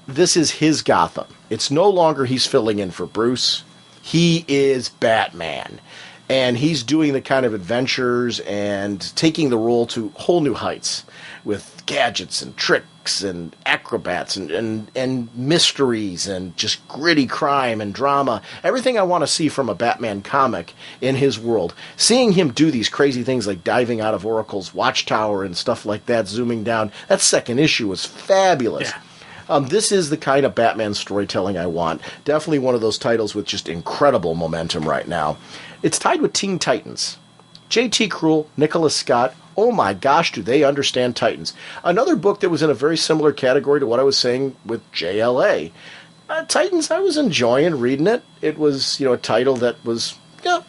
this is his Gotham. It's no longer he's filling in for Bruce. He is Batman. And he's doing the kind of adventures and taking the role to whole new heights with gadgets and tricks and acrobats and mysteries and just gritty crime and drama. Everything I want to see from a Batman comic in his world. Seeing him do these crazy things like diving out of Oracle's watchtower and stuff like that, zooming down. That second issue was fabulous. Yeah. This is the kind of Batman storytelling I want. Definitely one of those titles with just incredible momentum right now. It's tied with Teen Titans. J.T. Cruel, Nicholas Scott, oh my gosh, do they understand Titans. Another book that was in a very similar category to what I was saying with JLA. Titans, I was enjoying reading it. It was, a title that was,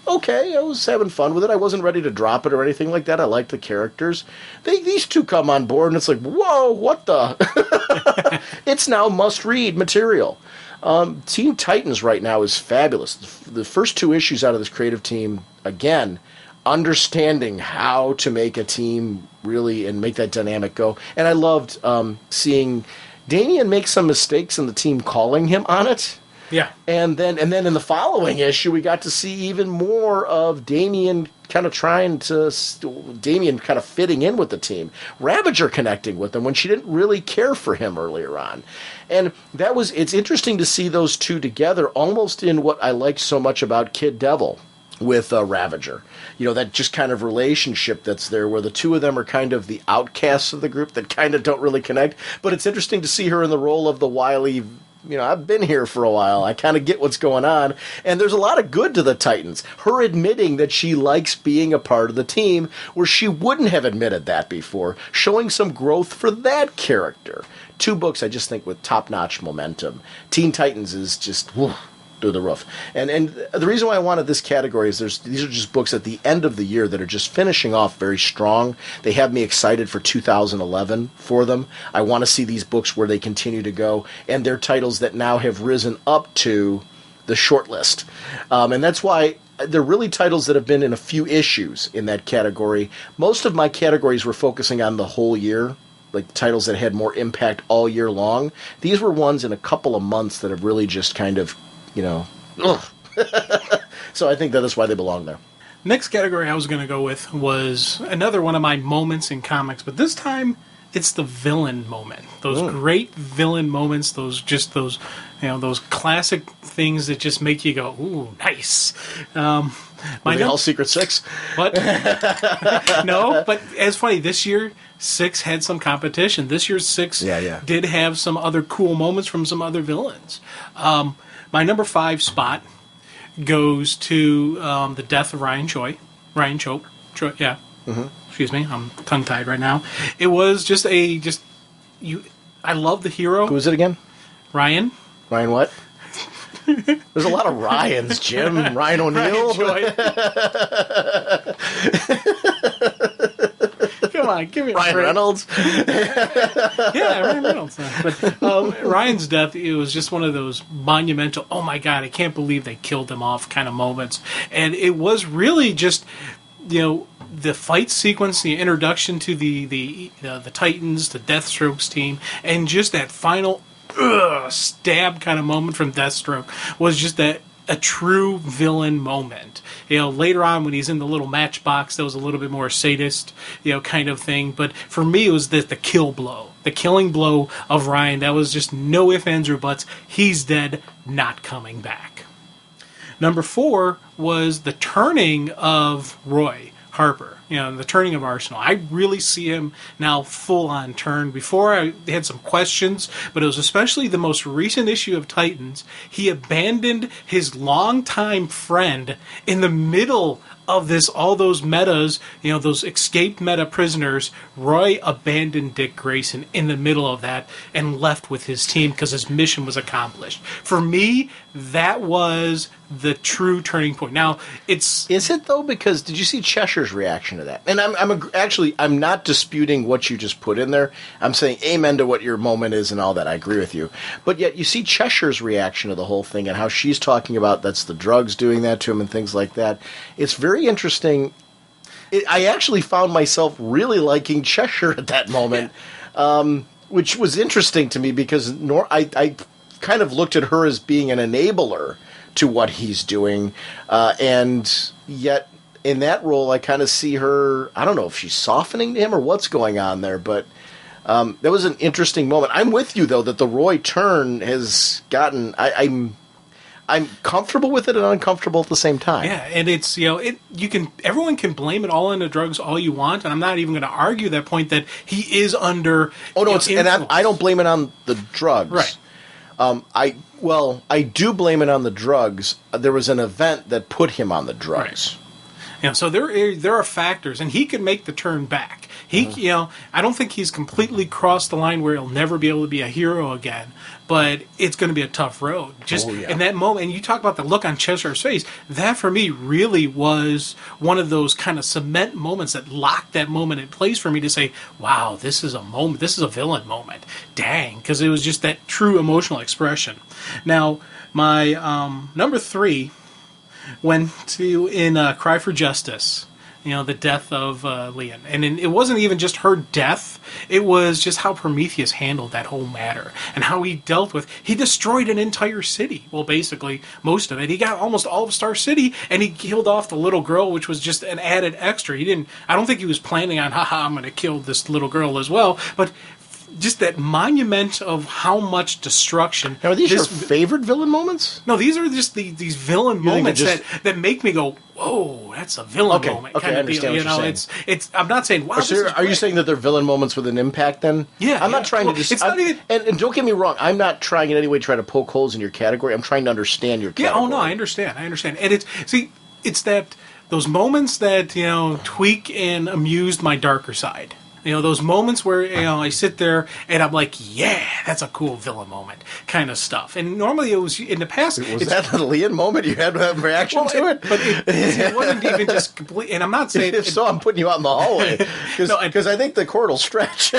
okay. I was having fun with it. I wasn't ready to drop it or anything like that. I liked the characters. These two come on board, and it's like, whoa, what the? It's now must-read material. Teen Titans right now is fabulous. The first 2 issues out of this creative team, again, understanding how to make a team really and make that dynamic go. And I loved seeing Damian make some mistakes and the team calling him on it. Yeah. And then in the following issue, we got to see even more of Damian kind of trying to, Damien kind of fitting in with the team, Ravager connecting with him when she didn't really care for him earlier on. And it's interesting to see those two together almost in what I liked so much about Kid Devil with Ravager. That just kind of relationship that's there where the two of them are kind of the outcasts of the group that kind of don't really connect. But it's interesting to see her in the role of the wily, I've been here for a while. I kind of get what's going on. And there's a lot of good to the Titans. Her admitting that she likes being a part of the team where she wouldn't have admitted that before, showing some growth for that character. 2 books, I just think, with top-notch momentum. Teen Titans is just through the roof. And the reason why I wanted this category is these are just books at the end of the year that are just finishing off very strong. They have me excited for 2011 for them. I want to see these books where they continue to go, and they're titles that now have risen up to the short list. And that's why they're really titles that have been in a few issues in that category. Most of my categories were focusing on the whole year, like titles that had more impact all year long. These were ones in a couple of months that have really just kind of, So I think that is why they belong there. Next category I was going to go with was another one of my moments in comics, but this time it's the villain moment. Those great villain moments, those classic things that just make you go, ooh, nice. Were they all Secret Six? What? No, but it's funny, this year Six had some competition. This year's Six did have some other cool moments from some other villains. My number 5 spot goes to the death of Ryan Choi. Ryan Cho. Yeah. Mm-hmm. Excuse me, I'm tongue-tied right now. It was I love the hero. Who is it again? Ryan. Ryan what? There's a lot of Ryans, Jim. Ryan O'Neal. Come on, give me a Ryan break. Reynolds. Yeah, Ryan Reynolds. But Ryan's death, it was just one of those monumental, oh my God, I can't believe they killed him off kind of moments. And it was really just, the fight sequence, the introduction to the Titans, the Deathstroke's team, and just that final stab kind of moment from Deathstroke was just a true villain moment. Later on when he's in the little matchbox, that was a little bit more sadist, kind of thing. But for me, it was the kill blow. The killing blow of Ryan. That was just no ifs, ands, or buts. He's dead, not coming back. Number 4 was the turning of Roy Harper. The turning of Arsenal. I really see him now full-on turn. Before, I had some questions, but it was especially the most recent issue of Titans. He abandoned his longtime friend in the middle of all those metas, those escaped meta prisoners. Roy abandoned Dick Grayson in the middle of that and left with his team because his mission was accomplished. For me, that was the true turning point. Now, is it though? Because did you see Cheshire's reaction to that? And I'm not disputing what you just put in there. I'm saying amen to what your moment is and all that. I agree with you. But yet you see Cheshire's reaction to the whole thing and how she's talking about that's the drugs doing that to him and things like that. It's very interesting. I actually found myself really liking Cheshire at that moment, which was interesting to me because I kind of looked at her as being an enabler to what he's doing, and yet in that role I kind of see her, I don't know if she's softening to him or what's going on there, but that was an interesting moment. I'm with you though that the Roy turn has gotten, I'm comfortable with it and uncomfortable at the same time. Yeah, and it's everyone can blame it all on the drugs all you want, and I'm not even going to argue that point that he is under. Oh no, and I don't blame it on the drugs. Right. I do blame it on the drugs. There was an event that put him on the drugs. Right. So there are factors, and he can make the turn back. I don't think he's completely crossed the line where he'll never be able to be a hero again, but it's going to be a tough road. In that moment, and you talk about the look on Cheshire's face, that for me really was one of those kind of cement moments that locked that moment in place for me to say, wow, this is a moment, this is a villain moment. Dang, because it was just that true emotional expression. Now, my number 3 went to in Cry for Justice. the death of Leon. And it wasn't even just her death, it was just how Prometheus handled that whole matter and how he dealt with. He destroyed an entire city. Well, basically, most of it. He got almost all of Star City, and he killed off the little girl, which was just an added extra. I don't think he was planning on, I'm going to kill this little girl as well, but just that monument of how much destruction. Now, are these your favorite villain moments? No, these are just these villain moments that make me go, whoa, that's a villain moment. Okay, I understand what you're saying. It's. I'm not saying, wow, are you saying that they're villain moments with an impact then? Yeah. I'm not trying to just... It's not even... and don't get me wrong, I'm not trying in any way to try to poke holes in your category. I'm trying to understand your category. Yeah, oh no, I understand. And it's that, those moments that, tweak and amuse my darker side. Those moments where, I sit there and I'm like, yeah, that's a cool villain moment kind of stuff. And normally it was, in the past... Was that the Leon moment? You had to have a reaction to it? But it wasn't even just complete... And I'm not saying... If so, I'm putting you out in the hallway. Because I think the cord will stretch.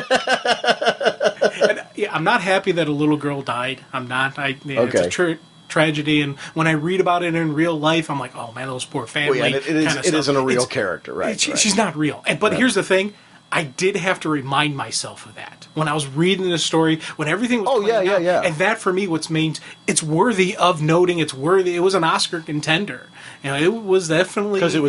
I'm not happy that a little girl died. I'm not. It's a tragedy, and when I read about it in real life, I'm like, oh man, those poor family. Well, yeah, it isn't a real character, right? She's not real. But here's the thing. I did have to remind myself of that when I was reading the story, when everything was playing out. And that, for me, means it's worthy of noting. It was an Oscar contender. It was definitely because it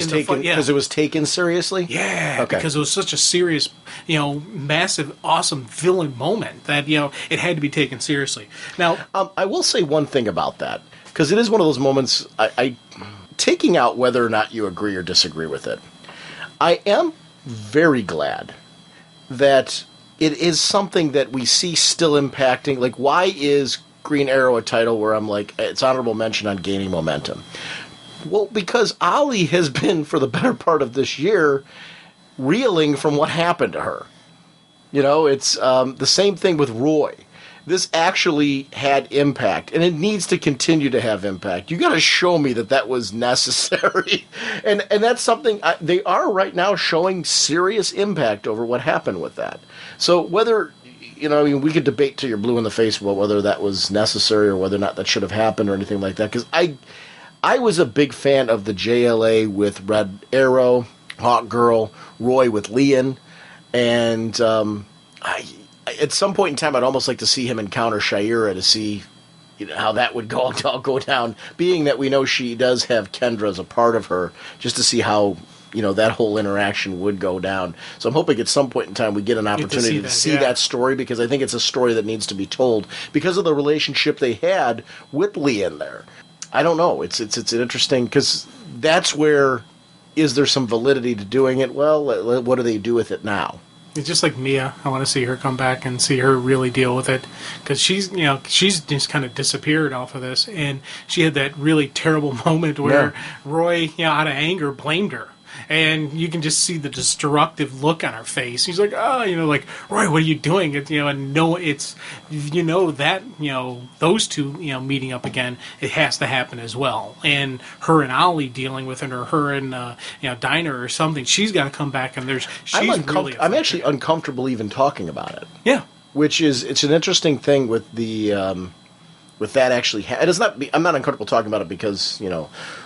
was taken seriously. Yeah, because it was such a serious, massive, awesome villain moment that it had to be taken seriously. Now, I will say one thing about that, because it is one of those moments. I taking out whether or not you agree or disagree with it, I am very glad that it is something that we see still impacting. Like, why is Green Arrow a title where I'm like, it's honorable mention on gaining momentum? Well, because Ollie has been, for the better part of this year, reeling from what happened to her. It's the same thing with Roy. This actually had impact, and it needs to continue to have impact. You got to show me that was necessary, and that's something they are right now showing serious impact over what happened with that. So whether we could debate till you're blue in the face about whether that was necessary or whether or not that should have happened or anything like that. Because I was a big fan of the JLA with Red Arrow, Hawk Girl, Roy with Leon, and at some point in time, I'd almost like to see him encounter Shira to see how that would all go down, being that we know she does have Kendra as a part of her, just to see how that whole interaction would go down. So I'm hoping at some point in time we get an opportunity to see that story, because I think it's a story that needs to be told because of the relationship they had with Leon there. I don't know. It's an interesting, because that's where, is there some validity to doing it? Well, what do they do with it now? It's just like Mia. I want to see her come back and see her really deal with it, because she's just kind of disappeared off of this, and she had that really terrible moment where Roy, out of anger, blamed her. And you can just see the destructive look on her face. He's like, like, Roy, what are you doing? And no, it's, that, those two, meeting up again, it has to happen as well. And her and Ollie dealing with it, or her and, Dinah or something, she's got to come back, and I'm actually uncomfortable even talking about it. Yeah. Which is, it's an interesting thing with the, with that actually, I'm not uncomfortable talking about it because,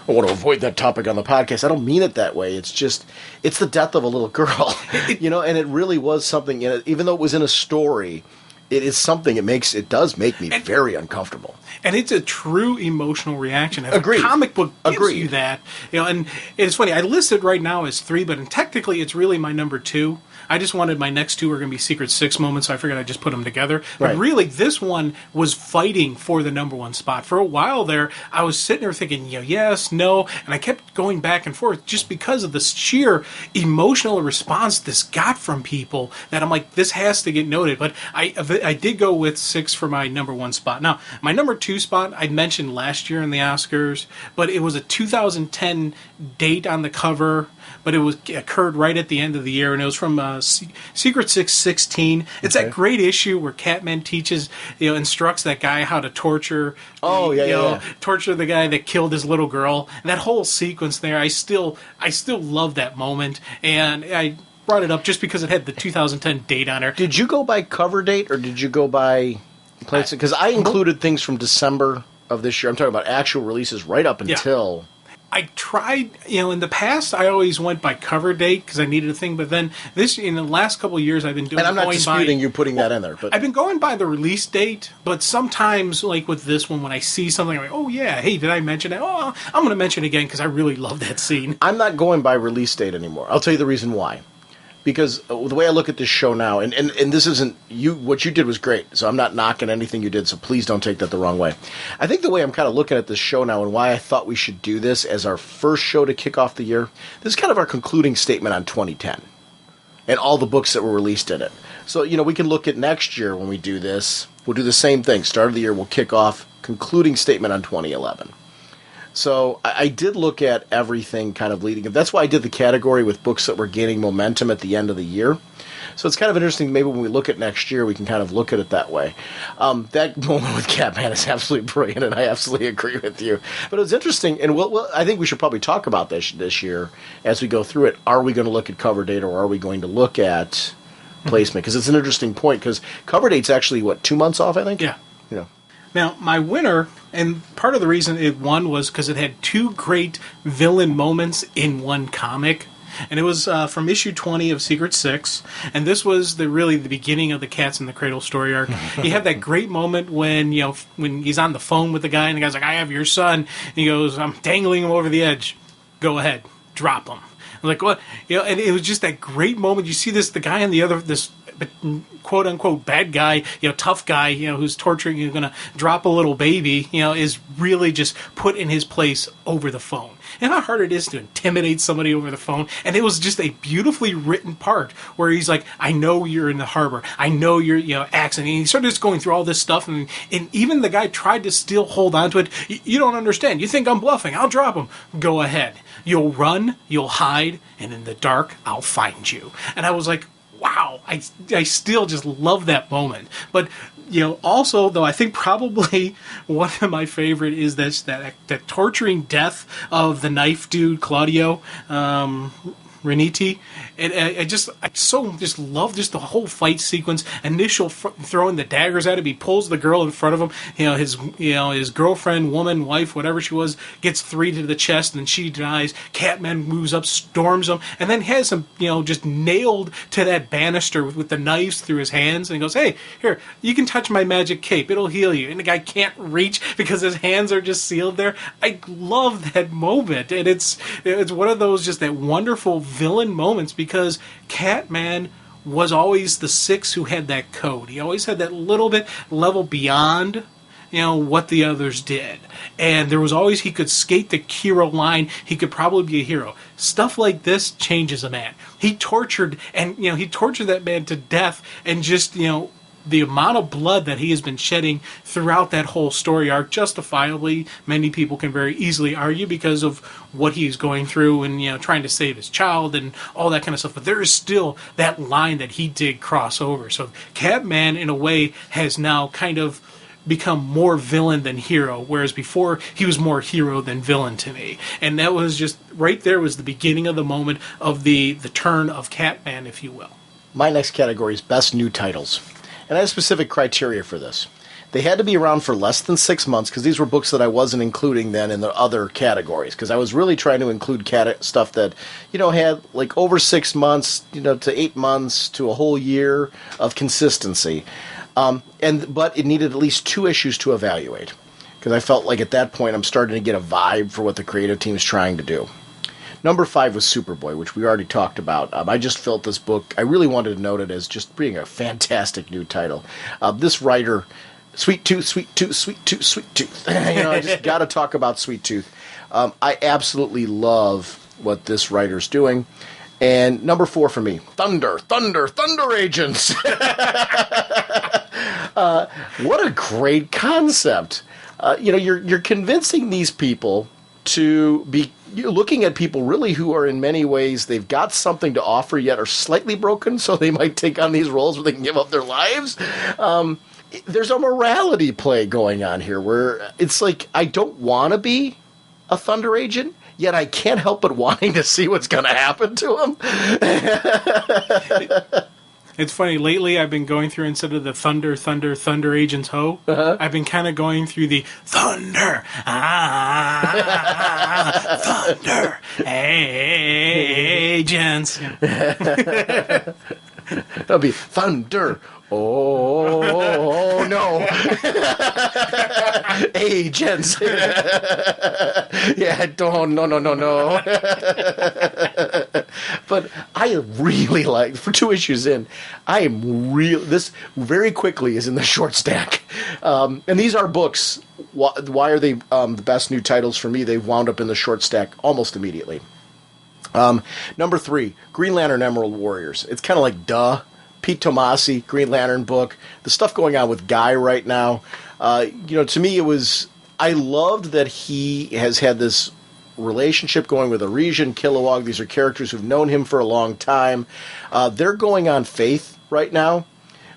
I want to avoid that topic on the podcast. I don't mean it that way. It's just, it's the death of a little girl, and it really was something, even though it was in a story, it is something, it does make me very uncomfortable. And it's a true emotional reaction. If Agreed. A comic book gives you that, and it's funny, I listed right now as 3, but technically it's really my number 2. I just wanted my next 2 were going to be Secret 6 moments, so I figured I'd just put them together. But really, this one was fighting for the number 1 spot. For a while there, I was sitting there thinking, yes, no, and I kept going back and forth just because of the sheer emotional response this got from people that I'm like, this has to get noted. But I did go with 6 for my number 1 spot. Now, my number 2 spot, I mentioned last year in the Oscars, but it was a 2010 date on the cover, but it occurred right at the end of the year, and it was from Secret 616. It's that great issue where Catman teaches, instructs that guy how to torture. Torture the guy that killed his little girl. And that whole sequence there, I still love that moment, and I brought it up just because it had the 2010 date on it. Did you go by cover date, or did you go by place? Because I included things from December of this year. I'm talking about actual releases right up until. I tried, in the past, I always went by cover date because I needed a thing. But then in the last couple of years, I've been doing. And I'm not disputing you putting that in there, but I've been going by the release date. But sometimes, like with this one, when I see something, I'm like, oh yeah, hey, did I mention it? Oh, I'm going to mention it again because I really love that scene. I'm not going by release date anymore. I'll tell you the reason why. Because the way I look at this show now, and this isn't you. What you did was great, so I'm not knocking anything you did. So please don't take that the wrong way. I think the way I'm kind of looking at this show now, and why I thought we should do this as our first show to kick off the year, this is kind of our concluding statement on 2010 and all the books that were released in it. So we can look at next year when we do this. We'll do the same thing. Start of the year, we'll kick off concluding statement on 2011. So I did look at everything kind of leading. That's why I did the category with books that were gaining momentum at the end of the year. So it's kind of interesting. Maybe when we look at next year, we can kind of look at it that way. That moment with Catman is absolutely brilliant, and I absolutely agree with you. But it was interesting, and I think we should probably talk about this year as we go through it. Are we going to look at cover date, or are we going to look at placement? Because it's an interesting point, because cover date's actually, 2 months off, I think? Yeah. Now, my winner, and part of the reason it won was because it had two great villain moments in one comic. And it was from issue 20 of Secret Six. And this was really the beginning of the Cats in the Cradle story arc. You have that great moment when he's on the phone with the guy, and the guy's like, I have your son. And he goes, I'm dangling him over the edge. Go ahead. Drop him. I'm like, what? And it was just that great moment. You see the guy on the other, this quote unquote bad guy, tough guy, who's torturing you, going to drop a little baby, is really just put in his place over the phone. And how hard it is to intimidate somebody over the phone. And it was just a beautifully written part where he's like, I know you're in the harbor. I know you're, accent. And he started just going through all this stuff. And even the guy tried to still hold on to it. You don't understand. You think I'm bluffing. I'll drop him. Go ahead. You'll run. You'll hide. And in the dark, I'll find you. And I was like, wow, I still just love that moment. But, also, though, I think probably one of my favorite is that torturing death of the knife dude, Claudio Reniti. And I just love just the whole fight sequence. Initial throwing the daggers at him, he pulls the girl in front of him. His girlfriend, woman, wife, whatever she was, gets 3 to the chest, and then she dies. Catman moves up, storms him, and then has him, just nailed to that banister with the knives through his hands. And he goes, "Hey, here, you can touch my magic cape; it'll heal you." And the guy can't reach because his hands are just sealed there. I love that moment, and it's one of those just that wonderful villain moments. Because Catman was always the six who had that code. He always had that little bit level beyond, what the others did. And there was always, he could skate the hero line. He could probably be a hero. Stuff like this changes a man. He tortured that man to death, and just, the amount of blood that he has been shedding throughout that whole story arc, justifiably, many people can very easily argue because of what he's going through and, trying to save his child and all that kind of stuff. But there is still that line that he did cross over. So Catman, in a way, has now kind of become more villain than hero, whereas before he was more hero than villain to me. And that was just, right there was the beginning of the moment of the turn of Catman, if you will. My next category is Best New Titles. And I have specific criteria for this. They had to be around for less than 6 months, because these were books that I wasn't including then in the other categories, because I was really trying to include stuff that, had like over 6 months, to 8 months to a whole year of consistency. But it needed at least 2 issues to evaluate, because I felt like at that point I'm starting to get a vibe for what the creative team is trying to do. Number 5 was Superboy, which we already talked about. I just felt this book, I really wanted to note it as just being a fantastic new title. This writer, Sweet Tooth, Sweet Tooth, Sweet Tooth, Sweet Tooth. I just got to talk about Sweet Tooth. I absolutely love what this writer's doing. And number 4 for me, Thunder Agents. What a great concept. You're convincing these people to be looking at people really who are in many ways, they've got something to offer yet are slightly broken, so they might take on these roles where they can give up their lives. There's a morality play going on here where it's like, I don't want to be a Thunder Agent, yet I can't help but wanting to see what's going to happen to him. It's funny, lately I've been going through, instead of the thunder, thunder, thunder agents ho, I've been kind of going through the thunder, thunder agents. Yeah. That'll be thunder. Oh no! Agents. Yeah, don't no. But I really like, for 2 issues in, I am this very quickly is in the short stack, and these are books. Why are they the best new titles for me? They wound up in the short stack almost immediately. Number 3, Green Lantern Emerald Warriors. It's kind of like Pete Tomasi, Green Lantern book. The stuff going on with Guy right now. To me, I loved that he has had this relationship going with Arisia and Kilowog. These are characters who've known him for a long time. They're going on faith right now,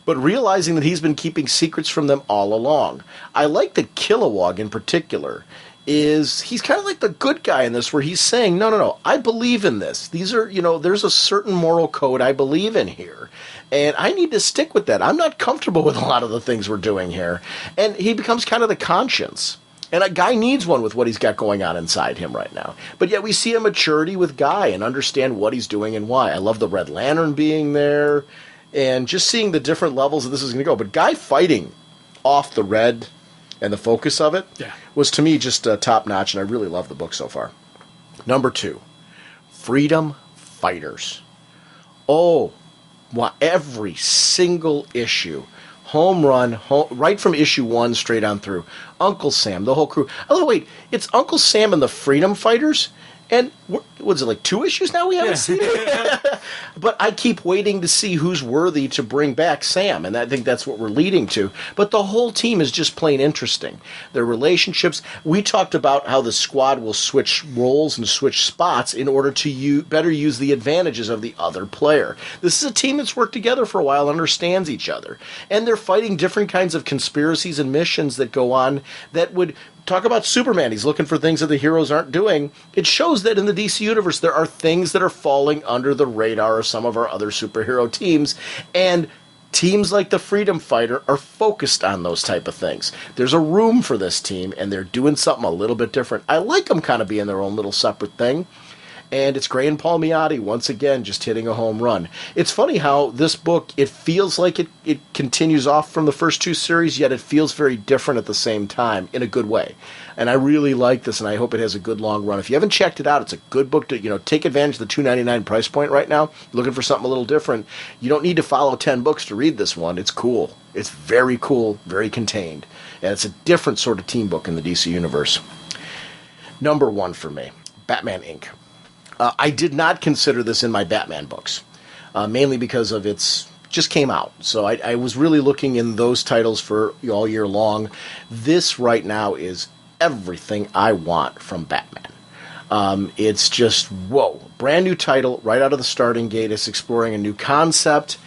but realizing that he's been keeping secrets from them all along. I like that Kilowog in particular he's kind of like the good guy in this, where he's saying, no, I believe in this. These are, there's a certain moral code I believe in here, and I need to stick with that. I'm not comfortable with a lot of the things we're doing here. And he becomes kind of the conscience. And a guy needs one with what he's got going on inside him right now. But yet we see a maturity with Guy and understand what he's doing and why. I love the Red Lantern being there, and just seeing the different levels that this is going to go. But Guy fighting off the red and the focus of it was, to me, just top-notch, and I really love the book so far. Number 2, Freedom Fighters. Oh, every single issue. Home run, right from issue 1 straight on through. Uncle Sam, the whole crew. Oh, wait, it's Uncle Sam and the Freedom Fighters? And was it like 2 issues now we haven't seen it? But I keep waiting to see who's worthy to bring back Sam, and I think that's what we're leading to. But the whole team is just plain interesting. Their relationships. We talked about how the squad will switch roles and switch spots in order to better use the advantages of the other player. This is a team that's worked together for a while, understands each other. And they're fighting different kinds of conspiracies and missions that go on that would... Talk about Superman. He's looking for things that the heroes aren't doing. It shows that in the DC Universe, there are things that are falling under the radar of some of our other superhero teams, and teams like the Freedom Fighter are focused on those type of things. There's a room for this team, and they're doing something a little bit different. I like them kind of being their own little separate thing. And it's Gray and Palmiotti, once again, just hitting a home run. It's funny how this book, it feels like it continues off from the first 2 series, yet it feels very different at the same time, in a good way. And I really like this, and I hope it has a good long run. If you haven't checked it out, it's a good book to, take advantage of the $2.99 price point right now. Looking for something a little different. You don't need to follow 10 books to read this one. It's cool. It's very cool, very contained. And it's a different sort of team book in the DC Universe. Number 1 for me, Batman Inc. I did not consider this in my Batman books, mainly because of just came out. So I was really looking in those titles for all year long. This right now is everything I want from Batman. It's just, whoa, brand new title right out of the starting gate. It's exploring a new concept.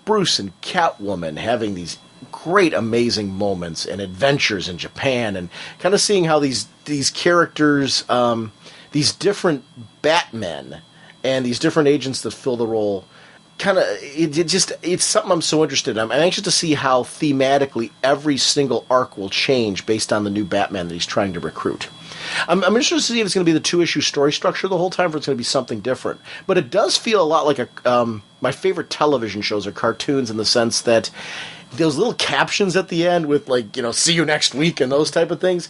Bruce and Catwoman having these great, amazing moments and adventures in Japan, and kind of seeing how these characters... these different Batmen and these different agents that fill the role, it's something I'm so interested in. I'm anxious to see how thematically every single arc will change based on the new Batman that he's trying to recruit. I'm interested to see if it's going to be the 2-issue story structure the whole time, or it's going to be something different. But it does feel a lot like my favorite television shows or cartoons, in the sense that those little captions at the end with, see you next week and those type of things,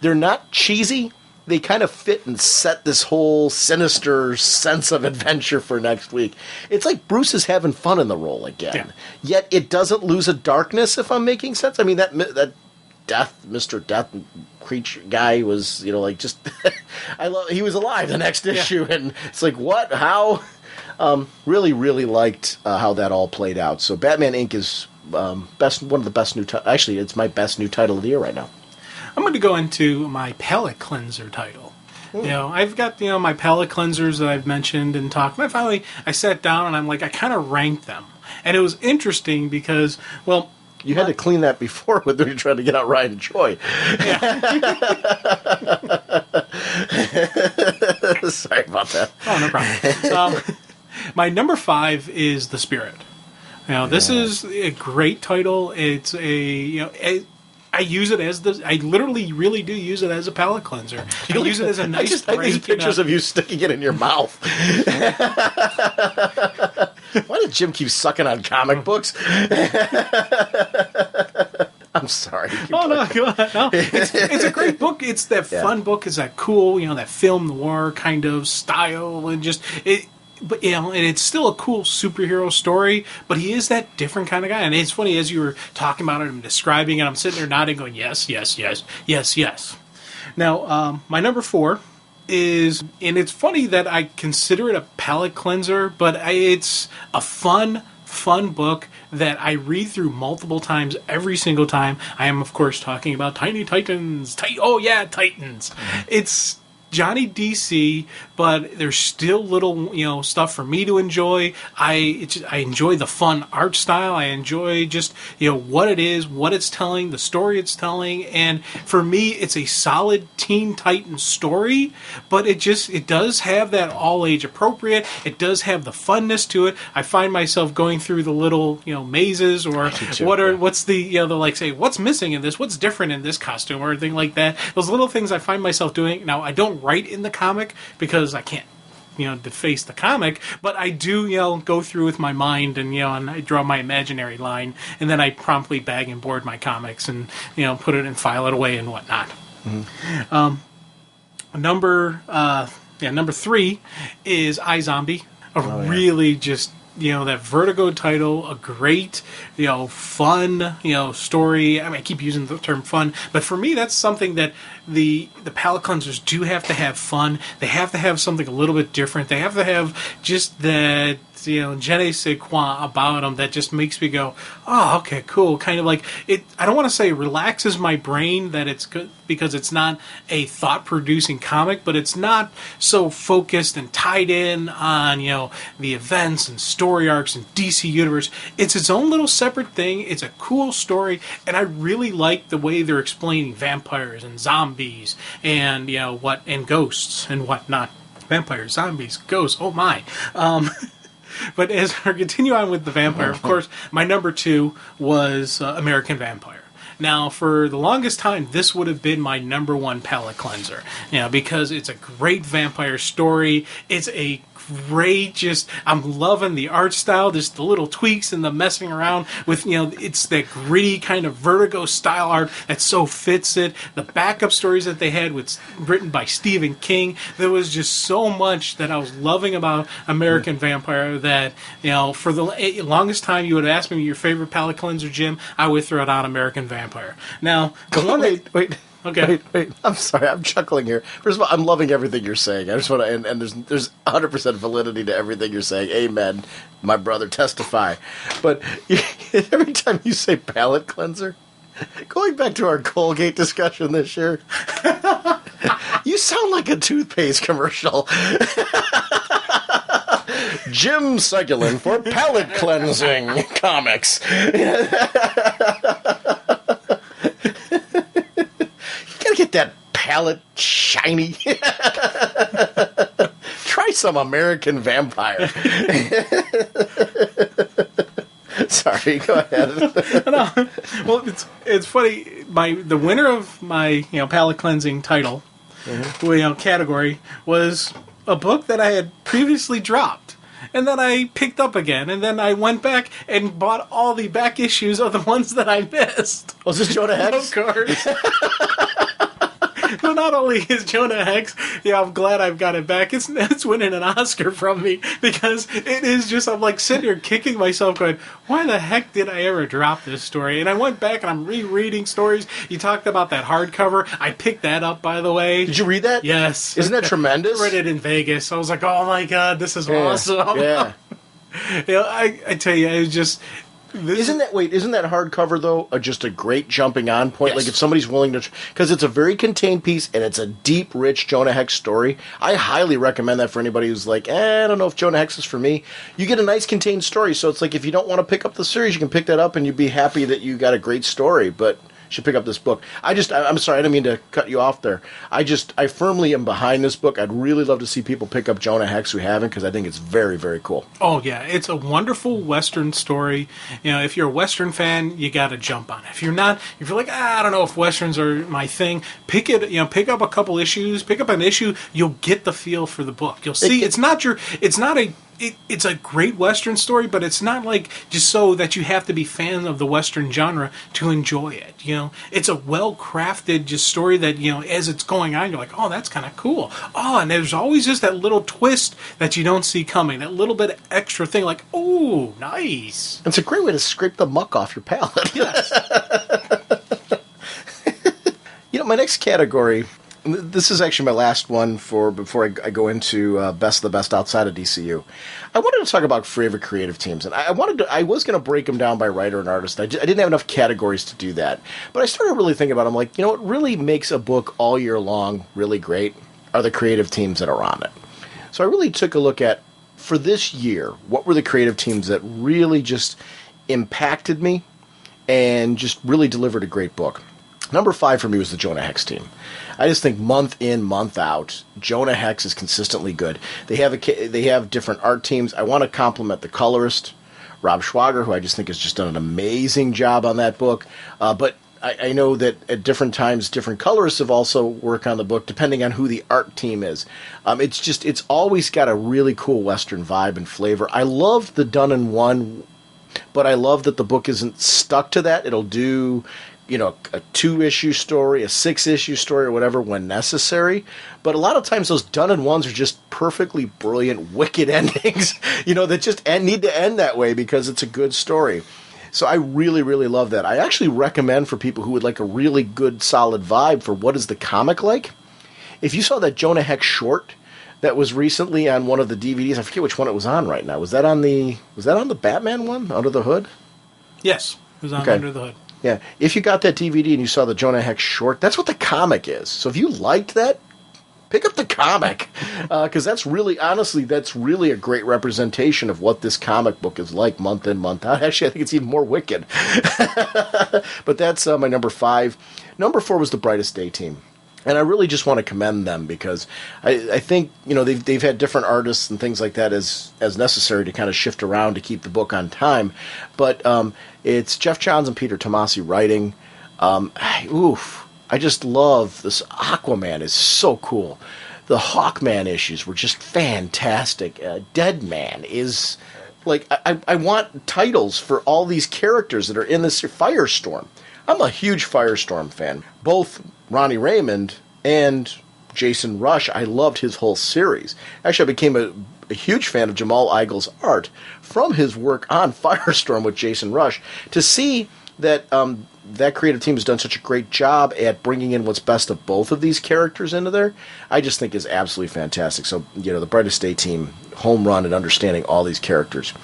they're not cheesy. They kind of fit and set this whole sinister sense of adventure for next week. It's like Bruce is having fun in the role again. Yet it doesn't lose a darkness, if I'm making sense. I mean, that Mr. Death creature guy was, he was alive the next issue, and it's like, what? How? Really, really liked how that all played out. So Batman Inc. is one of the best new titles. Actually, it's my best new title of the year right now. I'm going to go into my palate cleanser title. I've got, my palate cleansers that I've mentioned and talked. And I sat down and I'm like, I kind of ranked them. And it was interesting because, well... You had to clean that before when you were trying to get out Ryan and Troy. Yeah. Sorry about that. Oh, no problem. My number 5 is The Spirit. Now, this is a great title. It's I use it as I literally really do use it as a palate cleanser. I use it as a nice I these pictures of you sticking it in your mouth. Why did Jim keep sucking on comic books? I'm sorry. Oh, no, go ahead. No, it's a great book. It's that fun book. It's that cool, that film noir kind of style, and just it. But and it's still a cool superhero story. But he is that different kind of guy. And it's funny, as you were talking about it and describing it, I'm sitting there nodding, going, yes, yes, yes, yes, yes. Now, my number 4 is, and it's funny that I consider it a palate cleanser, but it's a fun book that I read through multiple times every single time. I am, of course, talking about Tiny Titans. Titans. It's Johnny DC, but there's still little, stuff for me to enjoy. I enjoy the fun art style. I enjoy just, what it is, what it's telling, the story it's telling. And for me, it's a solid Teen Titans story, but it does have that all age appropriate. It does have the funness to it. I find myself going through the little, mazes, or what's the, they'll like say, what's missing in this? What's different in this costume, or anything like that. Those little things I find myself doing. Now, I don't write in the comic because I can't, deface the comic, but I do, go through with my mind and, and I draw my imaginary line, and then I promptly bag and board my comics and, put it and file it away and whatnot. Mm-hmm. Number 3 is iZombie. Really just, that Vertigo title, a great, fun, story. I mean, I keep using the term fun, but for me, that's something that the palate cleansers do have to have fun. They have to have something a little bit different. They have to have just that, je ne sais quoi about them that just makes me go, oh, okay, cool. Kind of like it. I don't want to say relaxes my brain that it's good, because it's not a thought-producing comic, but it's not so focused and tied in on, the events and story arcs and DC Universe. It's its own little separate thing. It's a cool story, and I really like the way they're explaining vampires and zombies and, and ghosts and whatnot. Vampires, zombies, ghosts, oh my. But as I continue on with the vampire, of course, my number 2 was American Vampire. Now, for the longest time, this would have been my number 1 palate cleanser, because it's a great vampire story. It's a great, I'm loving the art style, just the little tweaks and the messing around with, it's that gritty kind of Vertigo style art that so fits it. The backup stories that they had written by Stephen King, there was just so much that I was loving about American Vampire that, for the longest time, you would ask me your favorite palate cleanser, Jim, I would throw it out American Vampire. Now, the one wait. Okay. Wait. I'm sorry. I'm chuckling here. First of all, I'm loving everything you're saying. I just want to, and there's 100% validity to everything you're saying. Amen. My brother, testify. But every time you say palate cleanser, going back to our Colgate discussion this year, you sound like a toothpaste commercial. Jim Segulin for palate cleansing comics. Get that palate shiny. Try some American Vampire. Sorry, go ahead. No, well, it's funny. The winner of my palate cleansing title, category, was a book that I had previously dropped. And then I picked up again, and then I went back and bought all the back issues of the ones that I missed. Was this Jonah Hex? Of course. So not only is Jonah Hex, I'm glad I've got it back. It's winning an Oscar from me, because it is just, I'm like sitting here kicking myself going, why the heck did I ever drop this story? And I went back and I'm rereading stories. You talked about that hardcover. I picked that up, by the way. Did you read that? Yes. Isn't that tremendous? I read it in Vegas. I was like, oh my God, this is awesome. Yeah. I tell you, it was just... Isn't that hardcover though just a great jumping on point? Yes. Like if somebody's willing to, because it's a very contained piece and it's a deep, rich Jonah Hex story. I highly recommend that for anybody who's like, I don't know if Jonah Hex is for me. You get a nice contained story, so it's like if you don't want to pick up the series, you can pick that up and you'd be happy that you got a great story. But should pick up this book. I'm sorry, I didn't mean to cut you off there. I firmly am behind this book. I'd really love to see people pick up Jonah Hex who haven't, because I think it's very, very cool. Oh yeah, it's a wonderful Western story. You know, if you're a Western fan, you got to jump on it. If you're not, if you're like, I don't know if Westerns are my thing, pick up a couple issues, pick up an issue. You'll get the feel for the book. You'll see it's a great Western story, but it's not like just so that you have to be fans of the Western genre to enjoy it. You know, it's a well-crafted just story that, you know, as it's going on, you're like, oh, that's kind of cool. Oh, and there's always just that little twist that you don't see coming, that little bit of extra thing, like, oh, nice. It's a great way to scrape the muck off your palate. Yes. You know, my next category, this is actually my last one before I go into best of the best outside of DCU. I wanted to talk about favorite creative teams, and I was going to break them down by writer and artist. I didn't have enough categories to do that, but I started really thinking about them. Like, you know, what really makes a book all year long really great are the creative teams that are on it. So I really took a look at, for this year, what were the creative teams that really just impacted me and just really delivered a great book. Number 5 for me was the Jonah Hex team. I just think month in, month out, Jonah Hex is consistently good. They have different art teams. I want to compliment the colorist, Rob Schwager, who I just think has just done an amazing job on that book. But I know that at different times, different colorists have also worked on the book, depending on who the art team is. It's always got a really cool Western vibe and flavor. I love the done in one, but I love that the book isn't stuck to that. It'll do, you know, a 2-issue story, a 6-issue story, or whatever when necessary. But a lot of times those done-in-ones are just perfectly brilliant, wicked endings, you know, that just need to end that way because it's a good story. So I really, really love that. I actually recommend for people who would like a really good, solid vibe for what is the comic like. If you saw that Jonah Hex short that was recently on one of the DVDs, I forget which one it was on right now. Was that on the Batman one, Under the Hood? Yes, it was on Under the Hood. Yeah, if you got that DVD and you saw the Jonah Hex short, that's what the comic is. So if you liked that, pick up the comic, because that's really a great representation of what this comic book is like month in, month out. Actually, I think it's even more wicked. But that's my number 5. Number 4 was the Brightest Day team. And I really just want to commend them because I think, you know, they've had different artists and things like that as necessary to kind of shift around to keep the book on time. But it's Jeff Johns and Peter Tomasi writing. I just love this. Aquaman is so cool. The Hawkman issues were just fantastic. Dead Man is like, I want titles for all these characters that are in this Firestorm. I'm a huge Firestorm fan. Both Ronnie Raymond and Jason Rusch, I loved his whole series. Actually, I became a huge fan of Jamal Eigel's art from his work on Firestorm with Jason Rusch. To see that that creative team has done such a great job at bringing in what's best of both of these characters into there, I just think is absolutely fantastic. So, you know, the Brightest Day team, home run at understanding all these characters.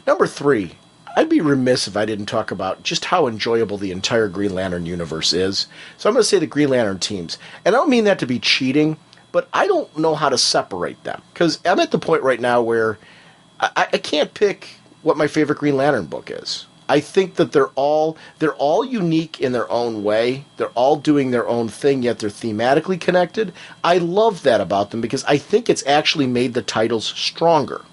Number 3, I'd be remiss if I didn't talk about just how enjoyable the entire Green Lantern universe is. So I'm going to say the Green Lantern teams. And I don't mean that to be cheating, but I don't know how to separate them. Because I'm at the point right now where I can't pick what my favorite Green Lantern book is. I think that they're all unique in their own way. They're all doing their own thing, yet they're thematically connected. I love that about them because I think it's actually made the titles stronger.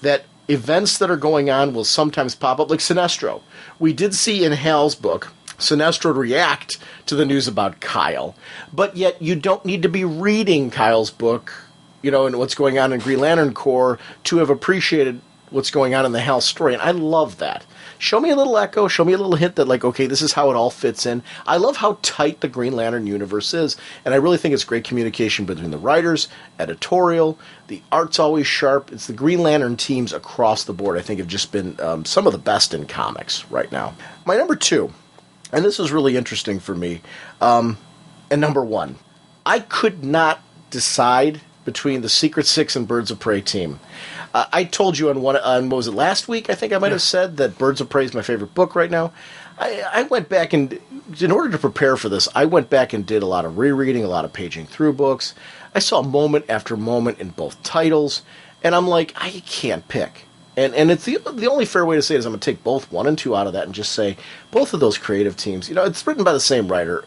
That events that are going on will sometimes pop up, like Sinestro. We did see in Hal's book Sinestro react to the news about Kyle, but yet you don't need to be reading Kyle's book, you know, and what's going on in Green Lantern Corps to have appreciated what's going on in the Hal story, and I love that. Show me a little echo, show me a little hint that, like, okay, this is how it all fits in. I love how tight the Green Lantern universe is, and I really think it's great communication between the writers, editorial, the art's always sharp. It's the Green Lantern teams across the board, I think, have just been some of the best in comics right now. My number 2, and this is really interesting for me, and number 1, I could not decide between the Secret Six and Birds of Prey team. I told you on what was it, last week, I think I might have said that Birds of Prey is my favorite book right now. I went back and, in order to prepare for this, I went back and did a lot of rereading, a lot of paging through books. I saw moment after moment in both titles, and I'm like, I can't pick. And it's the only fair way to say it is I'm going to take both 1 and 2 out of that and just say both of those creative teams, it's written by the same writer.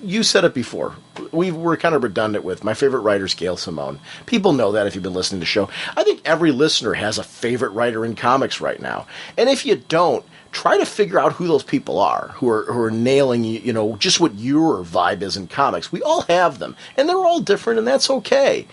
You said it before. We're kind of redundant with my favorite writer is Gail Simone. People know that if you've been listening to the show. I think every listener has a favorite writer in comics right now. And if you don't, try to figure out who those people are who are nailing just what your vibe is in comics. We all have them, and they're all different, and that's okay.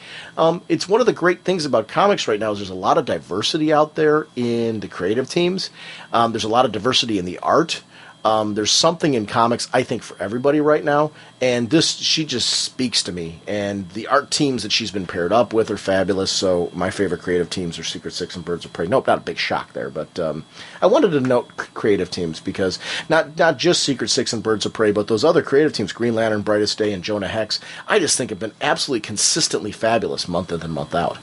It's one of the great things about comics right now is there's a lot of diversity out there in the creative teams. There's a lot of diversity in the art. There's something in comics, I think, for everybody right now, and she just speaks to me, and the art teams that she's been paired up with are fabulous, so my favorite creative teams are Secret Six and Birds of Prey. Nope, not a big shock there, but I wanted to note creative teams, because not just Secret Six and Birds of Prey, but those other creative teams, Green Lantern, Brightest Day, and Jonah Hex, I just think have been absolutely consistently fabulous month in and month out.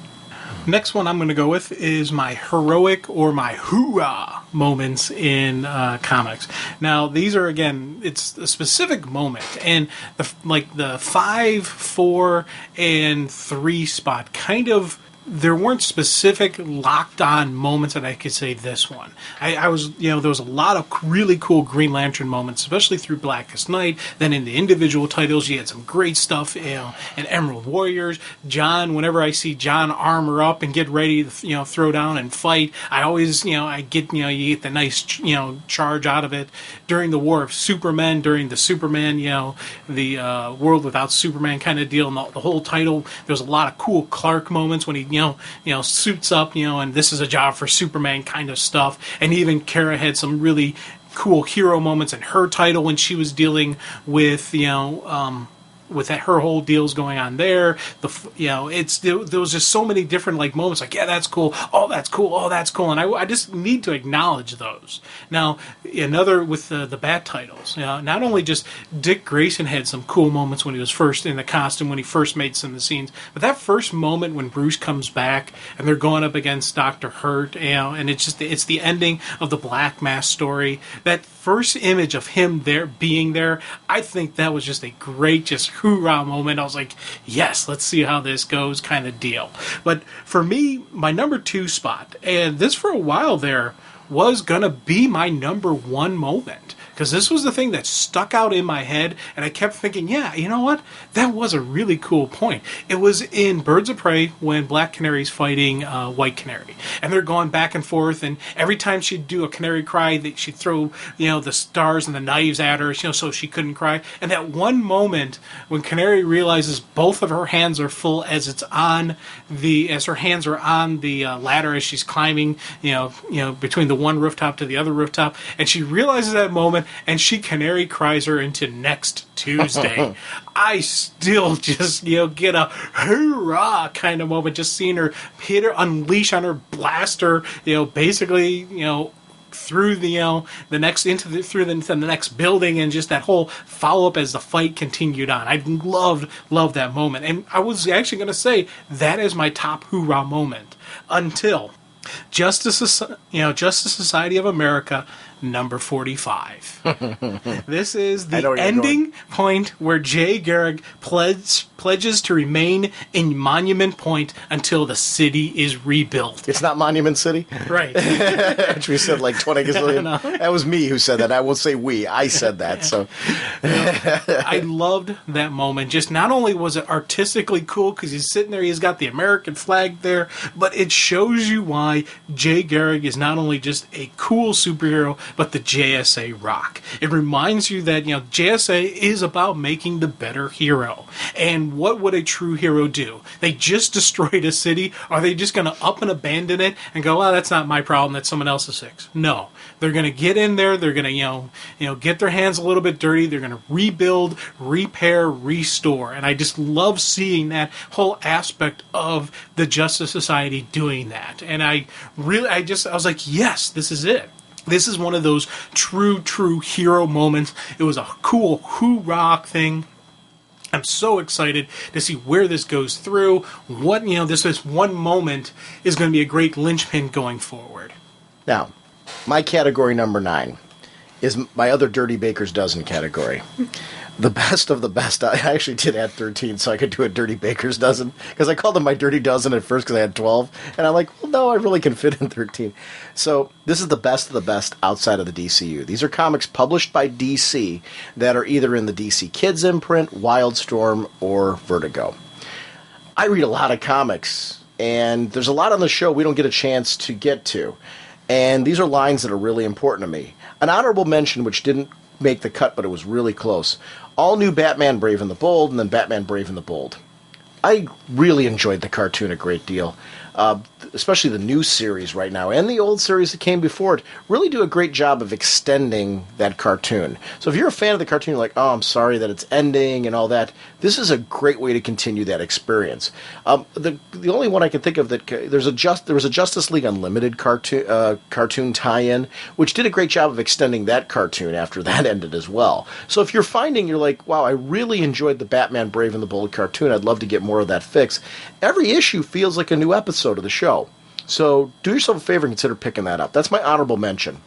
Next one I'm going to go with is my heroic or my hoorah moments in comics. Now, these are, again, it's a specific moment, and the 5, 4, and 3 spot kind of, there weren't specific locked-on moments that I could say this one. I was, there was a lot of really cool Green Lantern moments, especially through Blackest Night. Then in the individual titles, you had some great stuff, and Emerald Warriors. John, whenever I see John armor up and get ready to, throw down and fight, I always, I get, you get the nice, charge out of it. During the War of Superman, during the Superman, the World Without Superman kind of deal, and the whole title, there's a lot of cool Clark moments when he, suits up, and this is a job for Superman kind of stuff. And even Kara had some really cool hero moments in her title when she was dealing with, with her whole deals going on there. There was just so many different moments. Yeah, that's cool. Oh, that's cool. Oh, that's cool. And I just need to acknowledge those. Now, another with the Bat titles. Not only just Dick Grayson had some cool moments when he was first in the costume, when he first made some of the scenes, but that first moment when Bruce comes back and they're going up against Dr. Hurt, and it's the ending of the Black Mass story. That first image of him being there, I think that was just a great, hoorah moment. I was like, yes, let's see how this goes kind of deal. But for me, my number 2 spot, and this for a while there, was going to be my number 1 moment. Because this was the thing that stuck out in my head, and I kept thinking, yeah, you know what? That was a really cool point. It was in Birds of Prey when Black Canary's fighting White Canary. And they're going back and forth, and every time she'd do a canary cry, she'd throw, the stars and the knives at her, so she couldn't cry. And that one moment when Canary realizes both of her hands are full as her hands are on the ladder as she's climbing, between the one rooftop to the other rooftop, and she realizes that moment, and she canary cries her into next Tuesday. I still just, get a hoorah kind of moment, just seeing her hit her, unleash on her, blast her, basically, through the next building, and just that whole follow up as the fight continued on. I loved that moment, and I was actually going to say that is my top hoorah moment until Justice Society of America number 45. This is the ending point where Jay Garrick pledges to remain in Monument Point until the city is rebuilt. It's not Monument City? Right. Which we said 20 gazillion. No. That was me who said that. I will say we. I said that. So I loved that moment. Just not only was it artistically cool because he's sitting there, he's got the American flag there, but it shows you why Jay Garrick is not only just a cool superhero, but the JSA rock. It reminds you that, JSA is about making the better hero. And what would a true hero do? They just destroyed a city. Are they just going to up and abandon it and go, well, that's not my problem, that's someone else's fix? No. They're going to get in there, they're going to, get their hands a little bit dirty, they're going to rebuild, repair, restore. And I just love seeing that whole aspect of the Justice Society doing that. And I was like, yes, this is it. This is one of those true hero moments. It was a cool hoorah thing. I'm so excited to see where this goes through. What, this one moment is going to be a great linchpin going forward. Now, my category number 9 is my other Dirty Baker's Dozen category. The best of the best. I actually did add 13 so I could do a Dirty Baker's Dozen, because I called them my Dirty Dozen at first because I had 12. And I'm like, well, no, I really can fit in 13. So this is the best of the best outside of the DCU. These are comics published by DC that are either in the DC Kids imprint, Wildstorm, or Vertigo. I read a lot of comics, and there's a lot on the show we don't get a chance to get to. And these are lines that are really important to me. An honorable mention, which didn't make the cut, but it was really close. All new Batman Brave and the Bold, and then Batman Brave and the Bold. I really enjoyed the cartoon a great deal, especially the new series right now, and the old series that came before it, really do a great job of extending that cartoon. So if you're a fan of the cartoon, you're like, oh, I'm sorry that it's ending and all that, this is a great way to continue that experience. The only one I can think of that there was a Justice League Unlimited cartoon tie-in, which did a great job of extending that cartoon after that ended as well. So if you're finding, you're like, wow, I really enjoyed the Batman Brave and the Bold cartoon, I'd love to get more of that fix. Every issue feels like a new episode of the show. So do yourself a favor and consider picking that up. That's my honorable mention.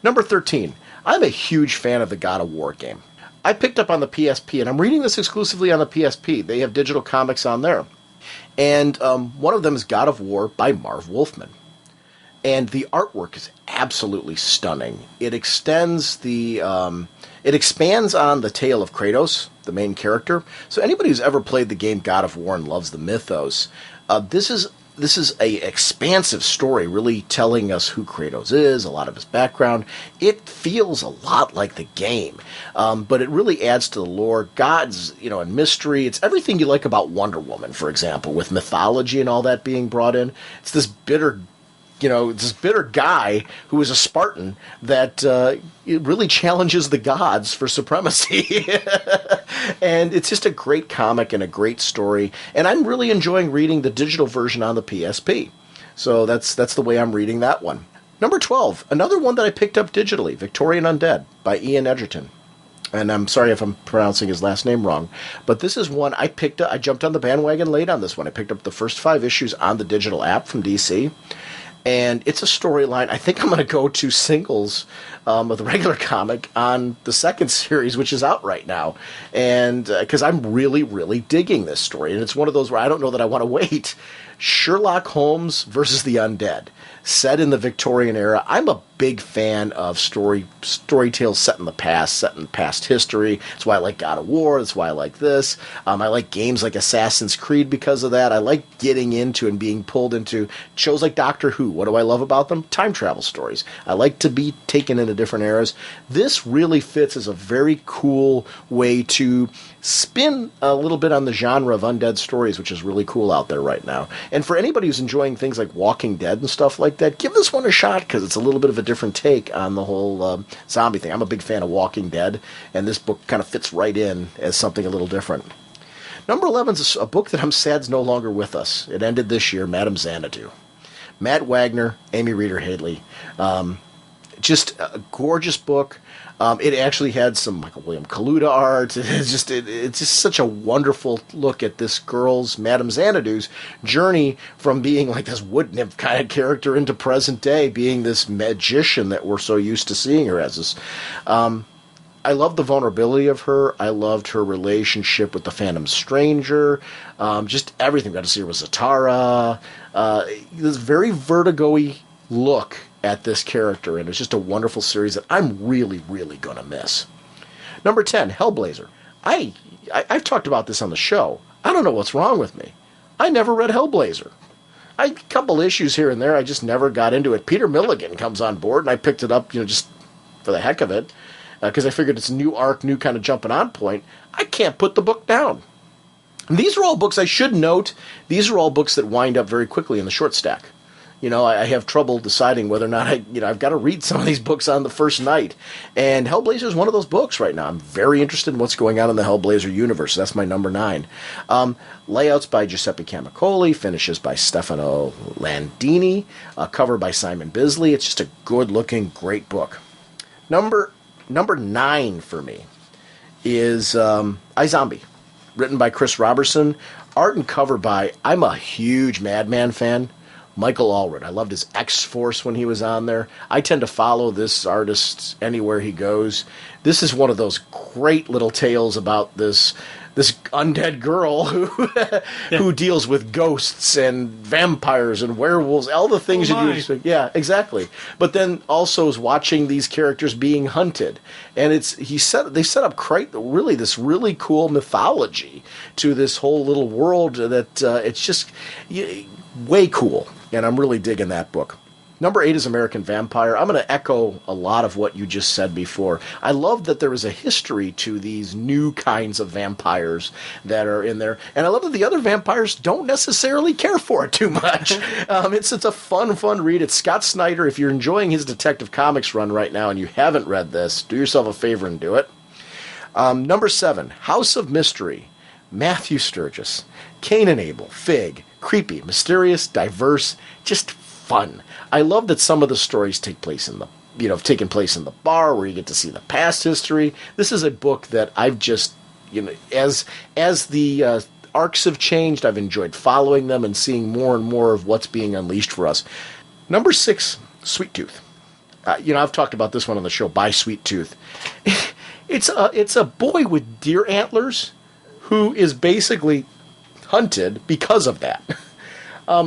Number 13. I'm a huge fan of the God of War game. I picked up on the PSP, and I'm reading this exclusively on the PSP. They have digital comics on there. And one of them is God of War by Marv Wolfman. And the artwork is absolutely stunning. It extends it expands on the tale of Kratos, the main character. So anybody who's ever played the game God of War and loves the mythos, this is a expansive story, really telling us who Kratos is, a lot of his background. It feels a lot like the game, but it really adds to the lore, gods, and mystery. It's everything you like about Wonder Woman, for example, with mythology and all that being brought in. It's this bitter guy who is a Spartan that it really challenges the gods for supremacy. And it's just a great comic and a great story. And I'm really enjoying reading the digital version on the PSP. So that's the way I'm reading that one. Number 12, another one that I picked up digitally, Victorian Undead by Ian Edgerton. And I'm sorry if I'm pronouncing his last name wrong, but this is one I picked up. I jumped on the bandwagon late on this one. I picked up the first 5 issues on the digital app from DC. And it's a storyline. I think I'm going to go to singles of the regular comic on the second series, which is out right now. And because I'm really, really digging this story. And it's one of those where I don't know that I want to wait. Sherlock Holmes versus the Undead, set in the Victorian era. I'm a big fan of story tales set in past history. That's why I like God of War. That's why I like this. I like games like Assassin's Creed because of that. I like getting into and being pulled into shows like Doctor Who. What do I love about them? Time travel stories. I like to be taken into different eras. This really fits as a very cool way to spin a little bit on the genre of undead stories, which is really cool out there right now. And for anybody who's enjoying things like Walking Dead and stuff like that, give this one a shot, because it's a little bit of a different take on the whole zombie thing. I'm a big fan of Walking Dead, and this book kind of fits right in as something a little different. Number 11 is a book that I'm sad's no longer with us. It ended this year, Madame Xanadu. Matt Wagner, Amy Reeder Haley. Just a gorgeous book. It actually had some Michael William Kaluta art. It's just such a wonderful look at this girl's, Madame Xanadu's, journey from being like this wood nymph kind of character into present day, being this magician that we're so used to seeing her as. This. I love the vulnerability of her. I loved her relationship with the Phantom Stranger. Just everything. We got to see her with Zatara. This very Vertigo-y look at this character, and it's just a wonderful series that I'm really, really going to miss. Number 10, Hellblazer. I've talked about this on the show. I don't know what's wrong with me. I never read Hellblazer. A couple issues here and there, I just never got into it. Peter Milligan comes on board, and I picked it up, just for the heck of it, because I figured it's a new arc, new kind of jumping on point. I can't put the book down. And these are all books, I should note, these are all books that wind up very quickly in the short stack. I have trouble deciding whether or not I've got to read some of these books on the first night. And Hellblazer is one of those books right now. I'm very interested in what's going on in the Hellblazer universe. That's my number 9. Layouts by Giuseppe Camicoli, finishes by Stefano Landini, cover by Simon Bisley. It's just a good-looking, great book. Number 9 for me is iZombie, written by Chris Robertson, art and cover by, I'm a huge Madman fan. Michael Allred. I loved his X-Force when he was on there. I tend to follow this artist anywhere he goes. This is one of those great little tales about this undead girl who deals with ghosts and vampires and werewolves, all the things that you expect. Yeah, exactly. But then also is watching these characters being hunted, and they set up really this really cool mythology to this whole little world that it's just way cool, and I'm really digging that book. Number 8 is American Vampire. I'm going to echo a lot of what you just said before. I love that there is a history to these new kinds of vampires that are in there. And I love that the other vampires don't necessarily care for it too much. It's a fun read. It's Scott Snyder. If you're enjoying his Detective Comics run right now and you haven't read this, do yourself a favor and do it. Number 7, House of Mystery. Matthew Sturgis. Cain and Abel. Fig. Creepy. Mysterious. Diverse. Just fun. I love that some of the stories take place in taken place in the bar where you get to see the past history. This is a book that I've just, as the arcs have changed, I've enjoyed following them and seeing more and more of what's being unleashed for us. Number 6, Sweet Tooth. I've talked about this one on the show, By Sweet Tooth. It's a boy with deer antlers who is basically hunted because of that.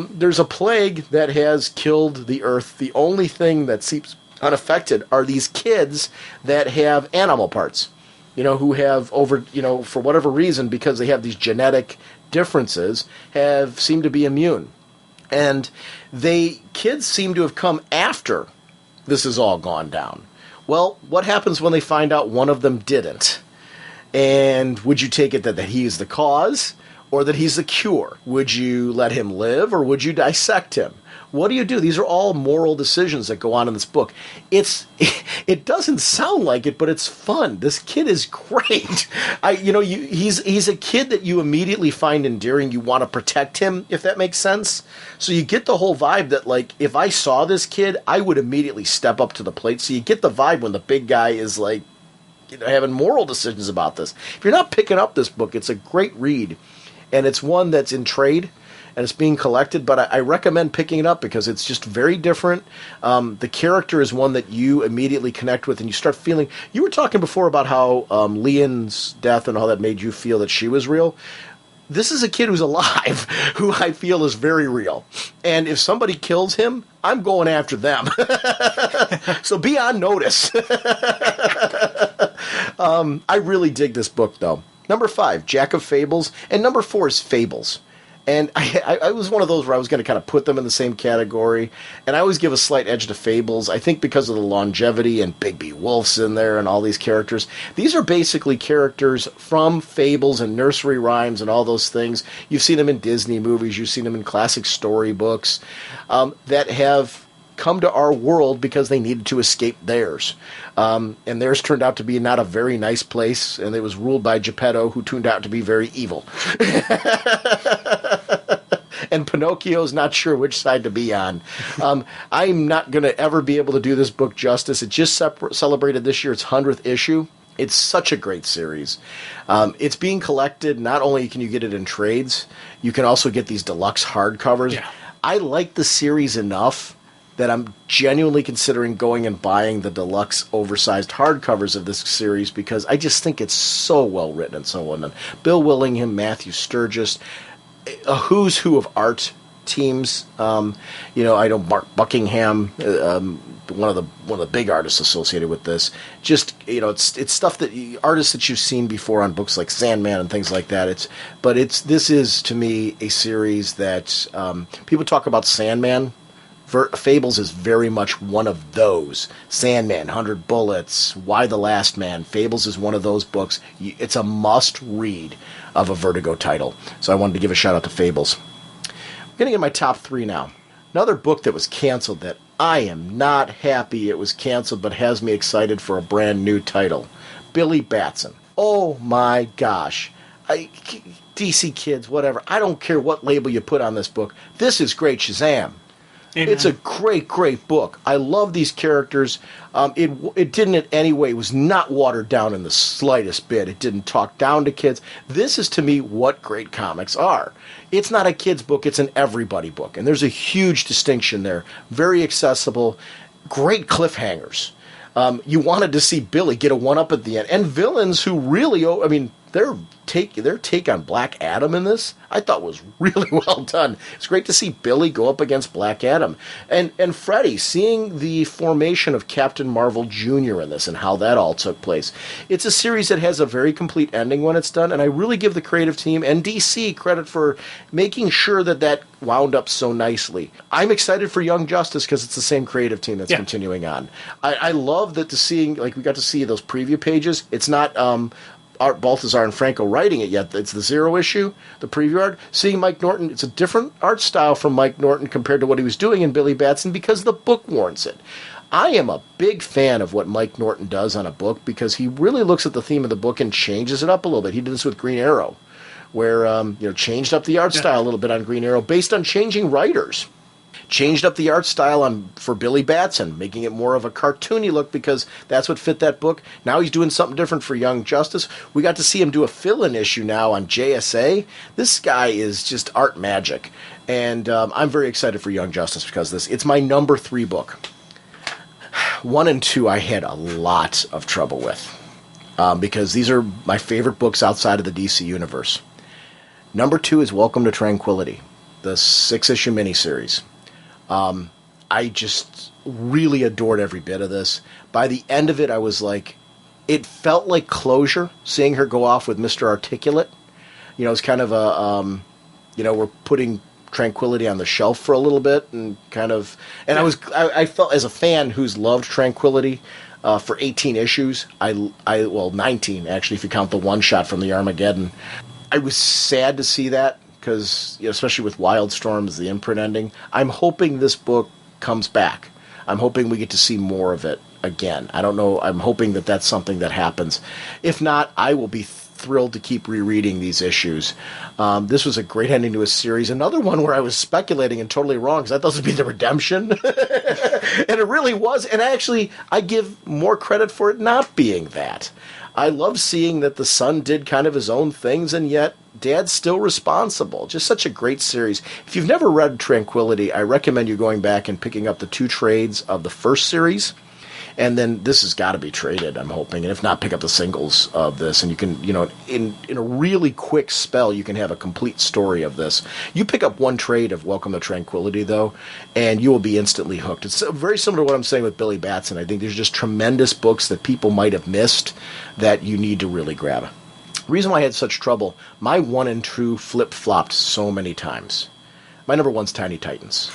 There's a plague that has killed the earth. The only thing that seems unaffected are these kids that have animal parts, who have for whatever reason, because they have these genetic differences, seem to be immune. And kids seem to have come after this has all gone down. Well, what happens when they find out one of them didn't? And would you take it that he is the cause? Or that he's the cure? Would you let him live, or would you dissect him? What do you do? These are all moral decisions that go on in this book. It doesn't sound like it, but it's fun. This kid is great. He's a kid that you immediately find endearing. You want to protect him, if that makes sense. So you get the whole vibe that, like, if I saw this kid, I would immediately step up to the plate. So you get the vibe when the big guy is like, having moral decisions about this. If you're not picking up this book, it's a great read. And it's one that's in trade, and it's being collected, but I recommend picking it up because it's just very different. The character is one that you immediately connect with, and you start feeling... You were talking before about how Leon's death and how that made you feel that she was real. This is a kid who's alive, who I feel is very real. And if somebody kills him, I'm going after them. So be on notice. I really dig this book, though. Number 5, Jack of Fables, and number 4 is Fables. And I was one of those where I was going to kind of put them in the same category, and I always give a slight edge to Fables, I think because of the longevity, and Bigby Wolf's in there, and all these characters. These are basically characters from Fables and nursery rhymes and all those things. You've seen them in Disney movies, you've seen them in classic storybooks, that have come to our world because they needed to escape theirs. And theirs turned out to be not a very nice place, and it was ruled by Geppetto, who turned out to be very evil. And Pinocchio's not sure which side to be on. I'm not going to ever be able to do this book justice. It just celebrated this year its 100th issue. It's such a great series. It's being collected. Not only can you get it in trades, you can also get these deluxe hardcovers. Yeah. I like the series enough that I'm genuinely considering going and buying the deluxe oversized hardcovers of this series because I just think it's so well written and so well done. Bill Willingham, Matthew Sturgis, a who's who of art teams. I know Mark Buckingham, one of the big artists associated with this. Just it's stuff that artists that you've seen before on books like Sandman and things like that. This is to me a series that people talk about Sandman. Fables is very much one of those. Sandman, 100 Bullets, Why the Last Man. Fables is one of those books. It's a must-read of a Vertigo title. So I wanted to give a shout-out to Fables. I'm getting in my top 3 now. Another book that was canceled that I am not happy it was canceled but has me excited for a brand new title. Billy Batson. Oh my gosh. DC Kids, whatever. I don't care what label you put on this book. This is great. Shazam. Amen. It's a great, great book. I love these characters. It didn't in any way, was not watered down in the slightest bit. It didn't talk down to kids. This is, to me, what great comics are. It's not a kid's book, it's an everybody book. And there's a huge distinction there. Very accessible, great cliffhangers. You wanted to see Billy get a one-up at the end. And villains who really, I mean, their take on Black Adam in this, I thought was really well done. It's great to see Billy go up against Black Adam. And Freddy, seeing the formation of Captain Marvel Jr. in this and how that all took place. It's a series that has a very complete ending when it's done, and I really give the creative team and DC credit for making sure that wound up so nicely. I'm excited for Young Justice because it's the same creative team that's continuing on. I love that we got to see those preview pages. It's not Art Baltazar and Franco writing it yet. It's the 0 issue, the preview art. Seeing Mike Norton, it's a different art style from Mike Norton compared to what he was doing in Billy Batson because the book warrants it. I am a big fan of what Mike Norton does on a book because he really looks at the theme of the book and changes it up a little bit. He did this with Green Arrow, where changed up the art style a little bit on Green Arrow based on changing writers. Changed up the art style for Billy Batson, making it more of a cartoony look because that's what fit that book. Now he's doing something different for Young Justice. We got to see him do a fill-in issue now on JSA. This guy is just art magic. And I'm very excited for Young Justice because it's my number 3 book. 1 and 2 I had a lot of trouble with because these are my favorite books outside of the DC universe. Number 2 is Welcome to Tranquility, the 6-issue miniseries. I just really adored every bit of this. By the end of it, I was like, it felt like closure, seeing her go off with Mr. Articulate. It's kind of a, we're putting Tranquility on the shelf for a little bit and I felt as a fan who's loved Tranquility for 18 issues, 19 actually, if you count the one shot from the Armageddon. I was sad to see that. Because, especially with Wildstorm as the imprint ending, I'm hoping this book comes back. I'm hoping we get to see more of it again. I don't know. I'm hoping that that's something that happens. If not, I will be thrilled to keep rereading these issues. This was a great ending to a series. Another one where I was speculating and totally wrong because I thought this would be the redemption. And it really was. And actually, I give more credit for it not being that. I love seeing that the son did kind of his own things, and yet Dad's still responsible. Just such a great series. If you've never read Tranquility, I recommend you going back and picking up the 2 trades of the first series. And then this has got to be traded, I'm hoping. And if not, pick up the singles of this. And you can, in a really quick spell, you can have a complete story of this. You pick up 1 trade of Welcome to Tranquility, though, and you will be instantly hooked. It's very similar to what I'm saying with Billy Batson. I think there's just tremendous books that people might have missed that you need to really grab. The reason why I had such trouble, my 1 and 2 flip-flopped so many times. My number 1's Tiny Titans.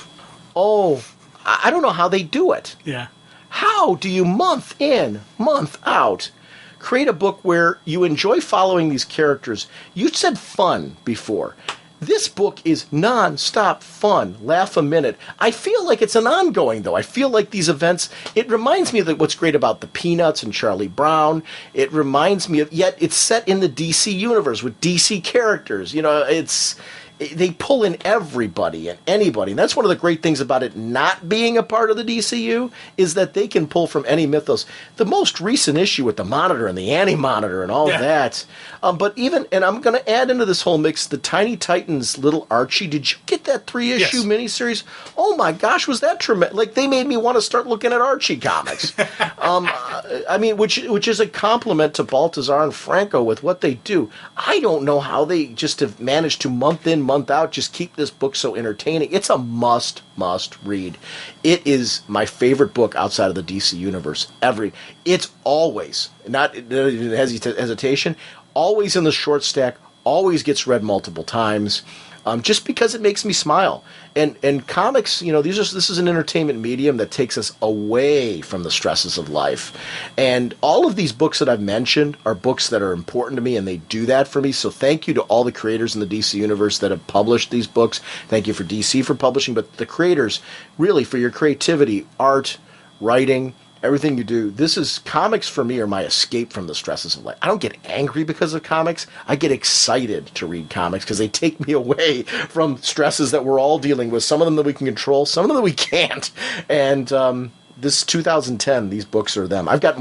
Oh, I don't know how they do it. Yeah. How do you, month in, month out, create a book where you enjoy following these characters? You said fun before. This book is non-stop fun. Laugh a minute. I feel like it's an ongoing, though. I feel like these events, it reminds me of what's great about the Peanuts and Charlie Brown. It reminds me of, yet it's set in the DC universe with DC characters. They pull in everybody and anybody. And that's one of the great things about it not being a part of the DCU is that they can pull from any mythos. The most recent issue with the Monitor and the Anti-Monitor and all that. But even, and I'm going to add into this whole mix, the Tiny Titans Little Archie. Did you get that 3-issue miniseries? Oh my gosh, was that tremendous. Like, they made me want to start looking at Archie comics. Which is a compliment to Baltazar and Franco with what they do. I don't know how they just have managed to month in, month out, just keep this book so entertaining. It's a must read. It is my favorite book outside of the DC universe. It's always, not hesitation, always in the short stack, always gets read multiple times. Just because it makes me smile. And comics, this is an entertainment medium that takes us away from the stresses of life. And all of these books that I've mentioned are books that are important to me, and they do that for me. So thank you to all the creators in the DC universe that have published these books. Thank you for DC for publishing, but the creators, really, for your creativity, art, writing, everything you do. This is comics for me are my escape from the stresses of life. I don't get angry because of comics. I get excited to read comics because they take me away from stresses that we're all dealing with. Some of them that we can control, some of them that we can't. And this 2010, these books are them. I've got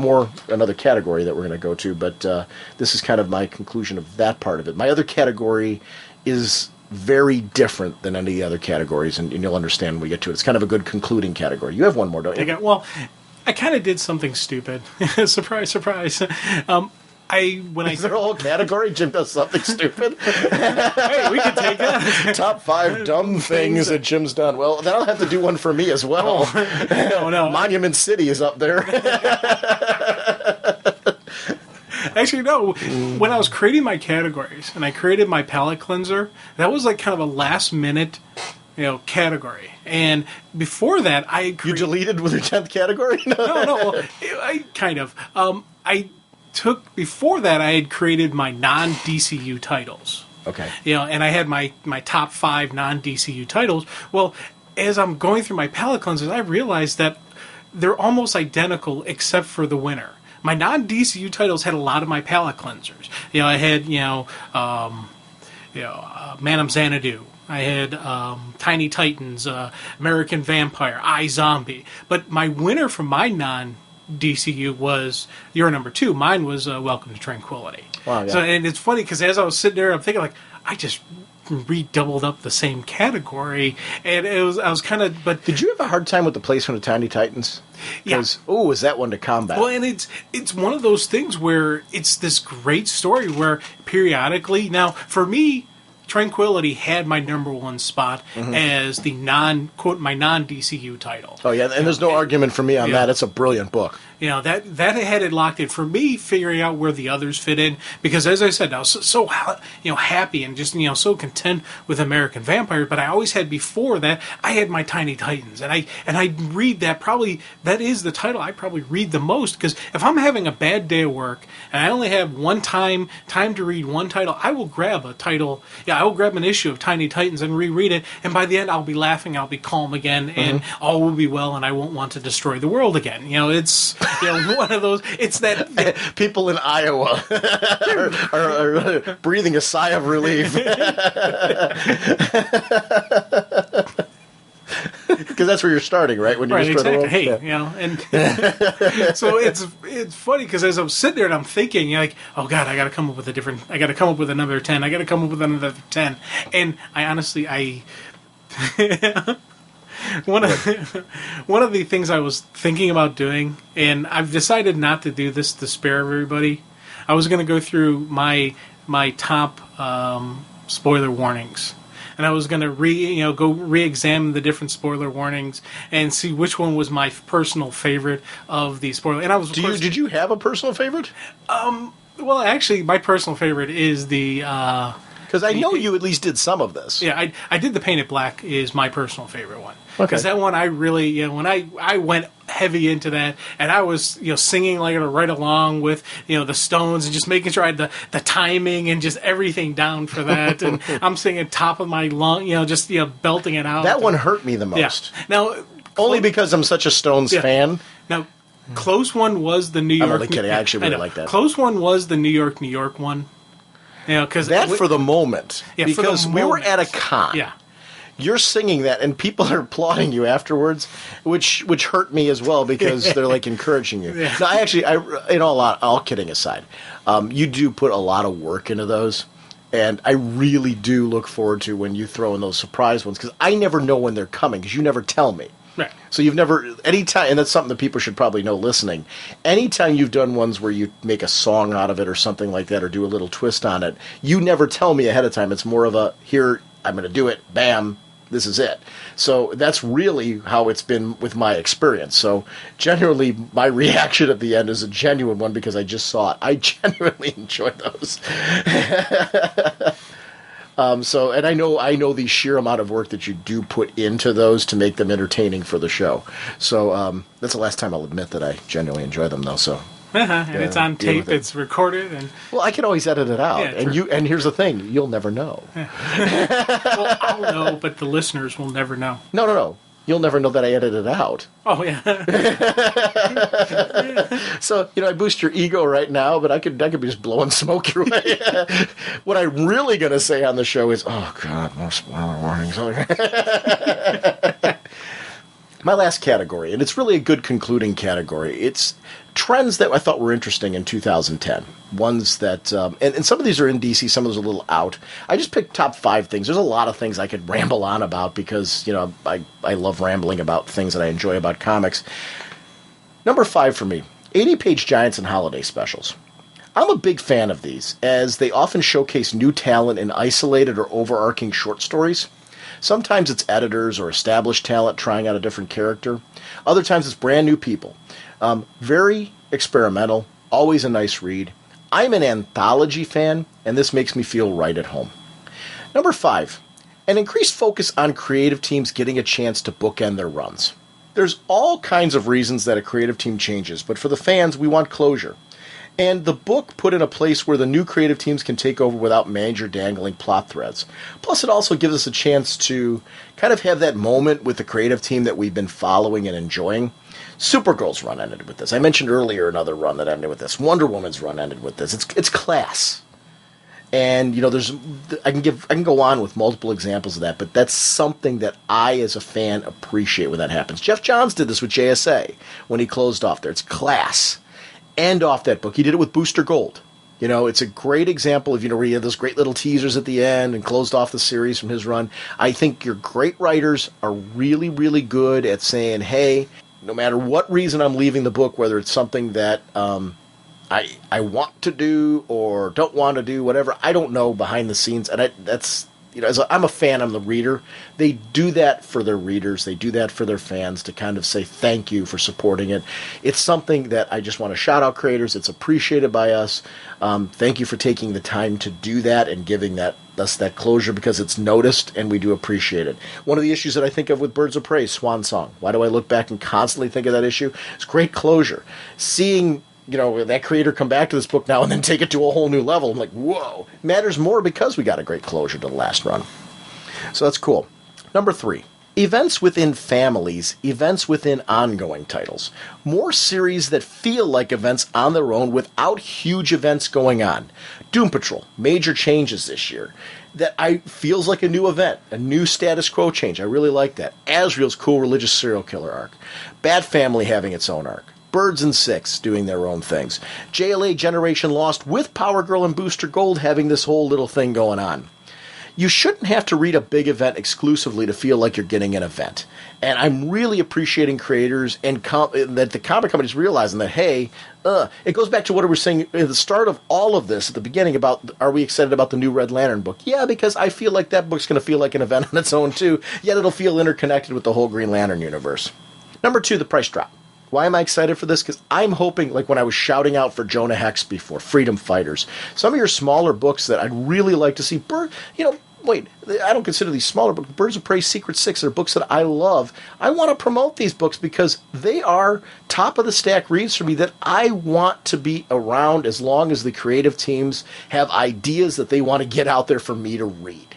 another category that we're going to go to, but this is kind of my conclusion of that part of it. My other category is very different than any other categories, and you'll understand when we get to it. It's kind of a good concluding category. You have one more, don't you? I kind of did something stupid. Surprise, surprise. Is there a whole category? Jim does something stupid? Hey, we can take that. Top 5 dumb things that Jim's done. Well, then I'll have to do one for me as well. No. Monument City is up there. Actually, no. When I was creating my categories and I created my palette cleanser, that was like kind of a last minute, category. And before that, I You deleted with your 10th category? No. I kind of. Before that, I had created my non-DCU titles. Okay. And I had my top 5 non-DCU titles. Well, as I'm going through my palette cleansers, I realized that they're almost identical except for the winner. My non-DCU titles had a lot of my palette cleansers. I had, Madame Xanadu. I had Tiny Titans, American Vampire, iZombie. But my winner from my non-DCU was your number 2. Mine was Welcome to Tranquility. Wow, yeah. So, and it's funny because as I was sitting there, I'm thinking I just redoubled up the same category, and I was kind of. But did you have a hard time with the placement of Tiny Titans? Yeah. Is that one to combat? Well, and it's one of those things where it's this great story where periodically, now for me, Tranquility had my number 1 spot as the my non-DCU title. Oh yeah, and there's no argument for me on that. It's a brilliant book. That had it locked in for me, figuring out where the others fit in. Because as I said, I was so happy and just so content with American Vampire. But I always had before that I had my Tiny Titans, and I read that that is the title I probably read the most. Because if I'm having a bad day of work and I only have one time to read one title, I will grab a title. I will grab an issue of Tiny Titans and reread it. And by the end, I'll be laughing, I'll be calm again, and all will be well, and I won't want to destroy the world again. It's one of those. It's that people in Iowa are breathing a sigh of relief because that's where you're starting, right? When you destroy the world. Hey, and so it's funny because as I'm sitting there and I'm thinking, oh God, I got to come up with another 10. I got to come up with another 10. And I honestly, one of the things I was thinking about doing, and I've decided not to do this to spare everybody. I was going to go through my top spoiler warnings, and I was going to re-examine the different spoiler warnings and see which one was my personal favorite of the spoiler. And I was did you have a personal favorite? Well, actually, my personal favorite is the. Because I know you at least did some of this. Yeah, I did the Painted Black is my personal favorite one. Okay. Because that one I really, when I went heavy into that, and I was, singing right along with, the Stones and just making sure I had the timing and just everything down for that. And I'm singing top of my lung, just, belting it out. That one hurt me the most. Yeah. Now, only because I'm such a Stones fan. Now, close one was the New York. I'm only kidding. I actually really like that. Close one was the New York one. Because for the moment, because we were at a con. Yeah, you're singing that, and people are applauding you afterwards, which hurt me as well because they're encouraging you. Yeah. No, all kidding aside, you do put a lot of work into those, and I really do look forward to when you throw in those surprise ones because I never know when they're coming because you never tell me. Right. So you've never, anytime, and that's something that people should probably know listening, anytime you've done ones where you make a song out of it or something like that or do a little twist on it, you never tell me ahead of time. It's more of a, here, I'm going to do it, bam, this is it. So that's really how it's been with my experience. So generally, my reaction at the end is a genuine one because I just saw it. I genuinely enjoy those. And I know the sheer amount of work that you do put into those to make them entertaining for the show. So that's the last time I'll admit that I genuinely enjoy them, though. So and it's on tape, it's recorded, and well, I can always edit it out. Yeah, and here's the thing: you'll never know. Well, I'll know, but the listeners will never know. No. You'll never know that I edited it out. Oh, yeah. So, I boost your ego right now, but I could be just blowing smoke your way. What I'm really going to say on the show is, oh, God, more spoiler warnings. My last category, and it's really a good concluding category, it's trends that I thought were interesting in 2010. Ones that, and some of these are in DC, some of those are a little out. I just picked top 5 things. There's a lot of things I could ramble on about because, I love rambling about things that I enjoy about comics. Number 5 for me, 80-page Giants and Holiday Specials. I'm a big fan of these, as they often showcase new talent in isolated or overarching short stories. Sometimes it's editors or established talent trying out a different character. Other times it's brand new people. Very experimental, always a nice read. I'm an anthology fan, and this makes me feel right at home. Number 5, an increased focus on creative teams getting a chance to bookend their runs. There's all kinds of reasons that a creative team changes, but for the fans, we want closure. And the book put in a place where the new creative teams can take over without major dangling plot threads. Plus, it also gives us a chance to kind of have that moment with the creative team that we've been following and enjoying. Supergirl's run ended with this. I mentioned earlier another run that ended with this. Wonder Woman's run ended with this. It's class. And, I can go on with multiple examples of that, but that's something that I, as a fan, appreciate when that happens. Jeff Johns did this with JSA when he closed off there. It's class. End off that book. He did it with Booster Gold. It's a great example of, where he had those great little teasers at the end and closed off the series from his run. I think your great writers are really, really good at saying, hey, no matter what reason I'm leaving the book, whether it's something that I want to do or don't want to do, whatever, I don't know behind the scenes. And that's, as I'm a fan, I'm the reader. They do that for their readers. They do that for their fans to kind of say thank you for supporting it. It's something that I just want to shout out creators. It's appreciated by us. Thank you for taking the time to do that and giving us that closure because it's noticed and we do appreciate it. One of the issues that I think of with Birds of Prey, Swan Song. Why do I look back and constantly think of that issue? It's great closure. Seeing that creator come back to this book now and then take it to a whole new level. I'm like, whoa. Matters more because we got a great closure to the last run. So that's cool. Number 3, events within families, events within ongoing titles. More series that feel like events on their own without huge events going on. Doom Patrol, major changes this year. That feels like a new event, a new status quo change. I really like that. Azrael's cool religious serial killer arc. Bat Family having its own arc. Birds and Six doing their own things. JLA Generation Lost with Power Girl and Booster Gold having this whole little thing going on. You shouldn't have to read a big event exclusively to feel like you're getting an event. And I'm really appreciating creators and that the comic companies realizing that, hey, it goes back to what we were saying at the start of all of this, at the beginning, about are we excited about the new Red Lantern book? Yeah, because I feel like that book's going to feel like an event on its own too, yet it'll feel interconnected with the whole Green Lantern universe. Number 2, the price drop. Why am I excited for this? Because I'm hoping, like when I was shouting out for Jonah Hex before, Freedom Fighters, some of your smaller books that I'd really like to see, I don't consider these smaller books. Birds of Prey, Secret Six are books that I love. I want to promote these books because they are top of the stack reads for me that I want to be around as long as the creative teams have ideas that they want to get out there for me to read.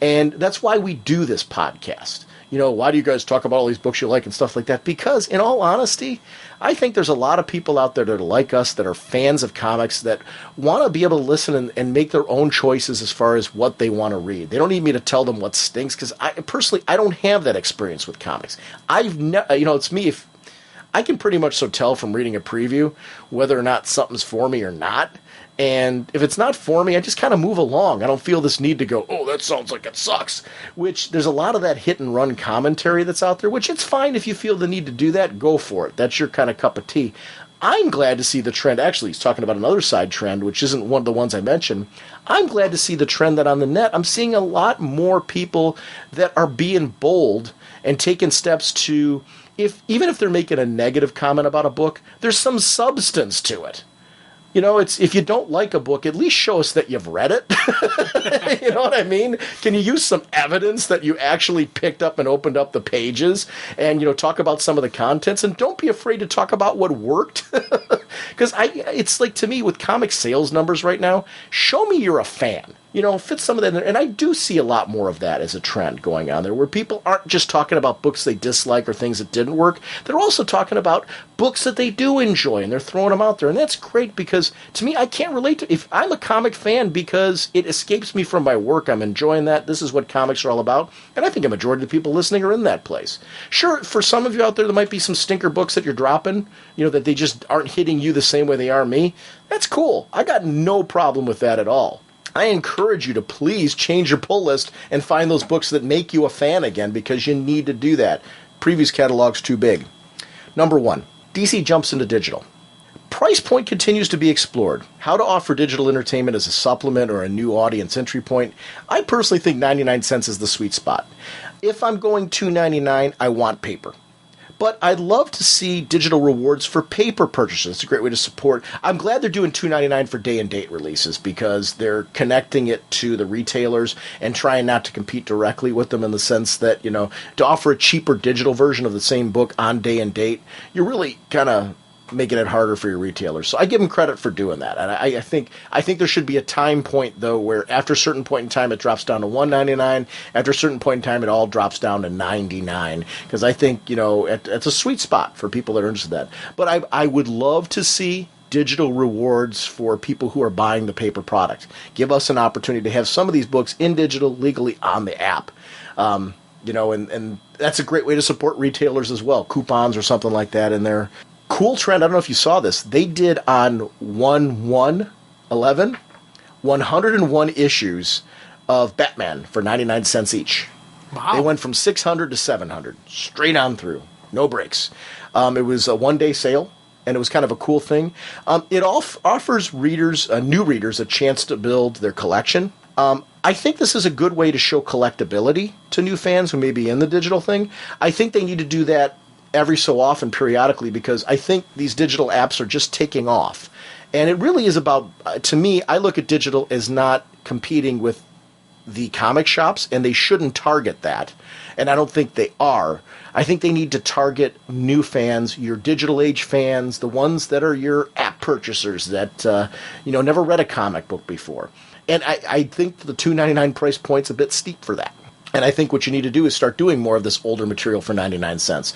And that's why we do this podcast. Why do you guys talk about all these books you like and stuff like that? Because, in all honesty, I think there's a lot of people out there that are like us, that are fans of comics, that want to be able to listen and make their own choices as far as what they want to read. They don't need me to tell them what stinks, because I don't have that experience with comics. It's me. If I can pretty much tell from reading a preview whether or not something's for me or not. And if it's not for me, I just kind of move along. I don't feel this need to go, oh, that sounds like it sucks. Which, there's a lot of that hit and run commentary that's out there, which it's fine if you feel the need to do that, go for it. That's your kind of cup of tea. I'm glad to see the trend. Actually, he's talking about another side trend, which isn't one of the ones I mentioned. I'm glad to see the trend that on the net, I'm seeing a lot more people that are being bold and taking steps to, even if they're making a negative comment about a book, there's some substance to it. It's if you don't like a book, at least show us that you've read it. You know what I mean? Can you use some evidence that you actually picked up and opened up the pages and, talk about some of the contents? And don't be afraid to talk about what worked. Because it's like, to me, with comic sales numbers right now, show me you're a fan. fit some of that in there. And I do see a lot more of that as a trend going on there, where people aren't just talking about books they dislike or things that didn't work. They're also talking about books that they do enjoy, and they're throwing them out there. And that's great, because to me, I can't relate to, if I'm a comic fan because it escapes me from my work, I'm enjoying that. This is what comics are all about. And I think a majority of the people listening are in that place. Sure, for some of you out there, there might be some stinker books that you're dropping, that they just aren't hitting you the same way they are me. That's cool. I got no problem with that at all. I encourage you to please change your pull list and find those books that make you a fan again, because you need to do that. Previous catalog's too big. Number 1, DC jumps into digital. Price point continues to be explored. How to offer digital entertainment as a supplement or a new audience entry point. I personally think 99 cents is the sweet spot. If I'm going $2.99, I want paper. But I'd love to see digital rewards for paper purchases. It's a great way to support. I'm glad they're doing $2.99 for day and date releases, because they're connecting it to the retailers and trying not to compete directly with them, in the sense that, to offer a cheaper digital version of the same book on day and date, you're really kind of making it harder for your retailers. So I give them credit for doing that. And I think there should be a time point, though, where after a certain point in time it drops down to $1.99. After a certain point in time it all drops down to $99. Because I think, it's a sweet spot for people that are interested in that. But I would love to see digital rewards for people who are buying the paper product. Give us an opportunity to have some of these books in digital legally on the app. And that's a great way to support retailers as well. Coupons or something like that in there. Cool trend, I don't know if you saw this. They did on 1/1/11, 101 issues of Batman for 99 cents each. Wow. They went from 600 to 700, straight on through, no breaks. It was a one-day sale, and it was kind of a cool thing. It offers new readers, a chance to build their collection. I think this is a good way to show collectability to new fans who may be in the digital thing. I think they need to do that every so often, periodically, because I think these digital apps are just taking off. And it really is about, to me, I look at digital as not competing with the comic shops, and they shouldn't target that. And I don't think they are. I think they need to target new fans, your digital age fans, the ones that are your app purchasers that never read a comic book before. And I think the $2.99 price point's a bit steep for that. And I think what you need to do is start doing more of this older material for 99 cents.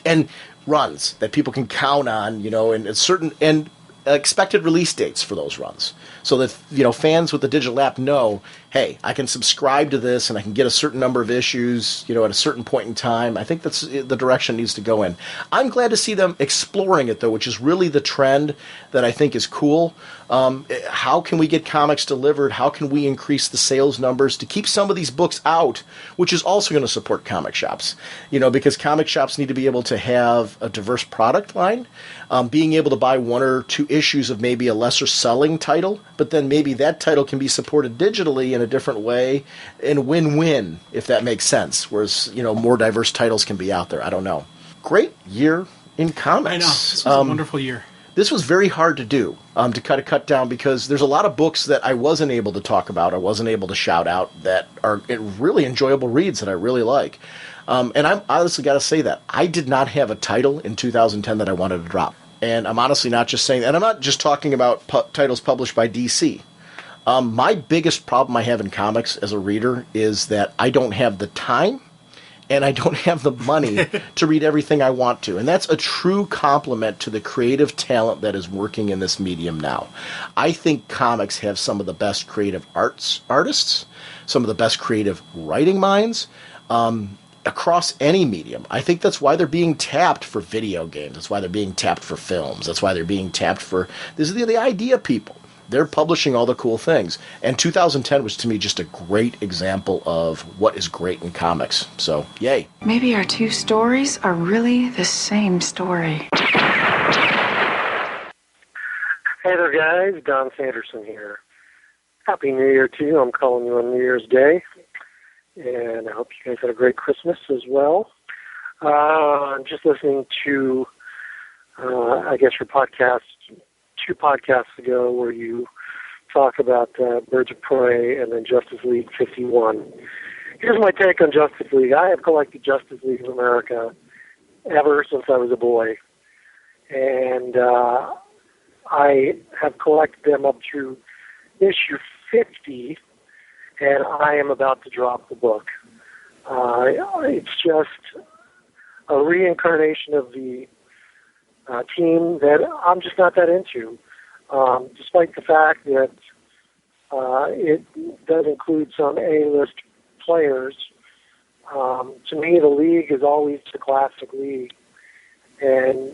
And runs that people can count on, and certain and expected release dates for those runs. So that, fans with the digital app know, hey, I can subscribe to this and I can get a certain number of issues, at a certain point in time. I think that's the direction it needs to go in. I'm glad to see them exploring it, though, which is really the trend that I think is cool. How can we get comics delivered? How can we increase the sales numbers to keep some of these books out, which is also going to support comic shops, because comic shops need to be able to have a diverse product line, being able to buy 1 or 2 issues of maybe a lesser selling title, but then maybe that title can be supported digitally in a different way, and win-win, if that makes sense, whereas, more diverse titles can be out there. I don't know. Great year in comics. I know. This was a wonderful year. This was very hard to do, to cut down, because there's a lot of books that I wasn't able to talk about, I wasn't able to shout out, that are really enjoyable reads that I really like. And I'm honestly got to say that I did not have a title in 2010 that I wanted to drop. And I'm honestly not just saying that. And I'm not just talking about titles published by DC. My biggest problem I have in comics as a reader is that I don't have the time and I don't have the money to read everything I want to. And that's a true compliment to the creative talent that is working in this medium now. I think comics have some of the best creative artists, some of the best creative writing minds, across any medium. I think that's why they're being tapped for video games. That's why they're being tapped for films. That's why they're being tapped for... This is the idea people. They're publishing all the cool things. And 2010 was, to me, just a great example of what is great in comics. So, yay. Maybe our 2 stories are really the same story. Hey there, guys. Don Sanderson here. Happy New Year to you. I'm calling you on New Year's Day. And I hope you guys had a great Christmas as well. I'm just listening to, I guess, your podcast 2 podcasts ago where you talk about Birds of Prey and then Justice League 51. Here's my take on Justice League. I have collected Justice League of America ever since I was a boy. And I have collected them up through issue 50, and I am about to drop the book. It's just a reincarnation of the team that I'm just not that into, despite the fact that it does include some A-list players. To me, the league is always the classic league. And,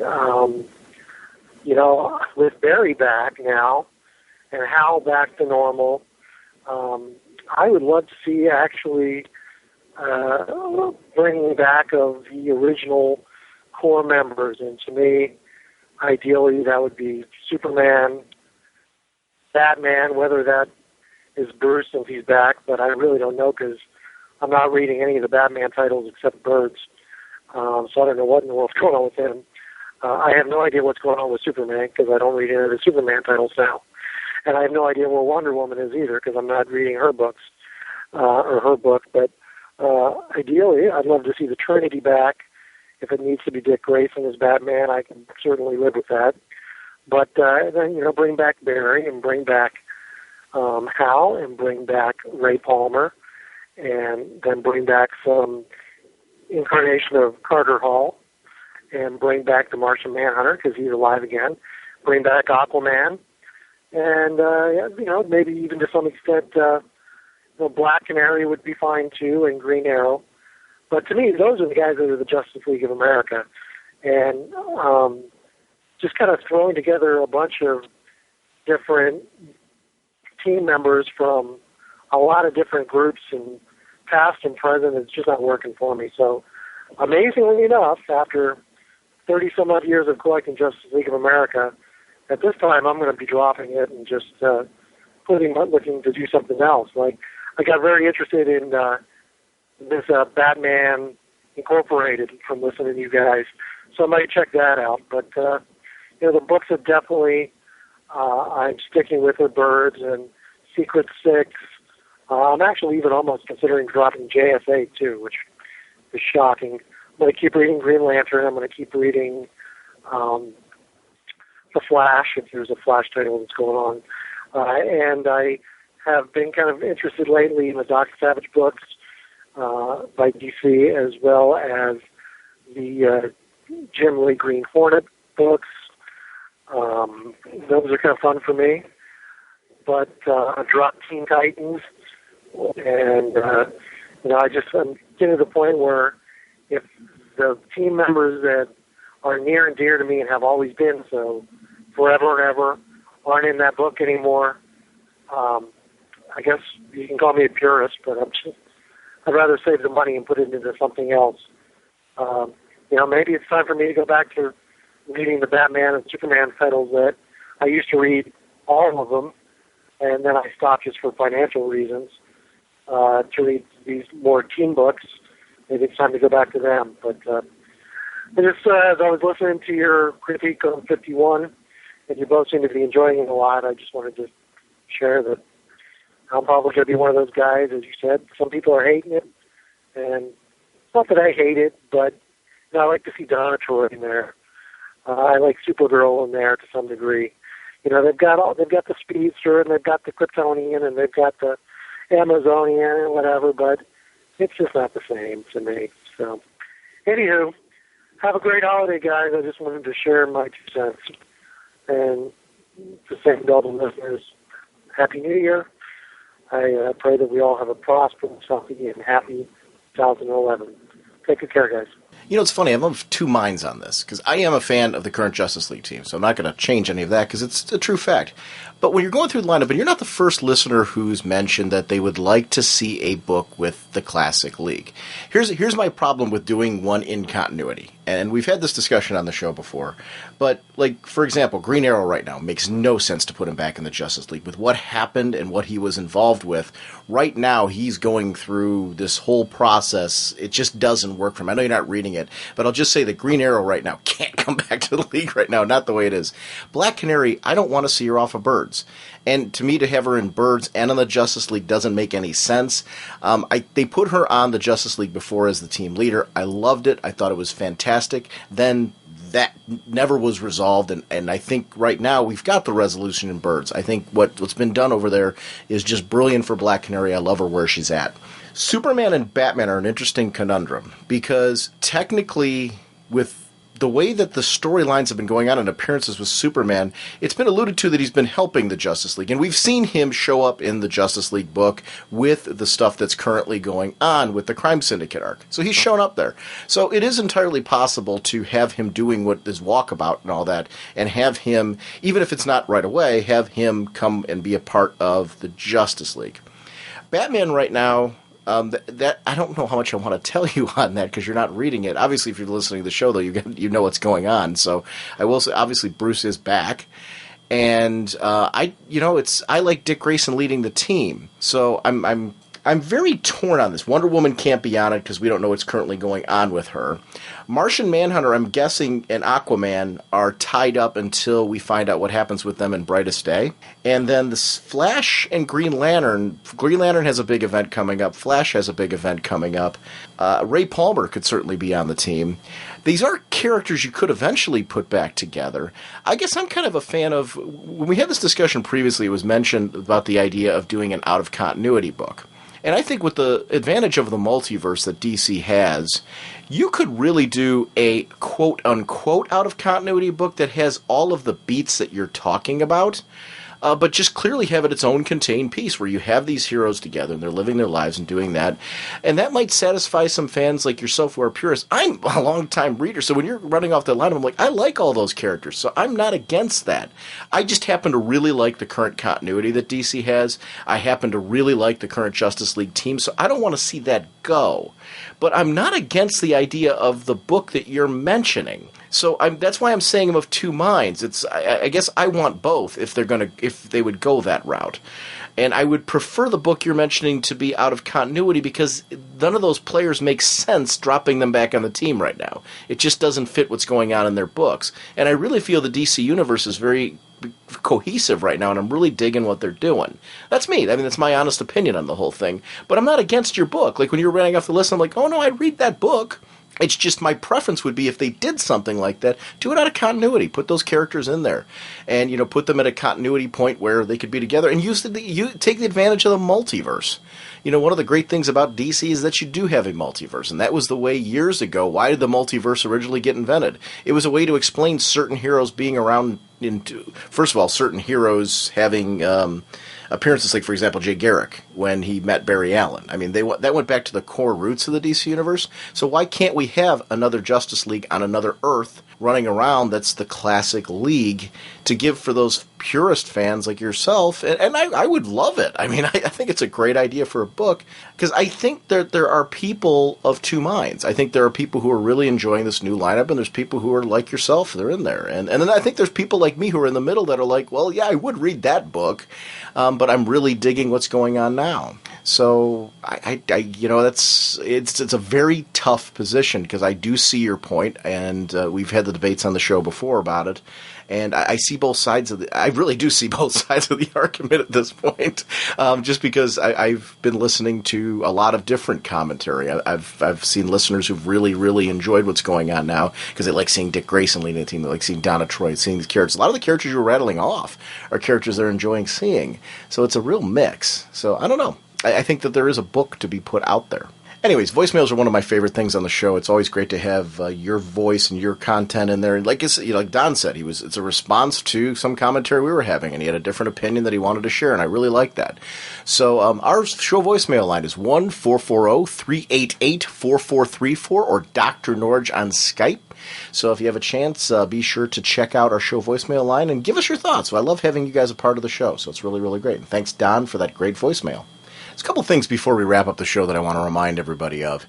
with Barry back now and Hal back to normal, I would love to see actually bringing back of the original core members. And to me, ideally, that would be Superman, Batman, whether that is Bruce if he's back, but I really don't know because I'm not reading any of the Batman titles except Birds. So I don't know what in the world's going on with him. I have no idea what's going on with Superman because I don't read any of the Superman titles now. And I have no idea where Wonder Woman is either because I'm not reading her books or her book. But ideally, I'd love to see the Trinity back. If it needs to be Dick Grayson as Batman, I can certainly live with that. But then, bring back Barry and bring back Hal and bring back Ray Palmer and then bring back some incarnation of Carter Hall and bring back the Martian Manhunter because he's alive again. Bring back Aquaman and, maybe even to some extent, Black Canary would be fine too and Green Arrow. But to me, those are the guys that are the Justice League of America. And just kind of throwing together a bunch of different team members from a lot of different groups and past and present is just not working for me. So amazingly enough, after 30-some-odd years of collecting Justice League of America, at this time I'm going to be dropping it and just looking to do something else. Like, I got very interested in this Batman Incorporated from listening to you guys, so I might check that out. But the books are definitely I'm sticking with the Birds and Secret Six. I'm actually even almost considering dropping JSA too, which is shocking. I'm going to keep reading Green Lantern. I'm going to keep reading The Flash, if there's a Flash title that's going on. And I have been kind of interested lately in the Doc Savage books by DC, as well as the Jim Lee Green Hornet books. Those are kind of fun for me. But I dropped Teen Titans, and I'm getting to the point where if the team members that are near and dear to me and have always been so forever and ever aren't in that book anymore, I guess you can call me a purist, but I'd rather save the money and put it into something else. Maybe it's time for me to go back to reading the Batman and Superman titles that I used to read, all of them, and then I stopped just for financial reasons to read these more team books. Maybe it's time to go back to them. But as I was listening to your critique on 51, and you both seem to be enjoying it a lot, I just wanted to share that I'm probably going to be one of those guys, as you said. Some people are hating it, and it's not that I hate it, but I like to see Donna Troy in there. I like Supergirl in there to some degree. They've got the Speedster, and they've got the Kryptonian, and they've got the Amazonian, and whatever, but it's just not the same to me. So, anywho, have a great holiday, guys. I just wanted to share my 2 cents. And to say to all the listeners, Happy New Year. I pray that we all have a prosperous, healthy, and happy 2011. Take good care, guys. It's funny. I'm of two minds on this, because I am a fan of the current Justice League team, so I'm not going to change any of that, because it's a true fact. But when you're going through the lineup, and you're not the first listener who's mentioned that they would like to see a book with the classic league. Here's my problem with doing one in continuity, and we've had this discussion on the show before. But, for example, Green Arrow right now makes no sense to put him back in the Justice League. With what happened and what he was involved with, right now he's going through this whole process. It just doesn't work for him. I know you're not reading it, but I'll just say that Green Arrow right now can't come back to the league right now, not the way it is. Black Canary, I don't want to see her off of Birds. And to me, to have her in Birds and on the Justice League doesn't make any sense. They put her on the Justice League before as the team leader. I loved it. I thought it was fantastic. Then that never was resolved, and I think right now we've got the resolution in Birds. I think what's been done over there is just brilliant for Black Canary. I love her where she's at. Superman and Batman are an interesting conundrum, because technically, with the way that the storylines have been going on and appearances with Superman, it's been alluded to that he's been helping the Justice League. And we've seen him show up in the Justice League book with the stuff that's currently going on with the Crime Syndicate arc. So he's shown up there. So it is entirely possible to have him doing what is Walkabout and all that, and have him, even if it's not right away, have him come and be a part of the Justice League. Batman right now, that I don't know how much I want to tell you on that, because you're not reading it. Obviously, if you're listening to the show, though, you know what's going on. So I will say, obviously, Bruce is back, and I like Dick Grayson leading the team. So I'm very torn on this. Wonder Woman can't be on it because we don't know what's currently going on with her. Martian Manhunter, I'm guessing, and Aquaman are tied up until we find out what happens with them in Brightest Day. And then the Flash and Green Lantern. Green Lantern has a big event coming up. Flash has a big event coming up. Ray Palmer could certainly be on the team. These are characters you could eventually put back together. I guess I'm kind of a fan of, when we had this discussion previously, it was mentioned about the idea of doing an out-of-continuity book. And I think with the advantage of the multiverse that DC has, you could really do a quote-unquote out-of-continuity book that has all of the beats that you're talking about, but just clearly have it its own contained piece where you have these heroes together and they're living their lives and doing that. And that might satisfy some fans like yourself who are purists. I'm a long-time reader, so when you're running off that line, I'm like, I like all those characters, so I'm not against that. I just happen to really like the current continuity that DC has. I happen to really like the current Justice League team, so I don't want to see that go. But I'm not against the idea of the book that you're mentioning. So that's why I'm saying I'm of two minds. I guess I want both if they would go that route. And I would prefer the book you're mentioning to be out of continuity, because none of those players make sense dropping them back on the team right now. It just doesn't fit what's going on in their books. And I really feel the DC Universe is very cohesive right now, and I'm really digging what they're doing. That's me. I mean, that's my honest opinion on the whole thing. But I'm not against your book. Like, when you're running off the list, I'm like, oh no, I'd read that book. It's just my preference would be, if they did something like that, do it out of continuity. Put those characters in there, and put them at a continuity point where they could be together, and take the advantage of the multiverse. One of the great things about DC is that you do have a multiverse, and that was the way years ago. Why did the multiverse originally get invented? It was a way to explain certain heroes being around. First of all, certain heroes having appearances, like, for example, Jay Garrick, when he met Barry Allen. I mean, that went back to the core roots of the DC Universe. So why can't we have another Justice League on another Earth running around that's the classic League, to give for those purist fans like yourself? And I would love it. I mean, I think it's a great idea for a book, because I think there are people of two minds. I think there are people who are really enjoying this new lineup, and there's people who are like yourself, they're in there. And then I think there's people like me who are in the middle that are like, well, yeah, I would read that book, but I'm really digging what's going on now. So it's a very tough position, because I do see your point, and we've had the debates on the show before about it, and I see both sides of I really do see both sides of the argument at this point, just because I've been listening to a lot of different commentary. I've seen listeners who've really, really enjoyed what's going on now, because they like seeing Dick Grayson leading the team, they like seeing Donna Troy, seeing these characters. A lot of the characters you're rattling off are characters they're enjoying seeing, so it's a real mix. So I don't know. I think that there is a book to be put out there. Anyways, voicemails are one of my favorite things on the show. It's always great to have your voice and your content in there. And like Don said, it's a response to some commentary we were having, and he had a different opinion that he wanted to share, and I really like that. So our show voicemail line is 1-440-388-4434, or Dr. Norge on Skype. So if you have a chance, be sure to check out our show voicemail line and give us your thoughts. So I love having you guys a part of the show, so it's really, really great. And thanks, Don, for that great voicemail. There's a couple things before we wrap up the show that I want to remind everybody of.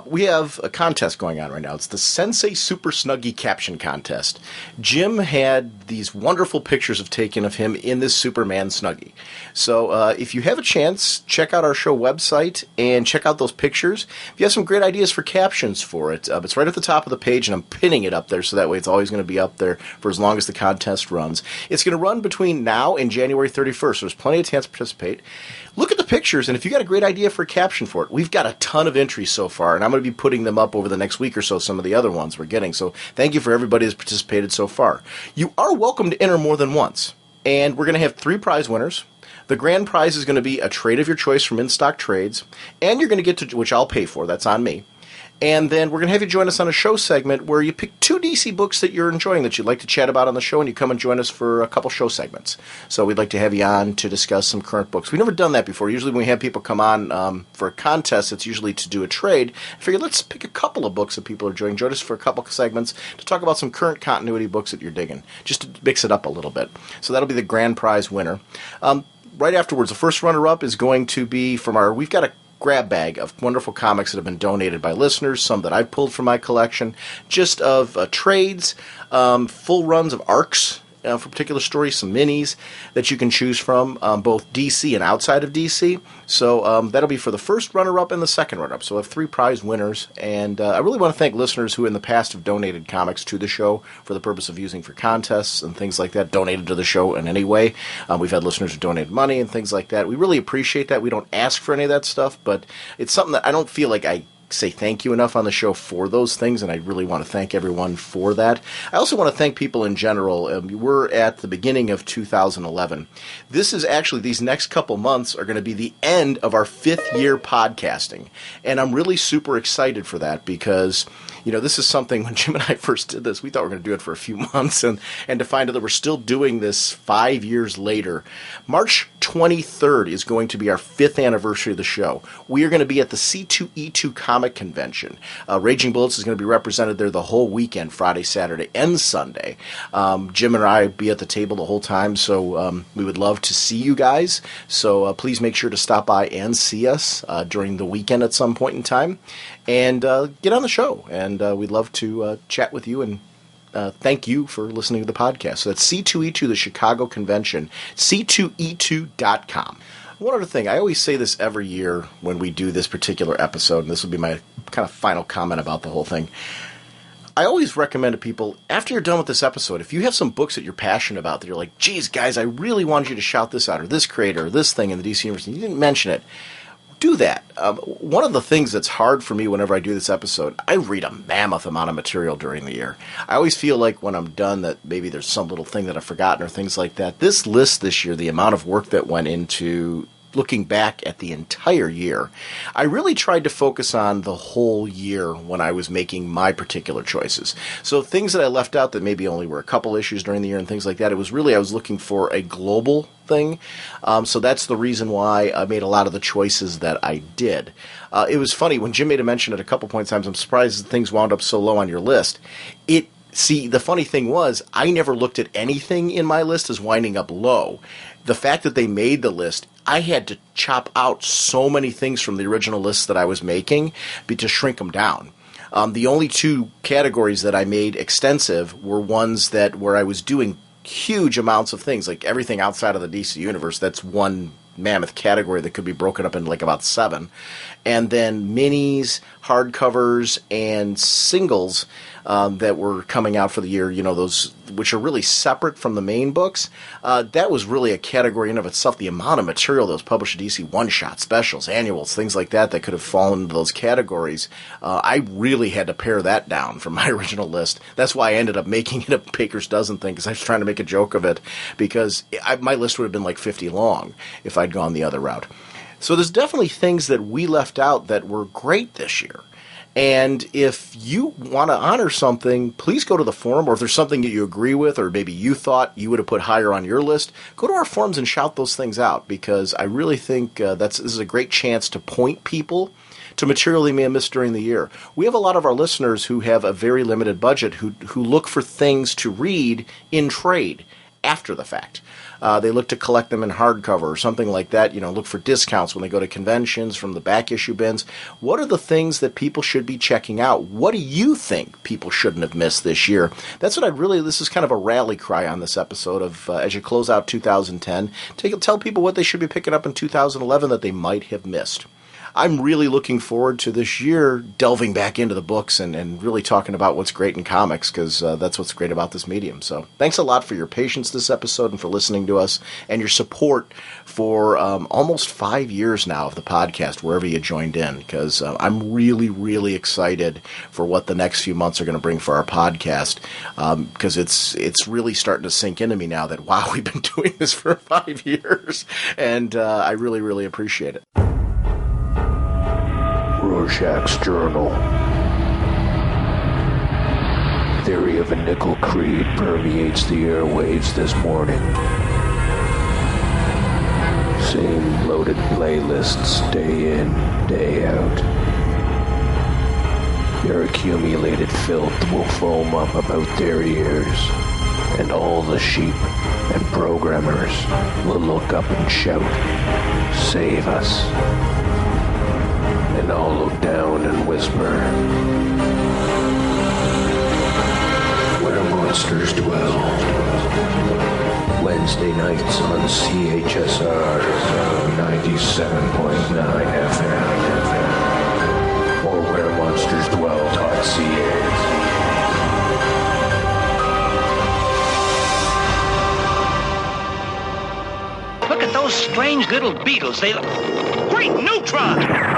We have a contest going on right now. It's the Sensei Super Snuggie Caption Contest. Jim had these wonderful pictures taken of him in this Superman Snuggie. So if you have a chance, check out our show website and check out those pictures. If you have some great ideas for captions for it, it's right at the top of the page, and I'm pinning it up there, so that way it's always going to be up there for as long as the contest runs. It's going to run between now and January 31st, so there's plenty of chance to participate. Look at the pictures, And if you got a great idea for a caption for it, we've got a ton of entries so far, and I'm going to be putting them up over the next week or so, some of the other ones we're getting. So thank you for everybody that's participated so far. You are welcome to enter more than once. And we're going to have 3 prize winners. The grand prize is going to be a trade of your choice from In-Stock Trades, and you're going to get to, which I'll pay for, that's on me. And then we're going to have you join us on a show segment where you pick 2 DC books that you're enjoying that you'd like to chat about on the show, and you come and join us for a couple show segments. So we'd like to have you on to discuss some current books. We've never done that before. Usually when we have people come on for a contest, it's usually to do a trade. I figured let's pick a couple of books that people are enjoying. Join us for a couple of segments to talk about some current continuity books that you're digging, just to mix it up a little bit. So that'll be the grand prize winner. Right afterwards, the first runner-up is going to be from we've got a grab bag of wonderful comics that have been donated by listeners, some that I pulled from my collection, just of trades, full runs of arcs for particular stories, some minis that you can choose from, both DC and outside of DC. So that'll be for the first runner-up and the second runner-up. So we have 3 prize winners, and I really want to thank listeners who in the past have donated comics to the show for the purpose of using for contests and things like that, donated to the show in any way. We've had listeners who donated money and things like that. We really appreciate that. We don't ask for any of that stuff, but it's something that I don't feel like I say thank you enough on the show for those things, and I really want to thank everyone for that. I also want to thank people in general. We're at the beginning of 2011. This is actually, these next couple months are going to be the end of our 5th year podcasting, and I'm really super excited for that because, you know, this is something, when Jim and I first did this, we thought we were going to do it for a few months, and to find out that we're still doing this 5 years later. March 23rd is going to be our 5th anniversary of the show. We are going to be at the C2E2 Comic Convention. Raging Bullets is going to be represented there the whole weekend, Friday, Saturday, and Sunday. Jim and I be at the table the whole time, so we would love to see you guys. So please make sure to stop by and see us during the weekend at some point in time, and get on the show. And we'd love to chat with you and thank you for listening to the podcast. So that's C2E2, the Chicago Convention, C2E2.com. One other thing, I always say this every year when we do this particular episode, and this will be my kind of final comment about the whole thing. I always recommend to people, after you're done with this episode, if you have some books that you're passionate about, that you're like, geez, guys, I really wanted you to shout this out, or this creator, or this thing in the DC Universe, and you didn't mention it, do that. One of the things that's hard for me whenever I do this episode, I read a mammoth amount of material during the year. I always feel like when I'm done that maybe there's some little thing that I've forgotten or things like that. This list this year, the amount of work that went into looking back at the entire year, I really tried to focus on the whole year when I was making my particular choices. So things that I left out that maybe only were a couple issues during the year and things like that, it was really, I was looking for a global thing. So that's the reason why I made a lot of the choices that I did. It was funny, when Jim made a mention at a couple points times, I'm surprised that things wound up so low on your list. See, the funny thing was, I never looked at anything in my list as winding up low. The fact that they made the list, I had to chop out so many things from the original list that I was making to shrink them down. The only 2 categories that I made extensive were ones where I was doing huge amounts of things, like everything outside of the DC Universe. That's one mammoth category that could be broken up into like about 7. And then minis, hardcovers, and singles that were coming out for the year, you know, those which are really separate from the main books. That was really a category in of itself. The amount of material that was published at DC, one-shot specials, annuals, things like that could have fallen into those categories. I really had to pare that down from my original list. That's why I ended up making it a Baker's Dozen thing, because I was trying to make a joke of it, because my list would have been like 50 long if I'd gone the other route. So there's definitely things that we left out that were great this year. And if you want to honor something, please go to the forum, or if there's something that you agree with, or maybe you thought you would have put higher on your list, go to our forums and shout those things out, because I really think this is a great chance to point people to material they may have missed during the year. We have a lot of our listeners who have a very limited budget who look for things to read in trade after the fact. They look to collect them in hardcover or something like that, look for discounts when they go to conventions from the back issue bins. What are the things that people should be checking out? What do you think people shouldn't have missed this year? That's what this is kind of a rally cry on this episode of, as you close out 2010, tell people what they should be picking up in 2011 that they might have missed. I'm really looking forward to this year delving back into the books and really talking about what's great in comics, because that's what's great about this medium. So thanks a lot for your patience this episode and for listening to us and your support for almost 5 years now of the podcast, wherever you joined in, because I'm really, really excited for what the next few months are going to bring for our podcast, because it's really starting to sink into me now that, wow, we've been doing this for 5 years, and I really, really appreciate it. Rorschach's Journal. Theory of a nickel creed permeates the airwaves this morning. Same loaded playlists day in, day out. Your accumulated filth will foam up about their ears, and all the sheep and programmers will look up and shout, "Save us." And I'll look down and whisper, "Where monsters dwell." Wednesday nights on CHSR 97.9 FM or wheremonstersdwell.ca. Look at those strange little beetles. They look... Great neutron!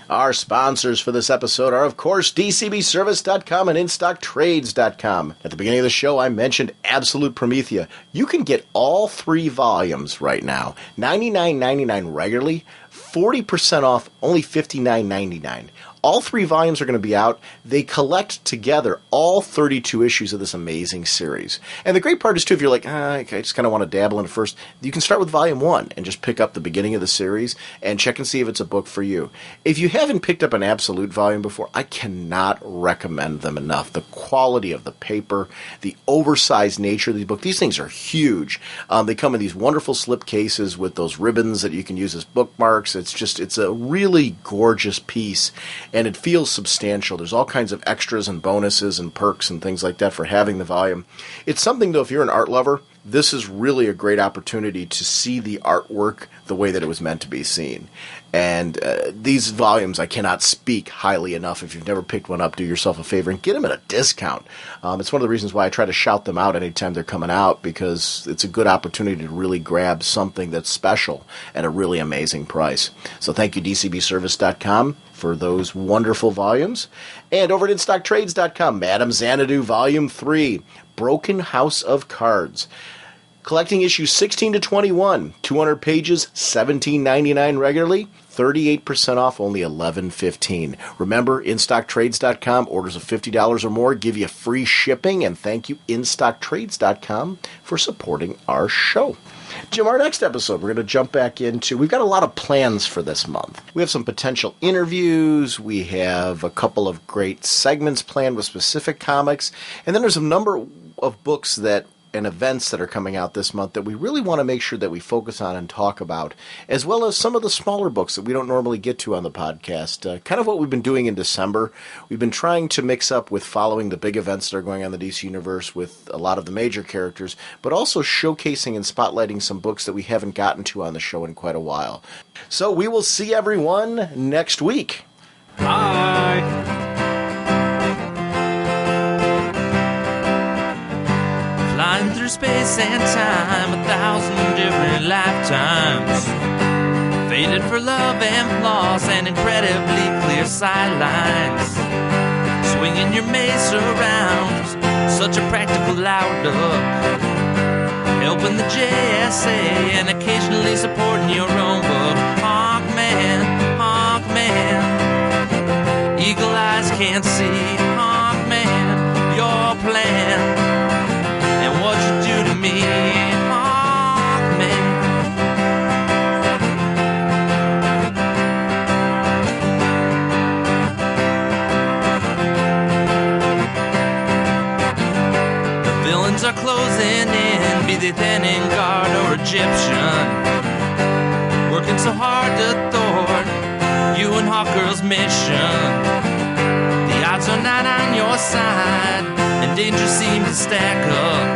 Our sponsors for this episode are, of course, DCBService.com and InStockTrades.com. At the beginning of the show, I mentioned Absolute Promethea. You can get all 3 volumes right now, $99.99 regularly, 40% off, only $59.99. All 3 volumes are going to be out. They collect together all 32 issues of this amazing series. And the great part is, too, if you're like, I just kind of want to dabble in it first, you can start with Volume 1 and just pick up the beginning of the series and check and see if it's a book for you. If you haven't picked up an Absolute volume before, I cannot recommend them enough. The quality of the paper, the oversized nature of these books, these things are huge. They come in these wonderful slip cases with those ribbons that you can use as bookmarks. It's a really gorgeous piece. And it feels substantial. There's all kinds of extras and bonuses and perks and things like that for having the volume. It's something, though, if you're an art lover, this is really a great opportunity to see the artwork the way that it was meant to be seen. And these volumes, I cannot speak highly enough. If you've never picked one up, do yourself a favor and get them at a discount. It's one of the reasons why I try to shout them out anytime they're coming out, because it's a good opportunity to really grab something that's special at a really amazing price. So thank you, DCBService.com, for those wonderful volumes. And over at InStockTrades.com, Madame Xanadu Volume 3, Broken House of Cards. Collecting issues 16 to 21, 200 pages, $17.99 regularly, 38% off, only $11.15. Remember, InStockTrades.com, orders of $50 or more give you free shipping, and thank you, InStockTrades.com, for supporting our show. Jim, our next episode, we're going to jump back into, we've got a lot of plans for this month. We have some potential interviews, we have a couple of great segments planned with specific comics, and then there's a number of books that and events that are coming out this month that we really want to make sure that we focus on and talk about, as well as some of the smaller books that we don't normally get to on the podcast. Kind of what we've been doing in December. We've been trying to mix up with following the big events that are going on in the DC Universe with a lot of the major characters, but also showcasing and spotlighting some books that we haven't gotten to on the show in quite a while. So we will see everyone next week. Bye! Flying through space and time, 1,000 different lifetimes. Faded for love and loss and incredibly clear sightlines. Swinging your mace around, such a practical outlook. Helping the JSA and occasionally supporting your own book. Hawkman, Hawkman. Eagle eyes can't see, Hawkman, your plan. And what you do to me, Hawkman. The villains are closing in, be they Thanin Guard or Egyptian. Working so hard to thwart you and Hawkgirl's mission. The odds are not on your side, and danger seems to stack up.